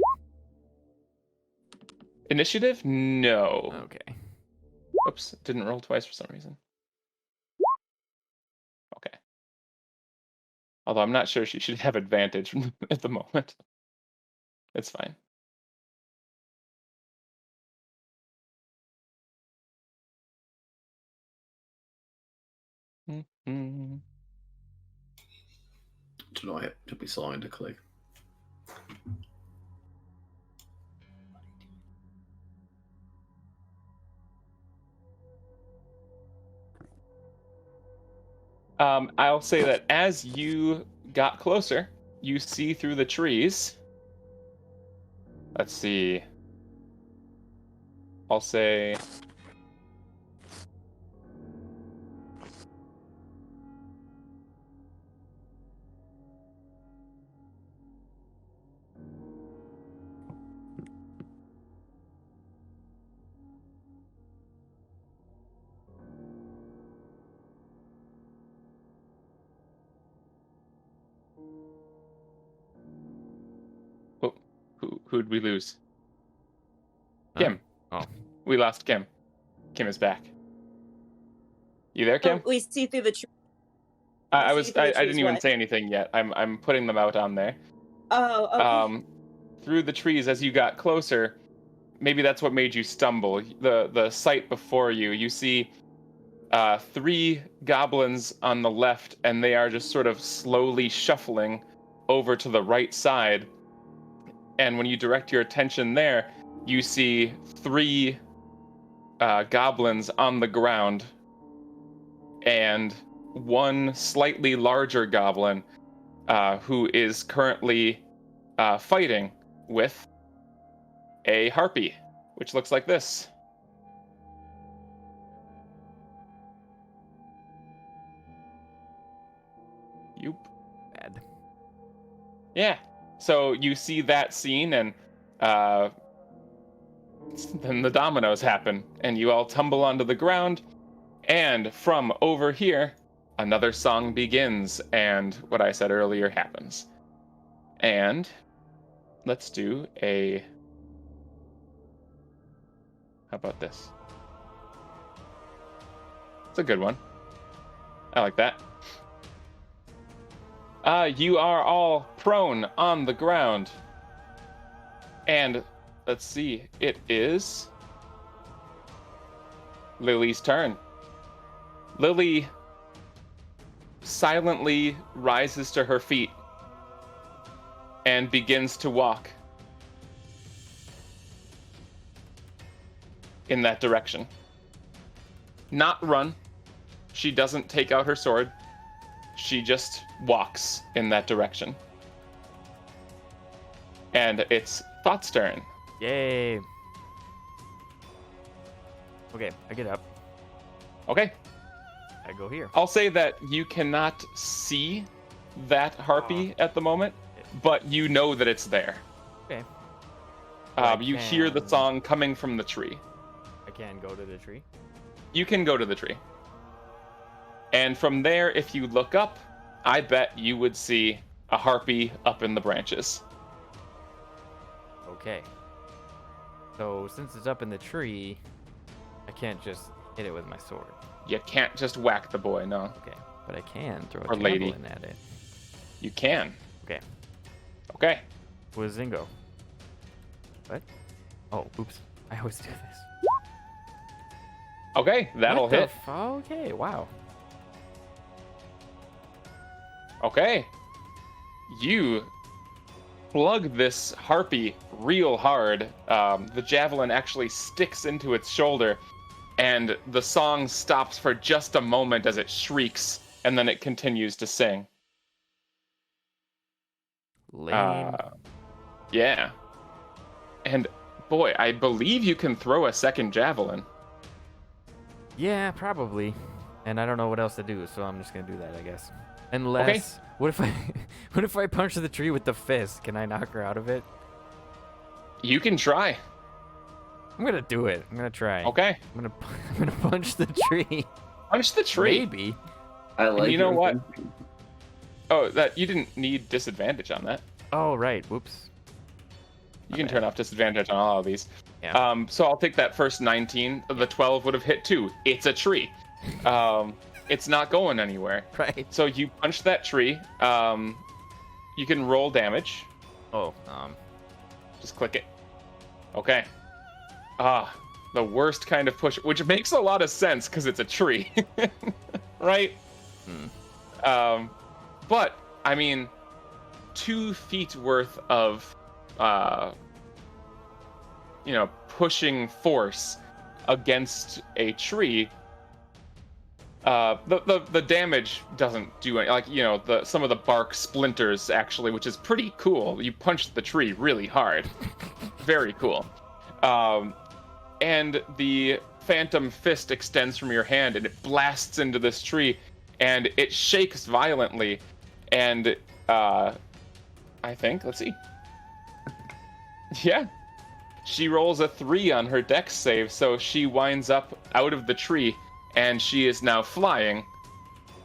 Initiative? No. Okay. Oops, didn't roll twice for some reason. Okay. Although I'm not sure she should have advantage at the moment. It's fine. Don't know why it took me so long to click. I'll say that as you got closer, you see through the trees. Let's see. I'll say. Oh, who'd we lose? Huh? Kim. Oh. We lost Kim. Kim is back. You there, Kim? Oh, we see through the tree. I see through the didn't trees, even what? say anything yet. I'm putting them out on there. Oh, okay. Through the trees as you got closer, maybe that's what made you stumble. The sight before you, you see 3 goblins on the left, and they are just sort of slowly shuffling over to the right side. And when you direct your attention there, you see 3 goblins on the ground, and 1 slightly larger goblin who is currently fighting with a harpy, which looks like this. Yoop. Bad. Yeah. So you see that scene, and then the dominoes happen, and you all tumble onto the ground, and from over here, another song begins, and what I said earlier happens. And let's do a... How about this? It's a good one. I like that. You are all prone on the ground. And let's see, it is Lily's turn. Lily silently rises to her feet and begins to walk in that direction. Not run. She doesn't take out her sword. She just walks in that direction. And it's Thought's turn. Yay. Okay, I get up. Okay. I go here. I'll say that you cannot see that harpy at the moment, but you know that it's there. Okay. You hear the can- song coming from the tree. I can go to the tree. You can go to the tree. And from there, if you look up, I bet you would see a harpy up in the branches. Okay. So since it's up in the tree, I can't just hit it with my sword. You can't just whack the boy, no. Okay. But I can throw a Or lady. javelin at it. You can. Okay. Okay. With Zingo. What? Oh, oops. I always do this. Okay, that'll What the hit. Okay, wow. Okay. You plug this harpy real hard. The javelin actually sticks into its shoulder, and the song stops for just a moment as it shrieks, and then it continues to sing. Lame. Yeah. And boy, I believe you can throw a second javelin. Yeah, probably. And I don't know what else to do, so I'm just gonna do that, I guess. Unless, what if I, what if I punch the tree with the fist? Can I knock her out of it? You can try. I'm gonna do it. I'm gonna try. Okay. I'm gonna punch the tree. Punch the tree. Maybe. I like you know your what? thinking. Oh, that you didn't need disadvantage on that. Oh right. Whoops. You can turn off disadvantage on all of these. Yeah. So I'll take that first 19. The 12 would have hit too. It's a tree. It's not going anywhere. Right. So you punch that tree. You can roll damage. Oh. Just click it. Okay. The worst kind of push, which makes a lot of sense because it's a tree, right? But I mean, 2 feet worth of pushing force against a tree. The damage doesn't do any, like, some of the bark splinters actually, which is pretty cool. You punched the tree really hard. Very cool. And the phantom fist extends from your hand and it blasts into this tree and it shakes violently. And I think, let's see. Yeah. She rolls a 3 on her dex save, so she winds up out of the tree and she is now flying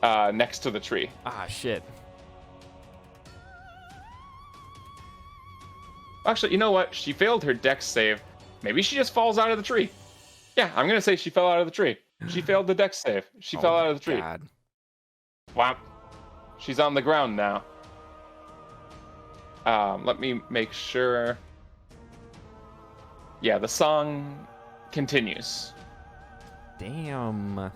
next to the tree. Ah, shit. Actually, you know what? She failed her dex save. Maybe she just falls out of the tree. Yeah, I'm going to say she fell out of the tree. She failed the dex save. She fell out of the tree. God. Wow. She's on the ground now. Let me make sure. Yeah, the song continues. Damn.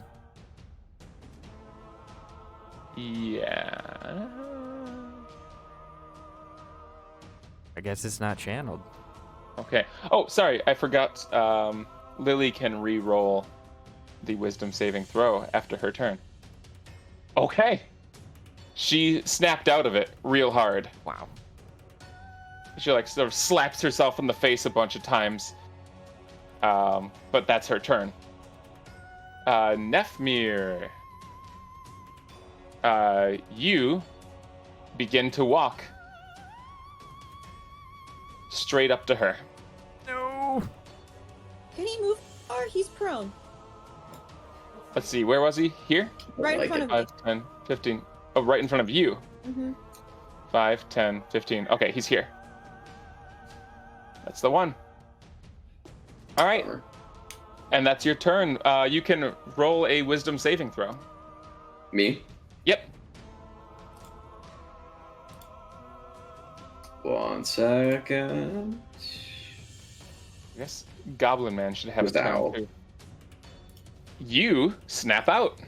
Yeah. I guess it's not channeled. Okay. Oh, sorry. I forgot. Lily can re-roll the wisdom saving throw after her turn. Okay. She snapped out of it real hard. Wow. She sort of slaps herself in the face a bunch of times. But that's her turn. Nefmir. You begin to walk straight up to her. No. Can he move? Or he's prone. Let's see, where was he? Here? Right in front of me. 5, 10, 15. Oh, right in front of you. Mm-hmm. 5, 10, 15. Okay, he's here. That's the one. All right. And that's your turn. You can roll a wisdom saving throw. Me? Yep. 1 second. I guess Goblin Man should have With a the turn owl. too. You snap out.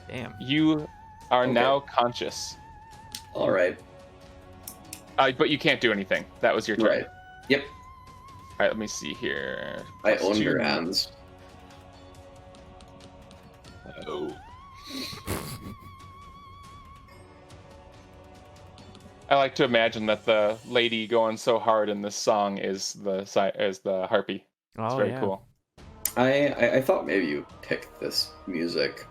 Damn. You are Okay. now conscious. All right. But you can't do anything. That was your turn. Right. Yep. All right, let me see here. I Plus own 2. your hands. Oh. I like to imagine that the lady going so hard in this song is the harpy. It's Oh, very yeah. cool. I thought maybe you picked this music.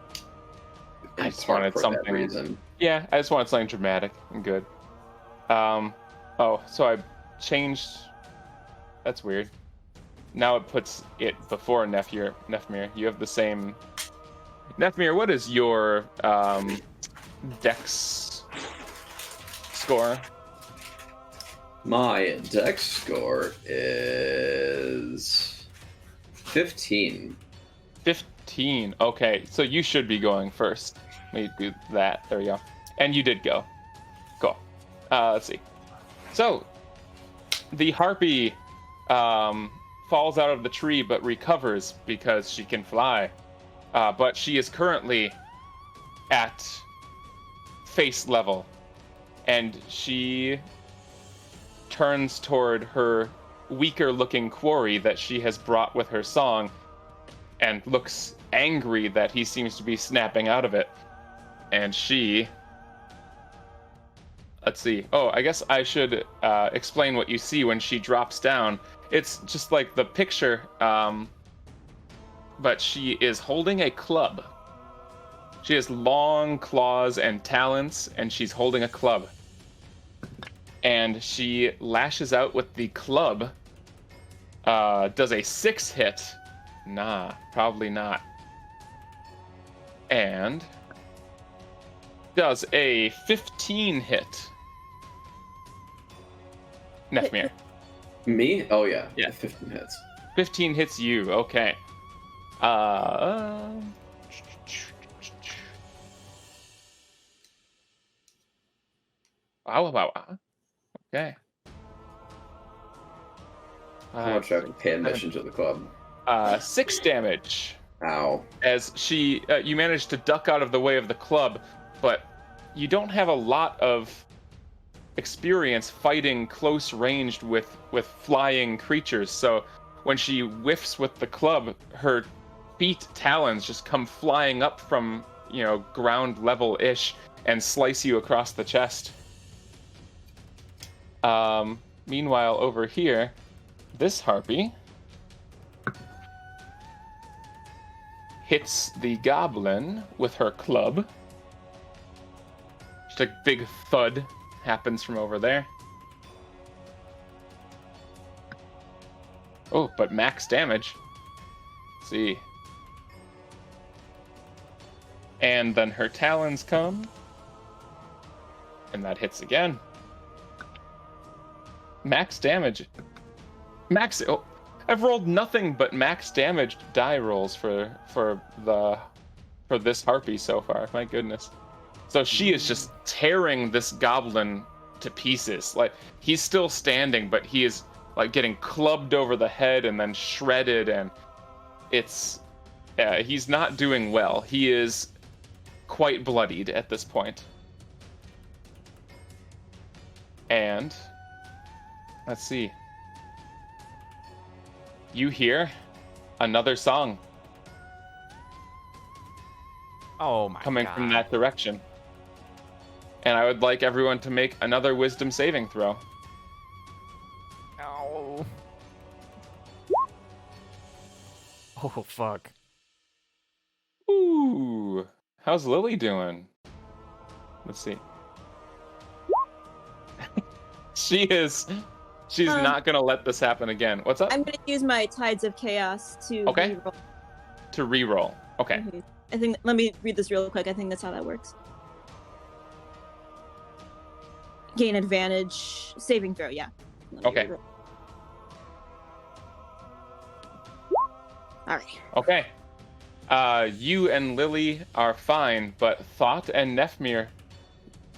in I just part wanted for that something- reason. Yeah, I just wanted something dramatic and good. Oh, so I changed. That's weird. Now it puts it before Nefmir. You have the same. Nefmir, what is your dex score? My dex score is 15. 15. Okay, so you should be going first. Let me do that. There we go. And you did go. Cool. Let's see. So, the harpy falls out of the tree but recovers because she can fly. But she is currently at face level. And she turns toward her weaker looking quarry that she has brought with her song and looks angry that he seems to be snapping out of it. And she... Let's see. Oh, I guess I should explain what you see when she drops down. It's just like the picture, but she is holding a club. She has long claws and talons, and she's holding a club. And she lashes out with the club. Does a 6 hit. Nah, probably not. And does a 15 hit. Nefmir. Me? Oh yeah. Yeah. 15 hits. 15 hits you. Okay. Wow. Okay. How much do I have to pay admission to the club? 6 damage. Ow. as you manage to duck out of the way of the club, but you don't have a lot of experience fighting close ranged with flying creatures. So when she whiffs with the club, her feet talons just come flying up from, ground level ish and slice you across the chest. Meanwhile, over here, this harpy hits the goblin with her club. Just a big thud happens from over there. Oh, but max damage. Let's see. And then her talons come. And that hits again. Max damage. Oh, I've rolled nothing but max damage die rolls for this harpy so far. My goodness. So she is just tearing this goblin to pieces. Like, he's still standing, but he is like getting clubbed over the head and then shredded, and he's not doing well. He is quite bloodied at this point. And let's see. You hear another song Oh my coming god. from that direction. And I would like everyone to make another wisdom saving throw. Ow. Oh fuck. Ooh. How's Lily doing? Let's see. She's not gonna let this happen again. What's up? I'm gonna use my Tides of Chaos to Okay. reroll. To re-roll. Okay. Mhm. I think. Let me read this real quick. I think that's how that works. Gain advantage. Saving throw. Yeah. Let me Okay. reroll. All right. Okay. You and Lily are fine, but Thought and Nefmir,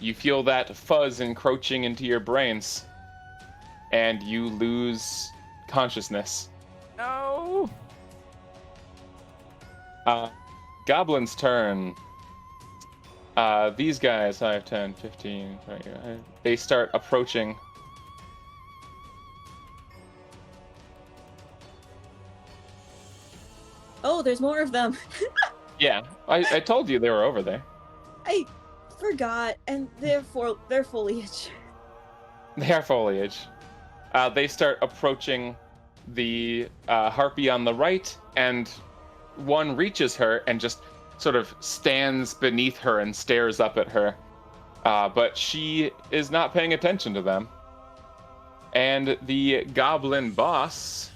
you feel that fuzz encroaching into your brains, and you lose consciousness. No. Goblin's turn. These guys, 5, 10, 15, 20, they start approaching. Oh, there's more of them. Yeah, I told you they were over there. I forgot, and they're foliage. They are foliage. They start approaching the harpy on the right, and one reaches her and just sort of stands beneath her and stares up at her. But she is not paying attention to them. And the goblin boss,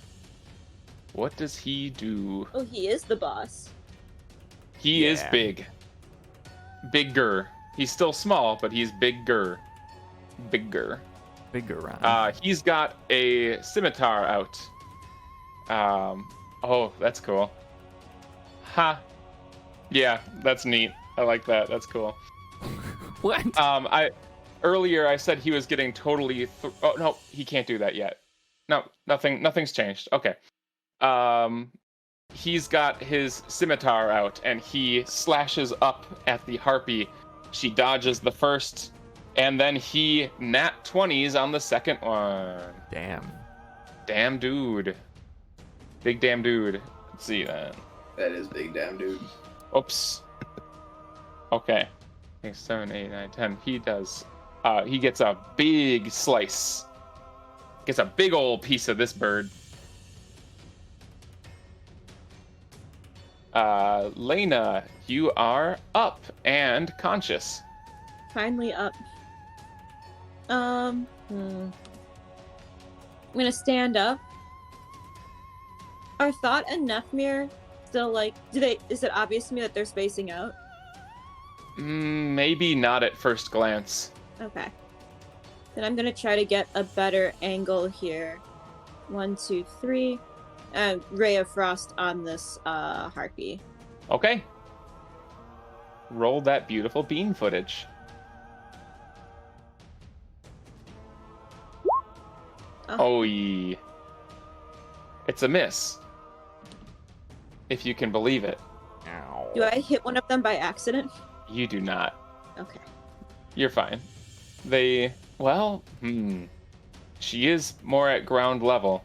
what does he do? Oh, he is the boss. He is Yeah. big. Bigger. He's still small, but he's bigger. Bigger. Bigger round. He's got a scimitar out. Oh, that's cool. Ha. Yeah, that's neat. I like that. That's cool. What? Earlier I said he was getting totally. Oh no, he can't do that yet. No, nothing's changed. Okay. He's got his scimitar out and he slashes up at the harpy. She dodges the first, and then he nat 20s on the second one. Damn. Damn dude. Big damn dude. Let's see that. That is big damn dude. Oops. Okay. 6, 7, 8, 9, 10. He does. He gets a big slice. Gets a big old piece of this bird. Lena, you are up and conscious. Finally up. I'm gonna stand up. Are Thought and Nefmir still like? Is it obvious to me that they're spacing out? Maybe not at first glance. Okay. Then I'm gonna try to get a better angle here. 1, 2, 3. Ray of Frost on this harpy. Okay. Roll that beautiful bean footage. Oh, yeah. It's a miss. if you can believe it. Ow. Do I hit one of them by accident? You do not. Okay. You're fine. She is more at ground level.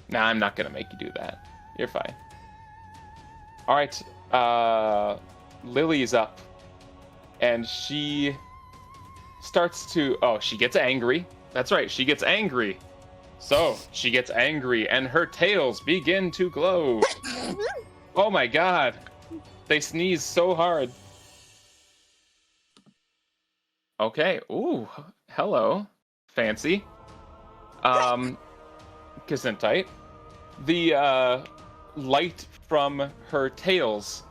Nah, I'm not gonna make you do that. You're fine. All right, Lily's up, and she starts to. Oh, she gets angry. That's right, she gets angry. So she gets angry, and her tails begin to glow. Oh my god, they sneeze so hard. Okay. Ooh, hello, fancy. Gesundheit. The light from her tails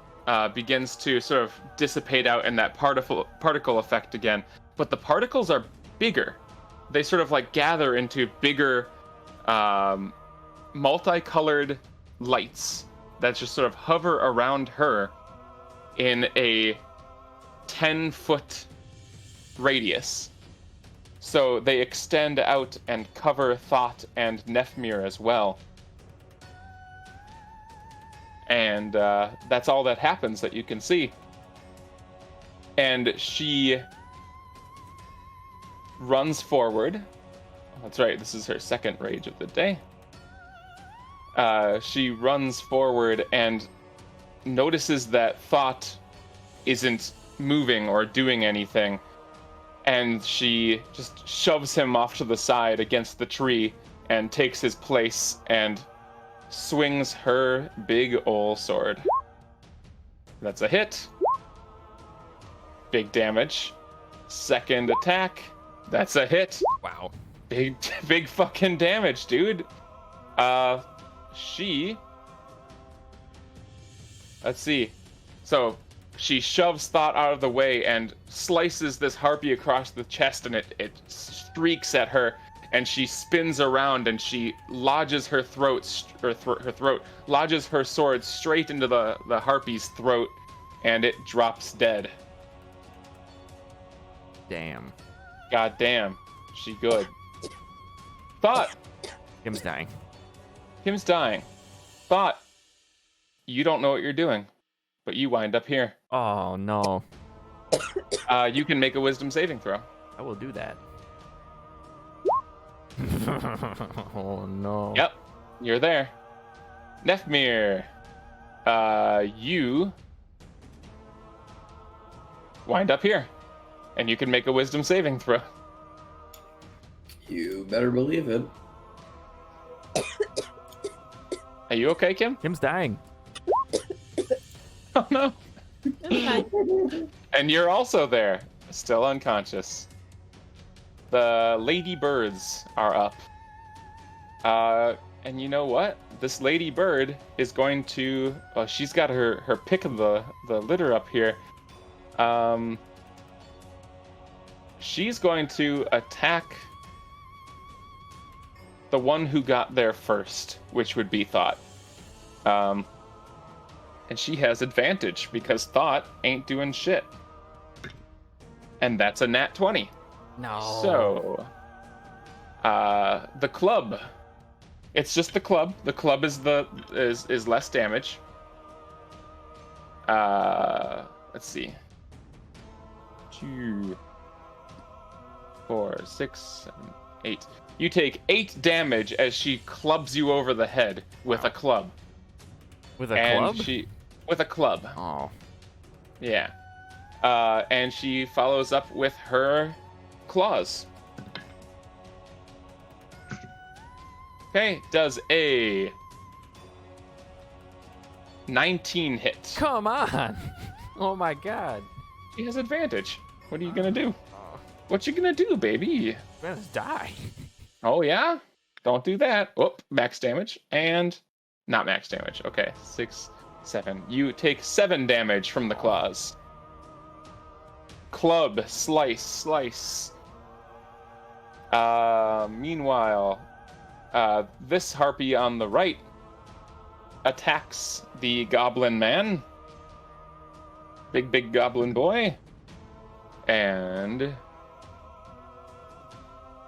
begins to sort of dissipate out in that particle effect again. But the particles are bigger. They sort of like gather into bigger, multicolored lights that just sort of hover around her in a 10-foot radius. So they extend out and cover Thought and Nefmir as well. And that's all that happens that you can see. And she runs forward. That's right, this is her second rage of the day. She runs forward and notices that Thought isn't moving or doing anything. And she just shoves him off to the side against the tree and takes his place and swings her big ol' sword. That's a hit. Big damage. Second attack. That's a hit. Wow. Big fucking damage, dude. She... Let's see. So, she shoves Thought out of the way and slices this harpy across the chest, and it streaks at her, and she spins around and she lodges her lodges her sword straight into the harpy's throat, and it drops dead. Damn. God damn. She good. Thought. Kim's dying. Kim's dying. Thought. You don't know what you're doing, but you wind up here. Oh, no. You can make a wisdom saving throw. I will do that. Oh, no. Yep. You're there. Nefmir. You wind up here. And you can make a wisdom saving throw. You better believe it. Are you okay, Kim? Kim's dying. Oh no. I'm fine. And you're also there, still unconscious. The lady birds are up. And you know what? This lady bird is going to... Oh, she's got her pick of the litter up here. She's going to attack the one who got there first, which would be Thought. And she has advantage because Thought ain't doing shit. And that's a nat 20. No. So, the club. It's just the club. The club is less damage. Let's see. 2, 4, 6, 7, 8. You take 8 damage as she clubs you over the head with a club. With a club? With a club. Oh. Yeah. And she follows up with her claws. Okay, does a 19 hit. Come on. Oh my god. She has advantage. What are you gonna do? What you gonna do, baby? I'm gonna die. Oh yeah? Don't do that. Whoop, max damage. And not max damage. Okay, 6, 7. You take 7 damage from the claws. Club, slice. Meanwhile, this harpy on the right attacks the goblin man. Big goblin boy. And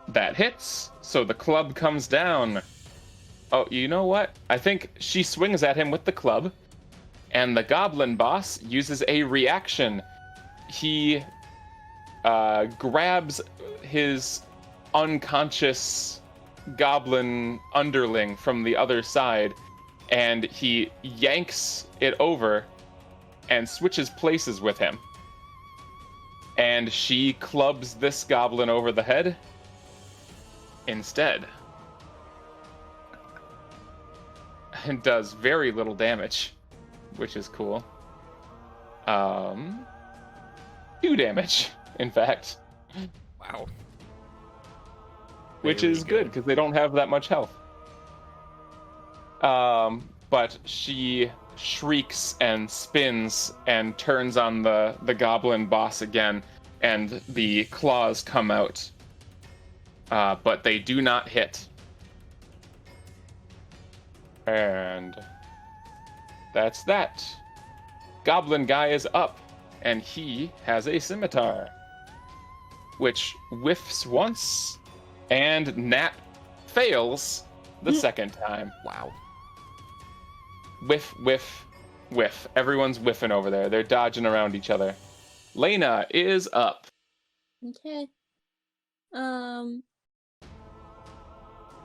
that hits. So the club comes down. Oh, you know what? I think she swings at him with the club, and the goblin boss uses a reaction. He grabs his unconscious goblin underling from the other side, and he yanks it over and switches places with him. And she clubs this goblin over the head instead. And does very little damage, which is cool. 2 damage, in fact. Wow. Which Very is good, because they don't have that much health. But she shrieks and spins and turns on the goblin boss again, and the claws come out. But they do not hit. And that's that. Goblin guy is up, and he has a scimitar, which whiffs once, and Nat fails the second time. Wow. Whiff, whiff, whiff. Everyone's whiffing over there. They're dodging around each other. Lena is up. Okay.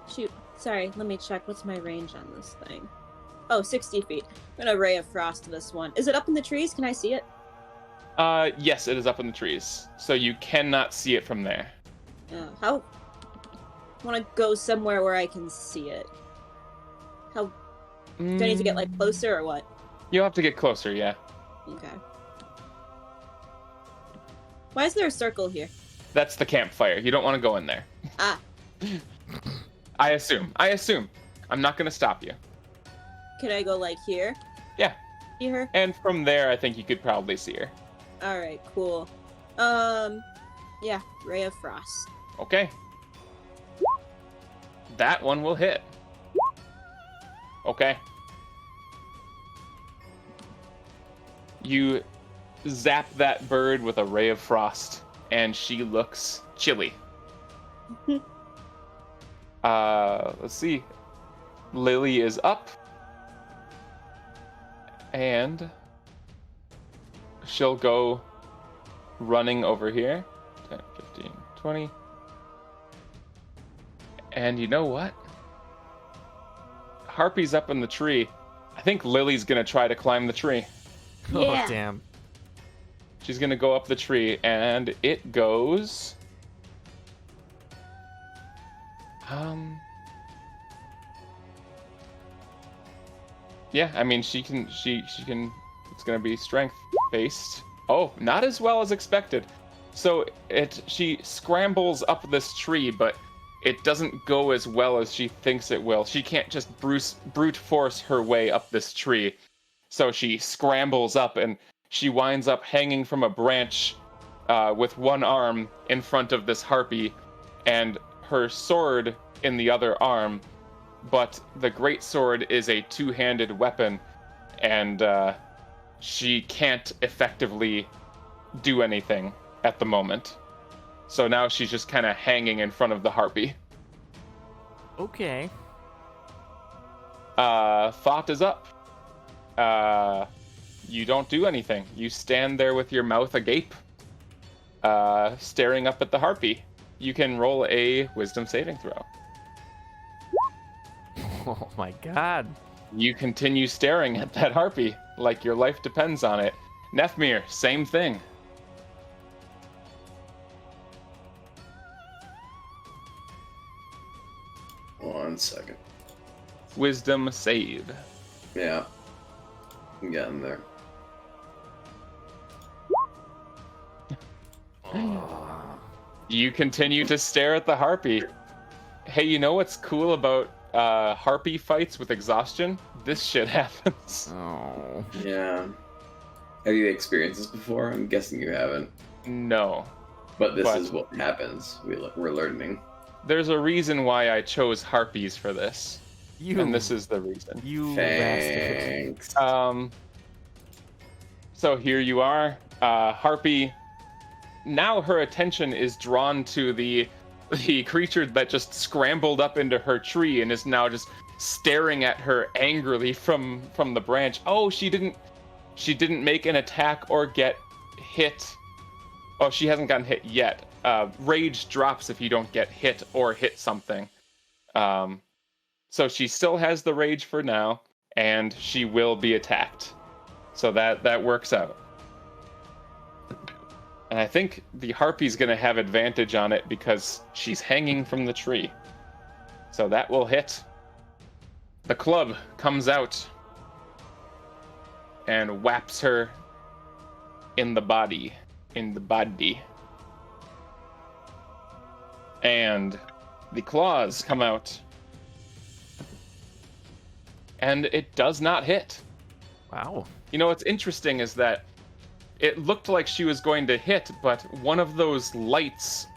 Shoot. Sorry, let me check. What's my range on this thing? Oh, 60 feet. I'm gonna Ray of Frost this one. Is it up in the trees? Can I see it? Yes, it is up in the trees, so you cannot see it from there. How? I want to go somewhere where I can see it. How? Do I need to get, like, closer or what? You'll have to get closer, yeah. Okay. Why is there a circle here? That's the campfire. You don't want to go in there. Ah. I assume. I'm not going to stop you. Can I go, like, here? Yeah. See her? And from there, I think you could probably see her. Alright, cool. Yeah, Ray of Frost. Okay. That one will hit. Okay. You zap that bird with a ray of frost, and she looks chilly. Let's see. Lily is up. And she'll go running over here. 10, 15, 20. And you know what? Harpy's up in the tree. I think Lily's gonna try to climb the tree. Yeah. Oh, damn. She's gonna go up the tree, and it goes... Yeah, I mean, she can, it's gonna be strength-based. Oh, not as well as expected. So she scrambles up this tree, but it doesn't go as well as she thinks it will. She can't just brute force her way up this tree. So she scrambles up, and she winds up hanging from a branch with one arm in front of this harpy, and her sword in the other arm. But the great sword is a two-handed weapon, and she can't effectively do anything at the moment. So now she's just kind of hanging in front of the harpy. Okay. Thought is up. You don't do anything. You stand there with your mouth agape, staring up at the harpy. You can roll a wisdom saving throw. Oh my god. You continue staring at that harpy like your life depends on it. Nefmir, same thing. One second. Wisdom save. Yeah. I'm getting there. You continue to stare at the harpy. Hey, you know what's cool about harpy fights with exhaustion? This shit happens. Oh. Yeah. Have you experienced this before? I'm guessing you haven't. No. But this is what happens. We're learning. There's a reason why I chose harpies for this. And this is the reason. You bastard. Thanks. So here you are. Harpy. Now her attention is drawn to the the creature that just scrambled up into her tree and is now just staring at her angrily from the branch. Oh, she didn't make an attack or get hit. Oh, she hasn't gotten hit yet. Rage drops if you don't get hit or hit something. So she still has the rage for now, and she will be attacked. So that works out. And I think the harpy's going to have advantage on it because she's hanging from the tree. So that will hit. The club comes out and whaps her in the body. And the claws come out. And it does not hit. Wow. You know, what's interesting is that it looked like she was going to hit, but one of those lights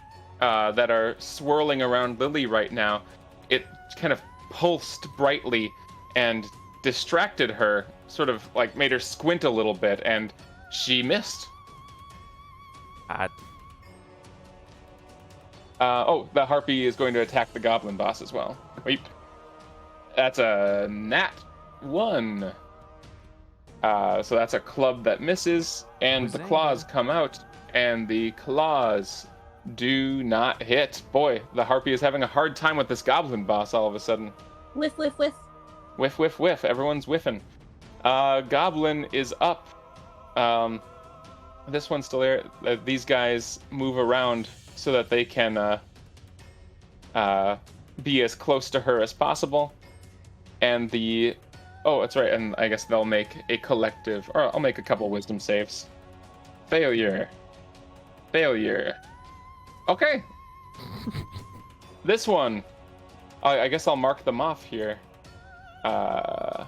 that are swirling around Lily right now, it kind of pulsed brightly and distracted her, sort of like made her squint a little bit, and she missed. The harpy is going to attack the goblin boss as well. Wait. That's a nat 1. So that's a club that misses, and the claws come out, and the claws do not hit. Boy, the harpy is having a hard time with this goblin boss all of a sudden. Whiff, whiff, whiff. Whiff, whiff, whiff. Everyone's whiffing. Goblin is up. This one's still there. These guys move around so that they can be as close to her as possible. And oh, that's right, and I guess they'll make a collective, or I'll make a couple wisdom saves. Failure. Okay. This one, I guess I'll mark them off here. The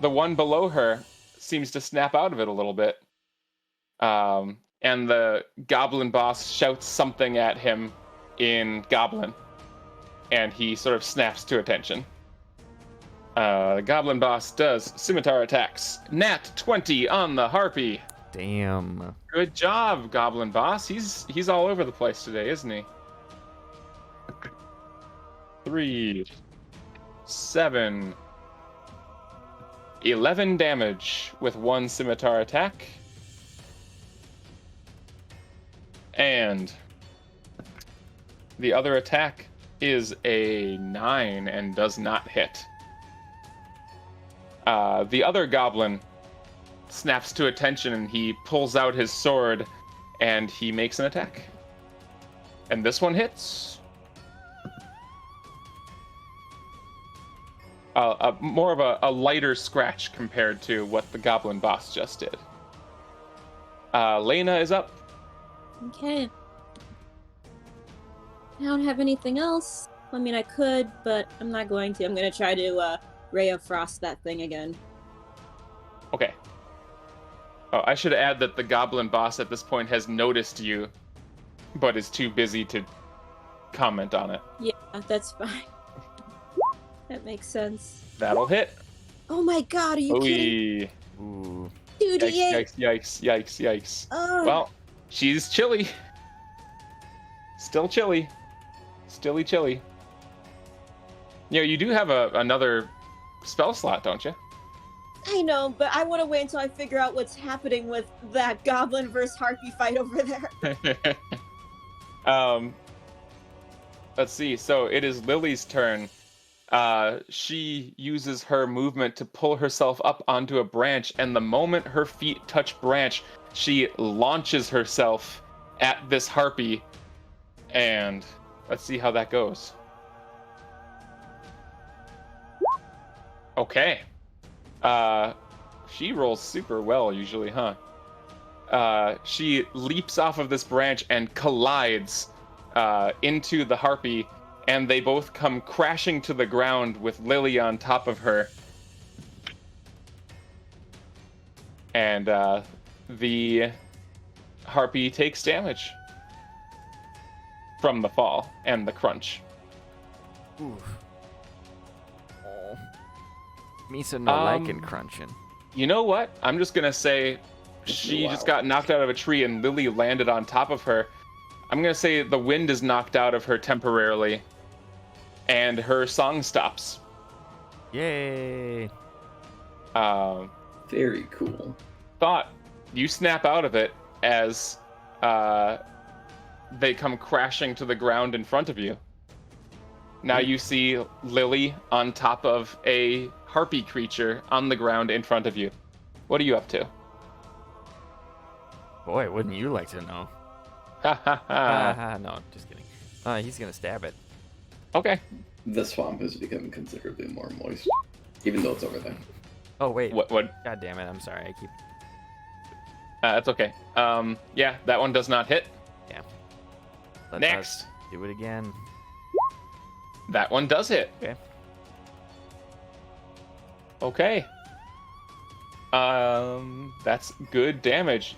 one below her seems to snap out of it a little bit. And the goblin boss shouts something at him in Goblin, and he sort of snaps to attention. The goblin boss does scimitar attacks. Nat 20 on the harpy. Damn. Good job, goblin boss. He's all over the place today, isn't he? 3, 7, 11 damage with 1 scimitar attack. And the other attack is a 9 and does not hit. The other goblin snaps to attention and he pulls out his sword and he makes an attack. And this one hits. More of a lighter scratch compared to what the goblin boss just did. Lena is up. Okay. I don't have anything else. I mean, I could, but I'm not going to. I'm going to try to Ray of Frost that thing again. Okay. Oh, I should add that the goblin boss at this point has noticed you, but is too busy to comment on it. Yeah, that's fine. That makes sense. That'll hit. Oh my god, are you kidding? Ooh. 2d8! Yikes. Oh. Well, she's chilly. Still chilly. Stilly chilly. You know, you do have another spell slot, don't you? I know, but I want to wait until I figure out what's happening with that goblin versus harpy fight over there. Let's see. So it is Lily's turn. She uses her movement to pull herself up onto a branch, and the moment her feet touch branch, she launches herself at this harpy. And let's see how that goes. Okay. She rolls super well usually, huh? She leaps off of this branch and collides into the harpy, and they both come crashing to the ground with Lily on top of her. And the harpy takes damage from the fall and the crunch. Oof. Oh. Misa no liking crunching. You know what? I'm just gonna say she just Wow. got knocked out of a tree, and Lily landed on top of her. I'm gonna say the wind is knocked out of her temporarily, and her song stops. Yay! Very cool. Thought you snap out of it as they come crashing to the ground in front of you. Now you see Lily on top of a harpy creature on the ground in front of you. What are you up to? Boy, wouldn't you like to know? Ha ha ha. No, just kidding. He's gonna stab it. Okay. The swamp has become considerably more moist, even though it's over there. Oh wait. What? God damn it! I'm sorry. I keep. That's okay. Yeah, that one does not hit. Yeah. Let Next. us do it again. That one does hit. Okay. Okay. That's good damage.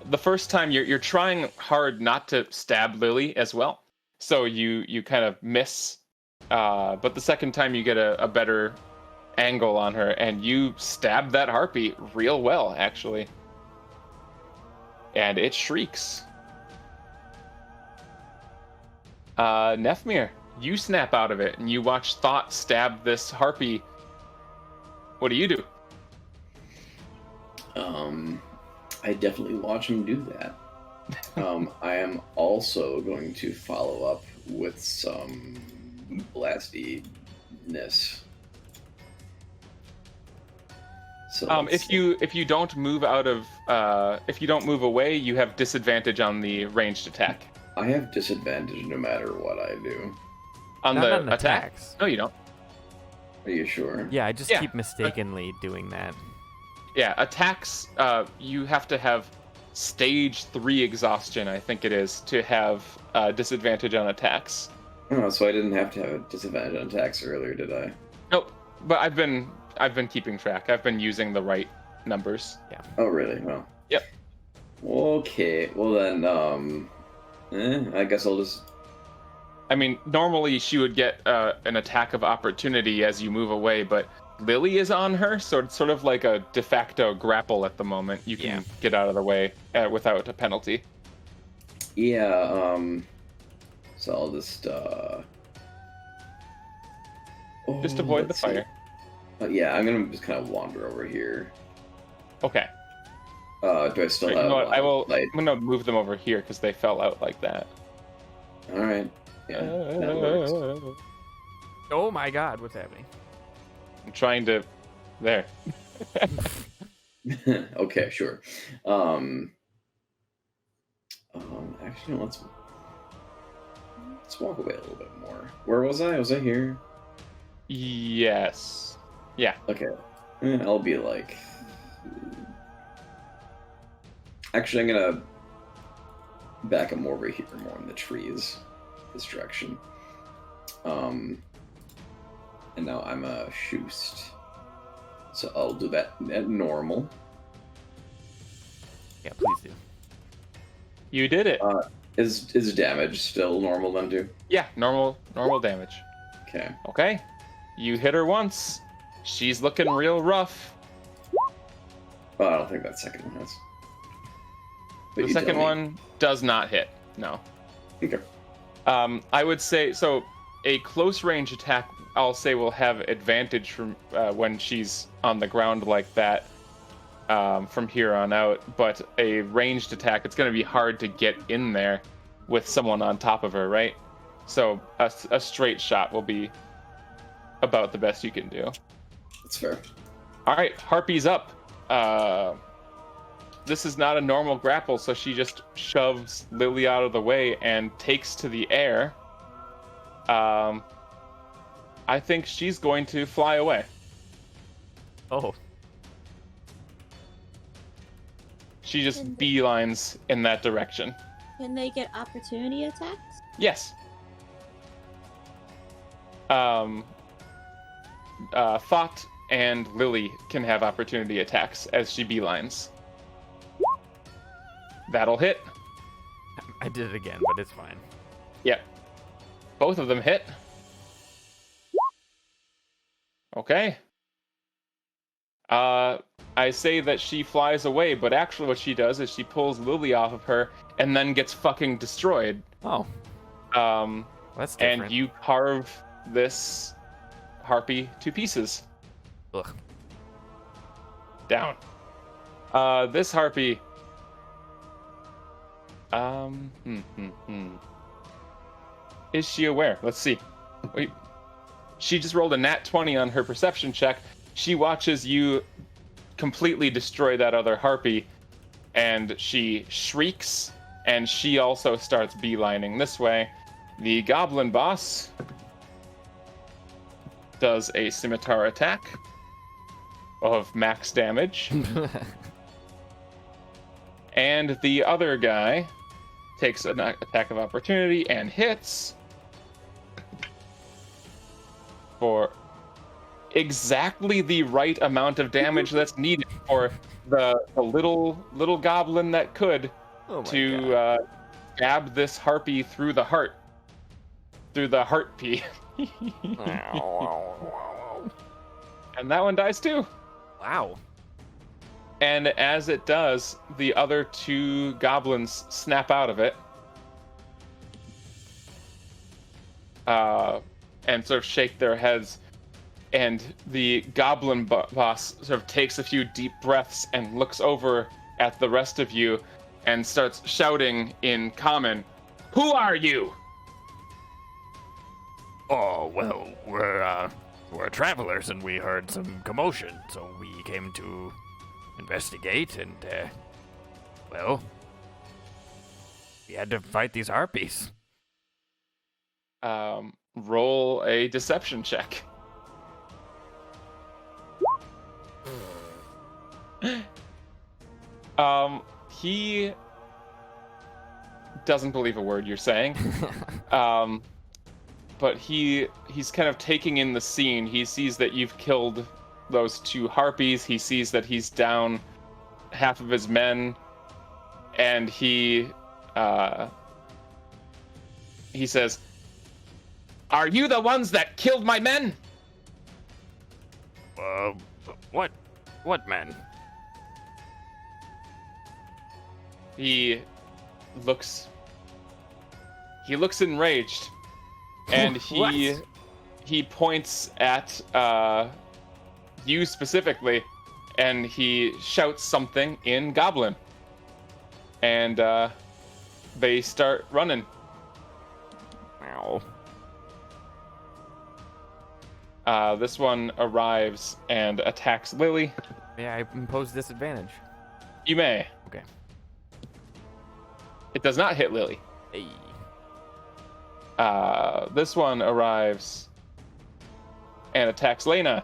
The first time you're trying hard not to stab Lily as well, so you kind of miss. But the second time you get a better angle on her, and you stab that harpy real well, actually, and it shrieks. Nefmir, you snap out of it, and you watch Thought stab this harpy. What do you do? I definitely watch him do that. I am also going to follow up with some blastiness. So If you don't move out of if you don't move away, you have disadvantage on the ranged attack. I have disadvantage no matter what I do. On Not the on attack? attacks. No, you don't. Are you sure? Yeah, I just Yeah. keep mistakenly doing that. Yeah, attacks. You have to have stage 3 exhaustion, I think it is, to have disadvantage on attacks. Oh, so I didn't have to have a disadvantage on attacks earlier, did I? Nope. But I've been keeping track. I've been using the right numbers. Oh, really? Well. Yep. Okay. Well then, I guess I'll just. I mean, normally she would get an attack of opportunity as you move away, but Lily is on her, so it's sort of like a de facto grapple at the moment. You can get out of the way without a penalty. Yeah. So I'll just. Just avoid the let's see. fire. Yeah, I'm gonna just kind of wander over here. Okay. Do I still Wait, have? you know what? I will. Light? I'm gonna move them over here because they fell out like that. All right. Yeah, that works. Oh my God, what's happening? I'm trying to. There. Okay, sure. Actually, let's walk away a little bit more. Where was I? Was I here? Yes. Yeah. Okay. I'll be like. Actually, I'm gonna back up more over here, more in the trees, this direction. And now I'm a shoost, so I'll do that at normal. Yeah, please do. You did it. Is damage still normal then too? Yeah. Normal damage. Okay. Okay. You hit her once. She's looking real rough. Well, I don't think that second one has. But The you second tell me. one does not hit. No. Okay. I would say so. A close range attack, I'll say, will have advantage from when she's on the ground like that from here on out. But a ranged attack, it's going to be hard to get in there with someone on top of her, right? So a straight shot will be about the best you can do. That's fair. All right, Harpy's up. This is not a normal grapple, so she just shoves Lily out of the way and takes to the air. I think she's going to fly away. Oh, She just beelines in that direction. Can they get opportunity attacks? Yes. Thought and Lily can have opportunity attacks as she beelines. That'll hit. I did it again, but it's fine. Yep. Both of them hit. Okay. I say that she flies away, but actually what she does is she pulls Lily off of her and then gets fucking destroyed. Oh, that's And different. you carve this harpy to pieces. Ugh. Down. This harpy. Is she aware? Let's see. Wait. She just rolled a nat 20 on her perception check. She watches you completely destroy that other harpy, and she shrieks, and she also starts beelining this way. The goblin boss does a scimitar attack of max damage. And the other guy takes an attack of opportunity and hits for exactly the right amount of damage that's needed for the little goblin that could to stab this harpy through the heart. Through the heart pea. And that one dies too. Wow. And as it does, the other two goblins snap out of it. And sort of shake their heads. And the goblin boss sort of takes a few deep breaths and looks over at the rest of you and starts shouting in common, "Who are you?" Oh, well, we're travelers and we heard some commotion, so we came to investigate and, well, we had to fight these harpies. Roll a deception check. He doesn't believe a word you're saying. But he's kind of taking in the scene. He sees that you've killed those two harpies. He sees that he's down half of his men, and he says, "Are you the ones that killed my men?" What men? He looks enraged, and he points at you specifically, and he shouts something in Goblin, and they start running. Ow. This one arrives and attacks Lily. May I impose disadvantage? You may. Okay. It does not hit Lily. Hey. This one arrives and attacks Lena.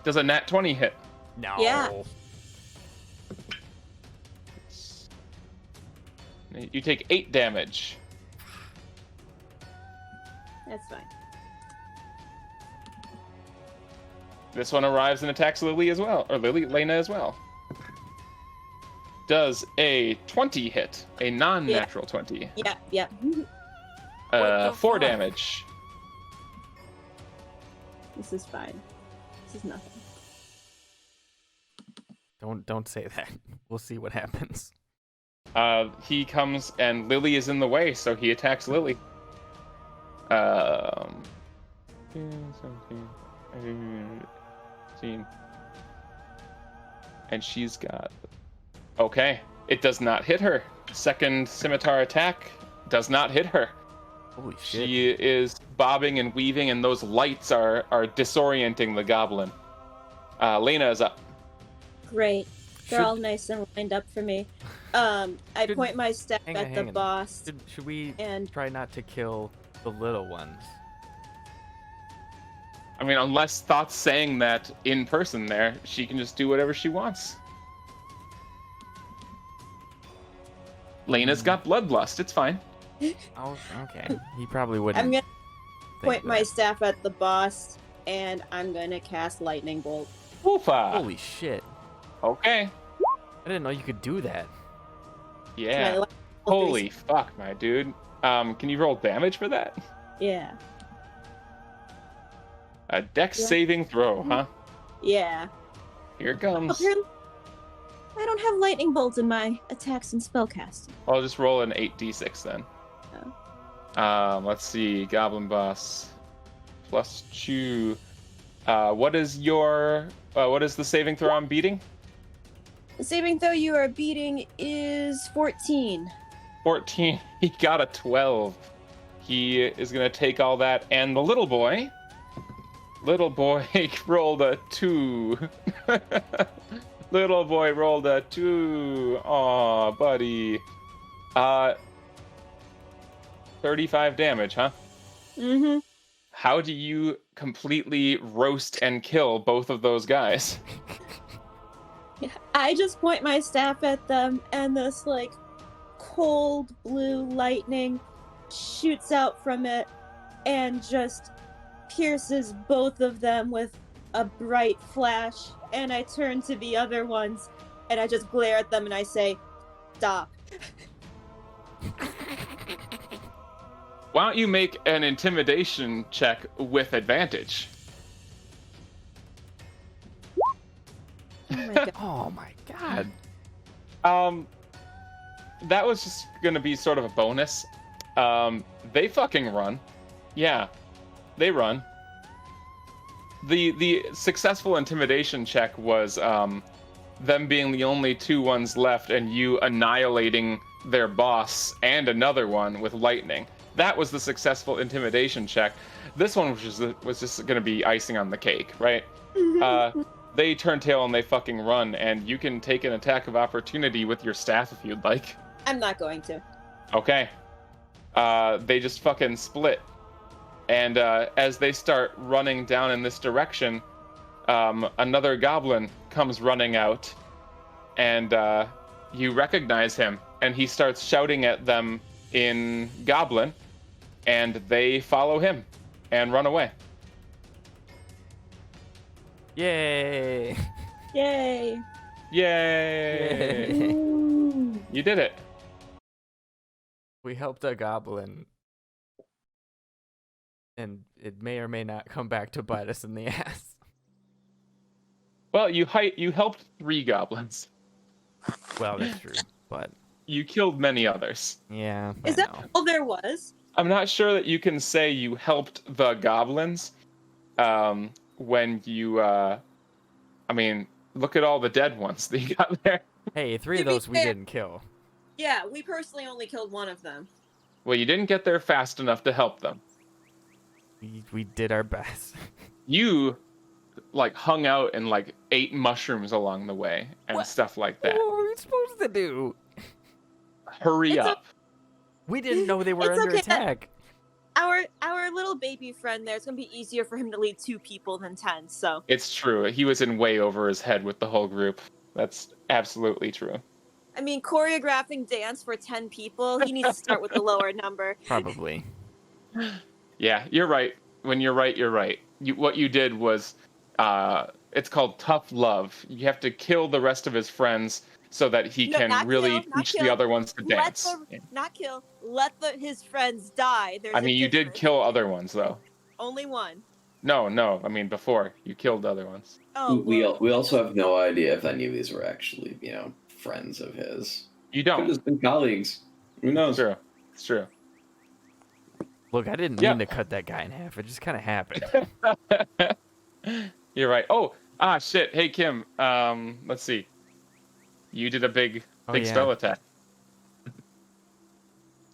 Does a nat 20 hit? No. Yeah. You take 8 damage. That's fine. This one arrives and attacks Lily as well, or Lena as well. Does a 20 hit? A non-natural 20. Yeah. 4 4 damage. This is fine. This is nothing. Don't say that. We'll see what happens. He comes and Lily is in the way, so he attacks Lily. 17, 18. And she's got... Okay, it does not hit her. Second scimitar attack does not hit her. Holy shit. She is bobbing and weaving, and those lights are disorienting the goblin. Lena is up. Great. They're Should- all nice and lined up for me. I Should- point my staff hang at the on. boss Should we and try not to kill the little ones? I mean, unless Thought's saying that in person there, she can just do whatever she wants. Lena's got bloodlust. It's fine. Oh, okay. He probably wouldn't. I'm gonna think point my that. staff at the boss and I'm gonna cast lightning bolt. Woofa. Holy shit. Okay. I didn't know you could do that. Yeah. My lightning bolt Holy fuck, my dude. Can you roll damage for that? Yeah. A dex Yeah. saving throw, huh? Yeah. Here it comes. Apparently, I don't have lightning bolts in my attacks and spellcasting. I'll just roll an 8d6 then. Let's see. Goblin boss. +2. What is the saving throw I'm beating? The saving throw you are beating is 14. 14. He got a 12. He is going to take all that. And the little boy rolled a 2. Little boy rolled a 2. Aw, buddy. 35 damage, huh? Mm-hmm. How do you completely roast and kill both of those guys? I just point my staff at them, and this, like, cold blue lightning shoots out from it and just pierces both of them with a bright flash. And I turn to the other ones, and I just glare at them, and I say, "Stop." Why don't you make an intimidation check with advantage? Oh my god. Oh my god. That was just gonna be sort of a bonus. They fucking run. Yeah, they run. The successful intimidation check was them being the only two ones left and you annihilating their boss and another one with lightning. That was the successful intimidation check. This one was just gonna be icing on the cake, right? They turn tail and they fucking run, and you can take an attack of opportunity with your staff if you'd like. I'm not going to. Okay. They just fucking split. And as they start running down in this direction, another goblin comes running out, and you recognize him, and he starts shouting at them in Goblin, and they follow him and run away. Yay! Yay. Yay! Ooh. You did it. We helped a goblin. And it may or may not come back to bite us in the ass. Well, you helped 3 goblins. Well, that's true, but You killed many others. yeah. Is I that know. all there was? I'm not sure that you can say you helped the goblins when you, I mean, look at all the dead ones that you got there. Hey, 3 To of be those we fair- didn't kill. Yeah, we personally only killed one of them. Well, you didn't get there fast enough to help them. We did our best. You, like, hung out and, like, ate mushrooms along the way and What? stuff like that. What were we supposed to do? Hurry It's up. We didn't know they were It's under okay. attack. Our little baby friend there, it's gonna be easier for him to lead 2 people than 10, so. It's true. He was in way over his head with the whole group. That's absolutely true. I mean, choreographing dance for 10 people, he needs to start with the lower number. Probably. Yeah, you're right. When you're right, you're right. What you did was, it's called tough love. You have to kill the rest of his friends so that he No, can not really kill, not teach the kill. other ones to dance. Not kill, let his friends die. There's I a mean, you did difference. kill other ones, though. Only one. No, I mean, before. You killed other ones. Oh, we well. we also have no idea if any of these were actually, friends of his. You Could have don't. just been colleagues. Who knows? It's true. It's true. Look, I didn't Yeah. mean to cut that guy in half. It just kind of happened. You're right. Oh, shit. Hey, Kim. Let's see. You did a big Yeah. spell attack.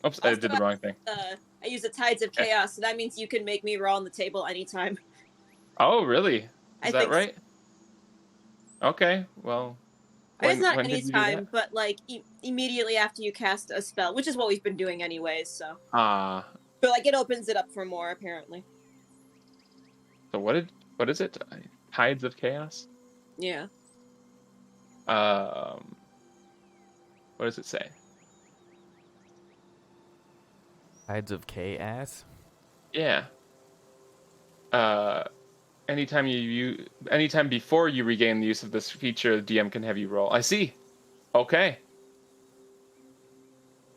Oops, I Also, did the wrong thing. I use the Tides of Chaos, so that means you can make me roll on the table anytime. Oh, really? I Is that think so. right? Okay, well. It's not when did you do anytime, but like immediately after you cast a spell, which is what we've been doing anyways, so. that? But like it opens it up for more, apparently. So what is it? Tides of Chaos? Yeah. What does it say? Tides of Chaos. Yeah. Anytime anytime before you regain the use of this feature, the DM can have you roll. I see. Okay.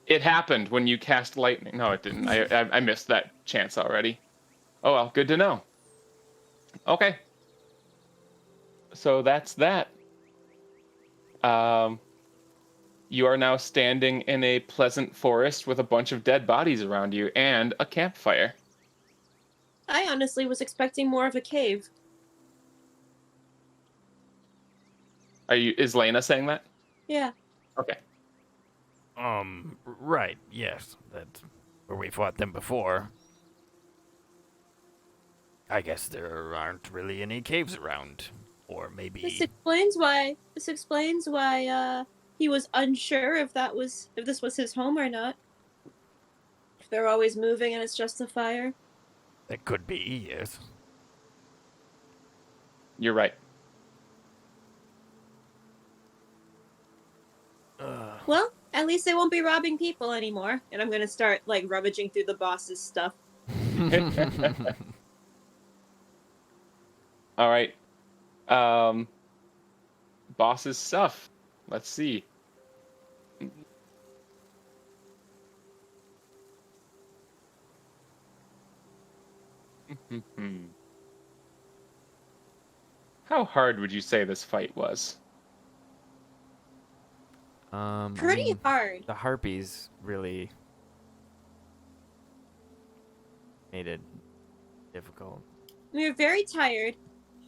It happened when you cast lightning. No, it didn't. I missed that chance already. Oh well, good to know. Okay. so that's that. You are now standing in a pleasant forest with a bunch of dead bodies around you and a campfire. I honestly was expecting more of a cave. Is Lena saying that? Yeah. Okay. Right, yes. That's where we fought them before. I guess there aren't really any caves around. Or maybe... This explains why he was unsure if this was his home or not. If they're always moving and it's just a fire. That could be, yes. You're right. Well, at least they won't be robbing people anymore. And I'm gonna start like rummaging through the boss's stuff. All right. Boss's stuff. Let's see. How hard would you say this fight was? I Pretty mean, hard. the harpies really made it difficult. We were very tired,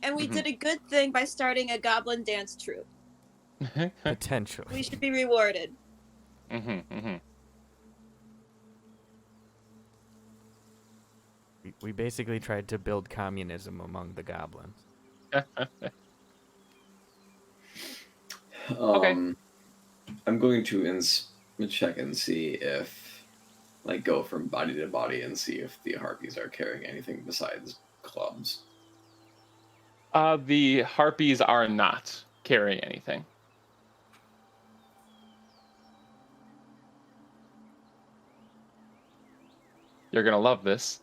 and we Mhm. did a good thing by starting a goblin dance troupe. Potentially. We should be rewarded. We basically tried to build communism among the goblins. Okay. I'm going to check and see if, like, go from body to body and see if the harpies are carrying anything besides clubs. The harpies are not carrying anything. You're gonna love this.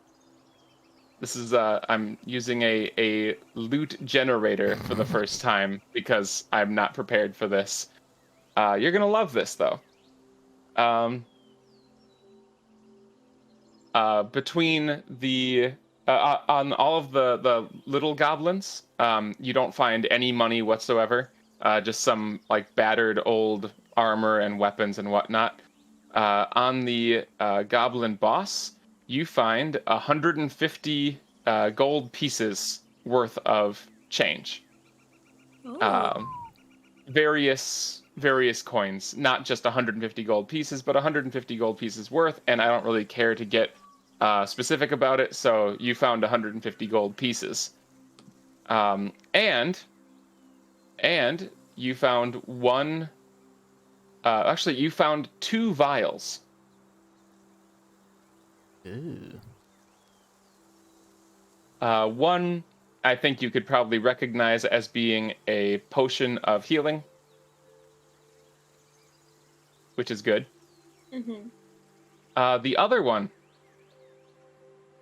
This is I'm using a loot generator for the first time because I'm not prepared for this. You're gonna love this though. Between the on all of the little goblins, you don't find any money whatsoever. Just some like battered old armor and weapons and whatnot. On the goblin boss, you find 150 gold pieces worth of change. Various coins, not just 150 gold pieces, but 150 gold pieces worth. And I don't really care to get specific about it, so you found 150 gold pieces. And you found one. Actually, you found 2 vials. Ooh. One, I think you could probably recognize as being a potion of healing, which is good. Mm-hmm. The other one,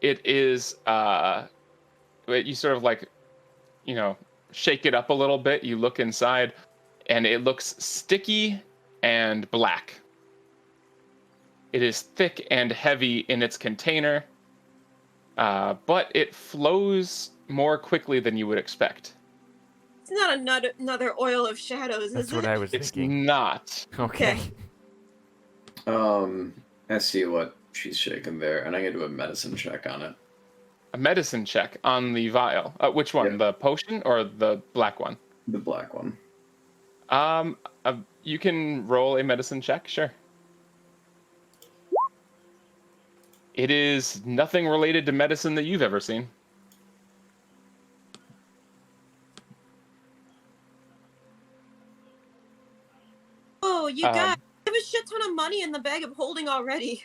it is, you sort of like, shake it up a little bit. You look inside, and it looks sticky and black. It is thick and heavy in its container, but it flows more quickly than you would expect. It's not another oil of shadows, That's is what it? I was It's thinking. not. Okay. I see what she's shaking there, and I'm gonna do a medicine check on it. A medicine check on the vial. Which one? Yeah. The potion or the black one? The black one. You can roll a medicine check, sure. It is nothing related to medicine that you've ever seen. Oh, you guys, I have a shit ton of money in the bag of holding already.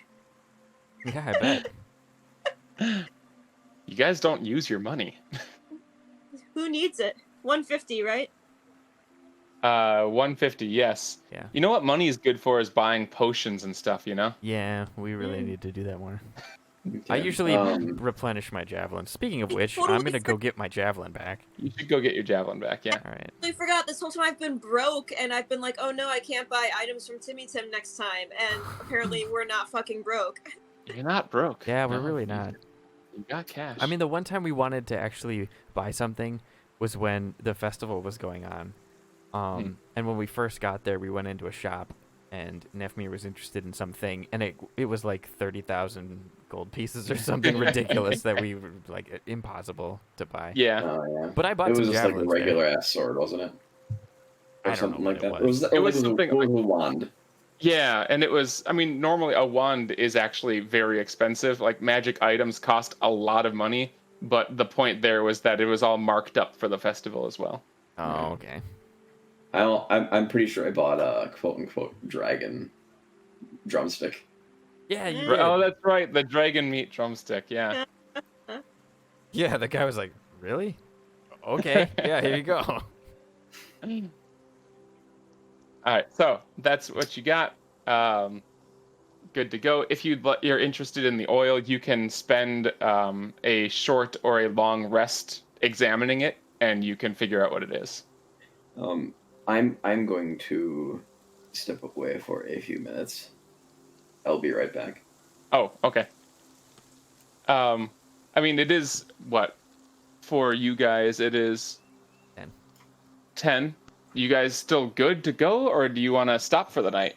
Yeah, I bet. You guys don't use your money. Who needs it? 150, right? 150, yes. Yeah. You know what money is good for is buying potions and stuff, you know? Yeah, we really need to do that more. Okay. I usually replenish my javelin. Speaking of which, totally I'm gonna go get my javelin back. You should go get your javelin back, yeah. All right. I forgot this whole time I've been broke, and I've been like, oh no, I can't buy items from Timmy Tim next time, and apparently we're not fucking broke. You're not broke. Yeah, we're No, really not. You got cash. I mean, the one time we wanted to actually buy something, was when the festival was going on. And when we first got there, we went into a shop, and Nefmir was interested in something, and it was like 30,000 gold pieces or something ridiculous that we were like impossible to buy. Yeah. Oh yeah. But I bought It was some just like a javelins there. regular ass sword, wasn't it? Or I don't know something what like it that. was. It was something it was a wand. Yeah, and it was, I mean, normally a wand is actually very expensive. Like, magic items cost a lot of money, but the point there was that it was all marked up for the festival as well. Oh, okay. I'm pretty sure I bought a quote unquote dragon drumstick. Yeah, you Right. did. Oh, that's right, the dragon meat drumstick, yeah. Yeah, the guy was like, really? Okay, yeah, here you go. All right, so that's what you got. Good to go. If you're interested in the oil, you can spend a short or a long rest examining it, and you can figure out what it is. I'm going to step away for a few minutes. I'll be right back. Oh, okay. I mean, it is what for you guys? It is 10. 10. You guys still good to go, or do you want to stop for the night?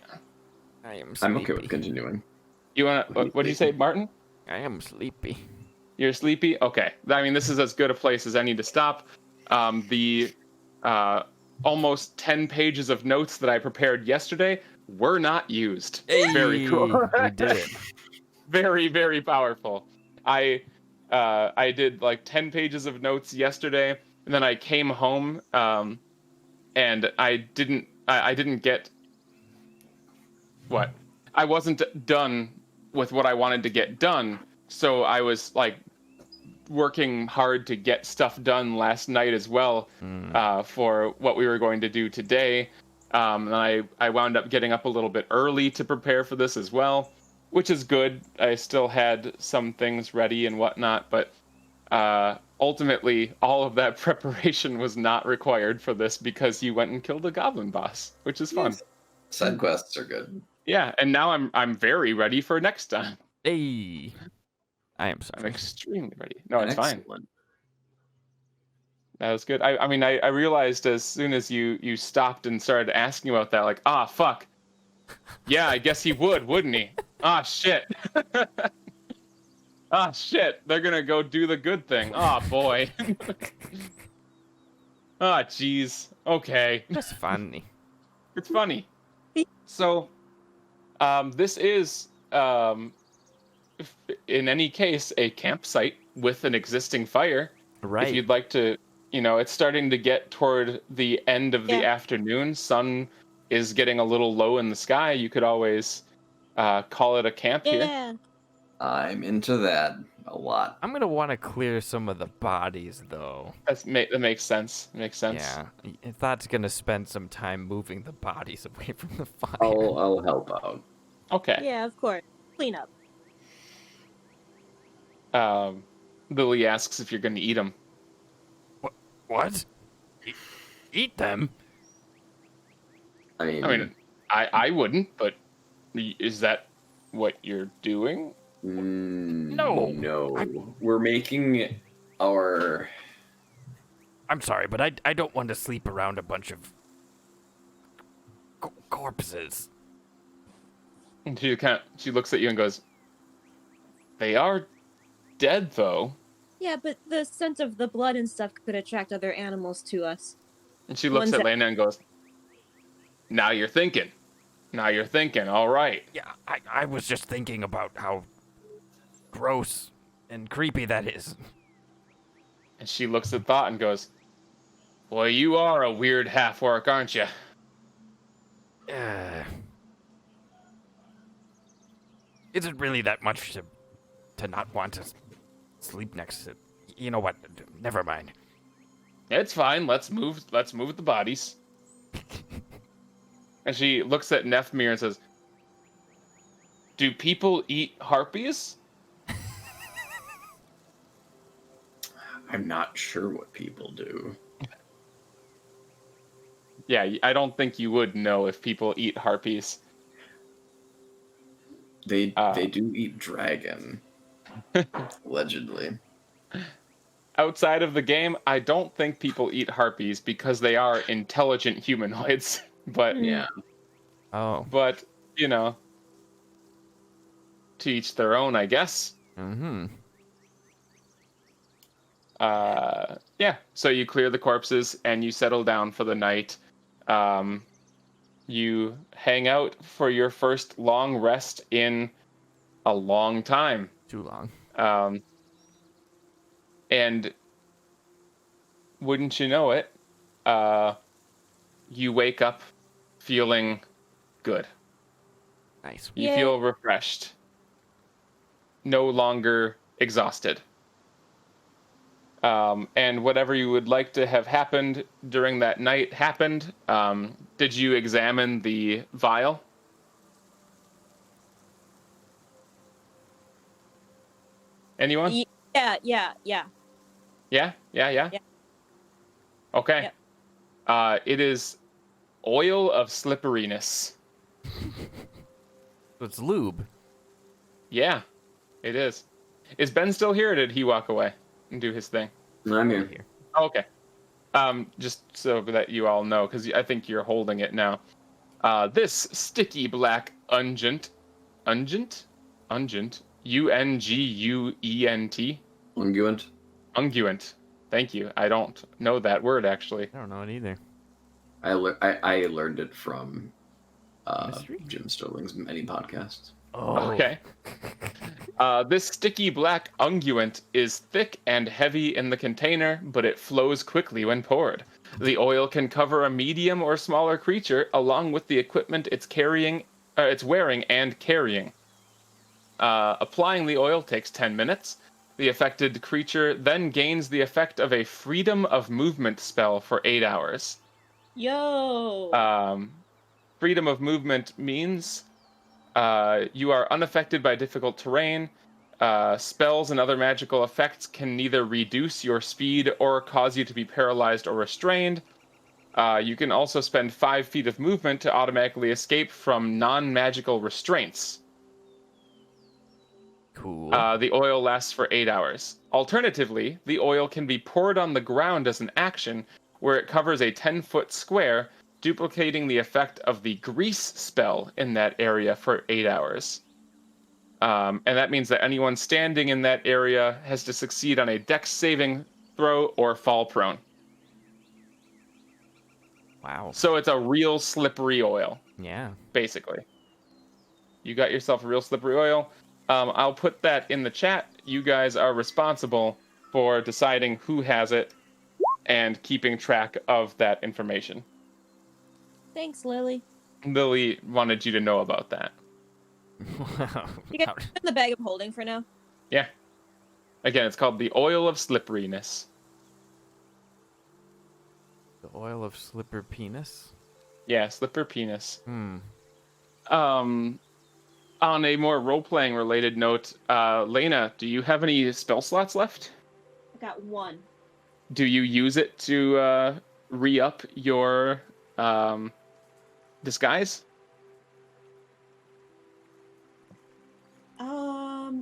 I am sleepy. I'm okay with continuing. You want to? What did you say, Martin? I am sleepy. You're sleepy? Okay. I mean, this is as good a place as any to stop. The almost 10 pages of notes that I prepared yesterday were not used. Very cool. We did it. Very, very powerful. I did like 10 pages of notes yesterday, and then I came home, and I didn't get what? I wasn't done with what I wanted to get done, so I was like working hard to get stuff done last night as well, for what we were going to do today. And I wound up getting up a little bit early to prepare for this as well, which is good. I still had some things ready and whatnot, but ultimately all of that preparation was not required for this because you went and killed a goblin boss, which is fun. Yes. Side quests are good. Yeah, and now I'm very ready for next time. Hey. I am I'm sorry. extremely ready. No, it's fine. Excellent. That was good. I mean, I realized as soon as you stopped and started asking about that, like, fuck. Yeah, I guess he would, wouldn't he? Shit. Shit. They're gonna go do the good thing. Boy. Jeez. Okay. That's funny. It's funny. So, this is, in any case, a campsite with an existing fire. Right. If you'd like to, it's starting to get toward the end of the afternoon. Sun is getting a little low in the sky. You could always call it a camp here. Yeah. I'm into that a lot. I'm gonna want to clear some of the bodies, though. That makes sense. Makes sense. Yeah, Thought's gonna spend some time moving the bodies away from the fire. I'll help out. Okay. Yeah, of course. Clean up. Lily asks if you're going to eat them. What? Eat them? I mean, I mean, I wouldn't, but is that what you're doing? No. No. We're making our... I'm sorry, but I don't want to sleep around a bunch of corpses. And she looks at you and goes, "They are dead, though." Yeah, but the scent of the blood and stuff could attract other animals to us. And she looks Ones at that- Lena and goes, "Now you're thinking. Now you're thinking. All right." Yeah, I was just thinking about how gross and creepy that is. And she looks at Thought and goes, "Well, you are a weird half-orc, aren't you?" Is it really that much to not want to sleep next to? You know what? Never mind. It's fine. Let's move the bodies. And she looks at Nefmir and says, "Do people eat harpies?" I'm not sure what people do. Yeah, I don't think you would know if people eat harpies. They do eat dragon. Allegedly. outside of the game, I don't think people eat harpies because they are intelligent humanoids. But Yeah. Oh. but you know, to each their own, I guess. Mm-hmm. Yeah. So you clear the corpses and you settle down for the night. You hang out for your first long rest in a long time. Too long. And wouldn't you know it, you wake up feeling good. Nice. You Yay. feel refreshed. No longer exhausted. And whatever you would like to have happened during that night happened. Did you examine the vial? Anyone? Yeah. Yeah? Yeah? Yeah. Okay. It is oil of slipperiness. So it's lube. Yeah, it is. Is Ben still here, or did he walk away and do his thing? I'm Right here. Oh, okay. Just so that you all know, because I think you're holding it now. This sticky black unguent, unguent, unguent, Unguent. unguent. Thank you. I don't know that word actually. I don't know it either. I learned it from Mystery? Jim Sterling's many podcasts. Oh. Okay. This sticky black unguent is thick and heavy in the container, but it flows quickly when poured. The oil can cover a medium or smaller creature, along with the equipment it's wearing and carrying. Applying the oil takes 10 minutes. The affected creature then gains the effect of a freedom of movement spell for 8 hours. Yo. Freedom of movement means you are unaffected by difficult terrain. Spells and other magical effects can neither reduce your speed or cause you to be paralyzed or restrained. You can also spend 5 feet of movement to automatically escape from non-magical restraints. Cool. The oil lasts for 8 hours. Alternatively, the oil can be poured on the ground as an action, where it covers a 10-foot square, duplicating the effect of the grease spell in that area for 8 hours. And that means that anyone standing in that area has to succeed on a dex saving throw or fall prone. Wow. So it's a real slippery oil, Yeah. basically. You got yourself a real slippery oil. I'll put that in the chat. You guys are responsible for deciding who has it and keeping track of that information. Thanks, Lily. Lily wanted you to know about that. Wow. You got it in the bag of holding for now. Yeah. Again, it's called the oil of slipperiness. The oil of slipper penis? Yeah, slipper penis. Hmm. On a more role-playing related note, Lena, do you have any spell slots left? I got one. Do you use it to re-up your disguise?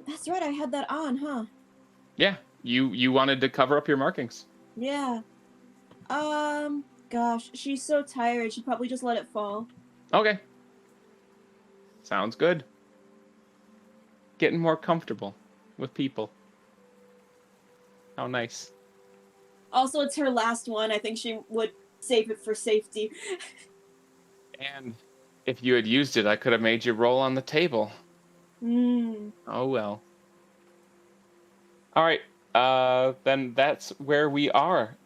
That's right. I had that on, huh? Yeah, you wanted to cover up your markings. Yeah. Gosh, she's so tired. She'd probably just let it fall. Okay. Sounds good. Getting more comfortable with people. How nice. Also, it's her last one. I think she would save it for safety. And if you had used it, I could have made you roll on the table. Oh well. All right. Then that's where we are.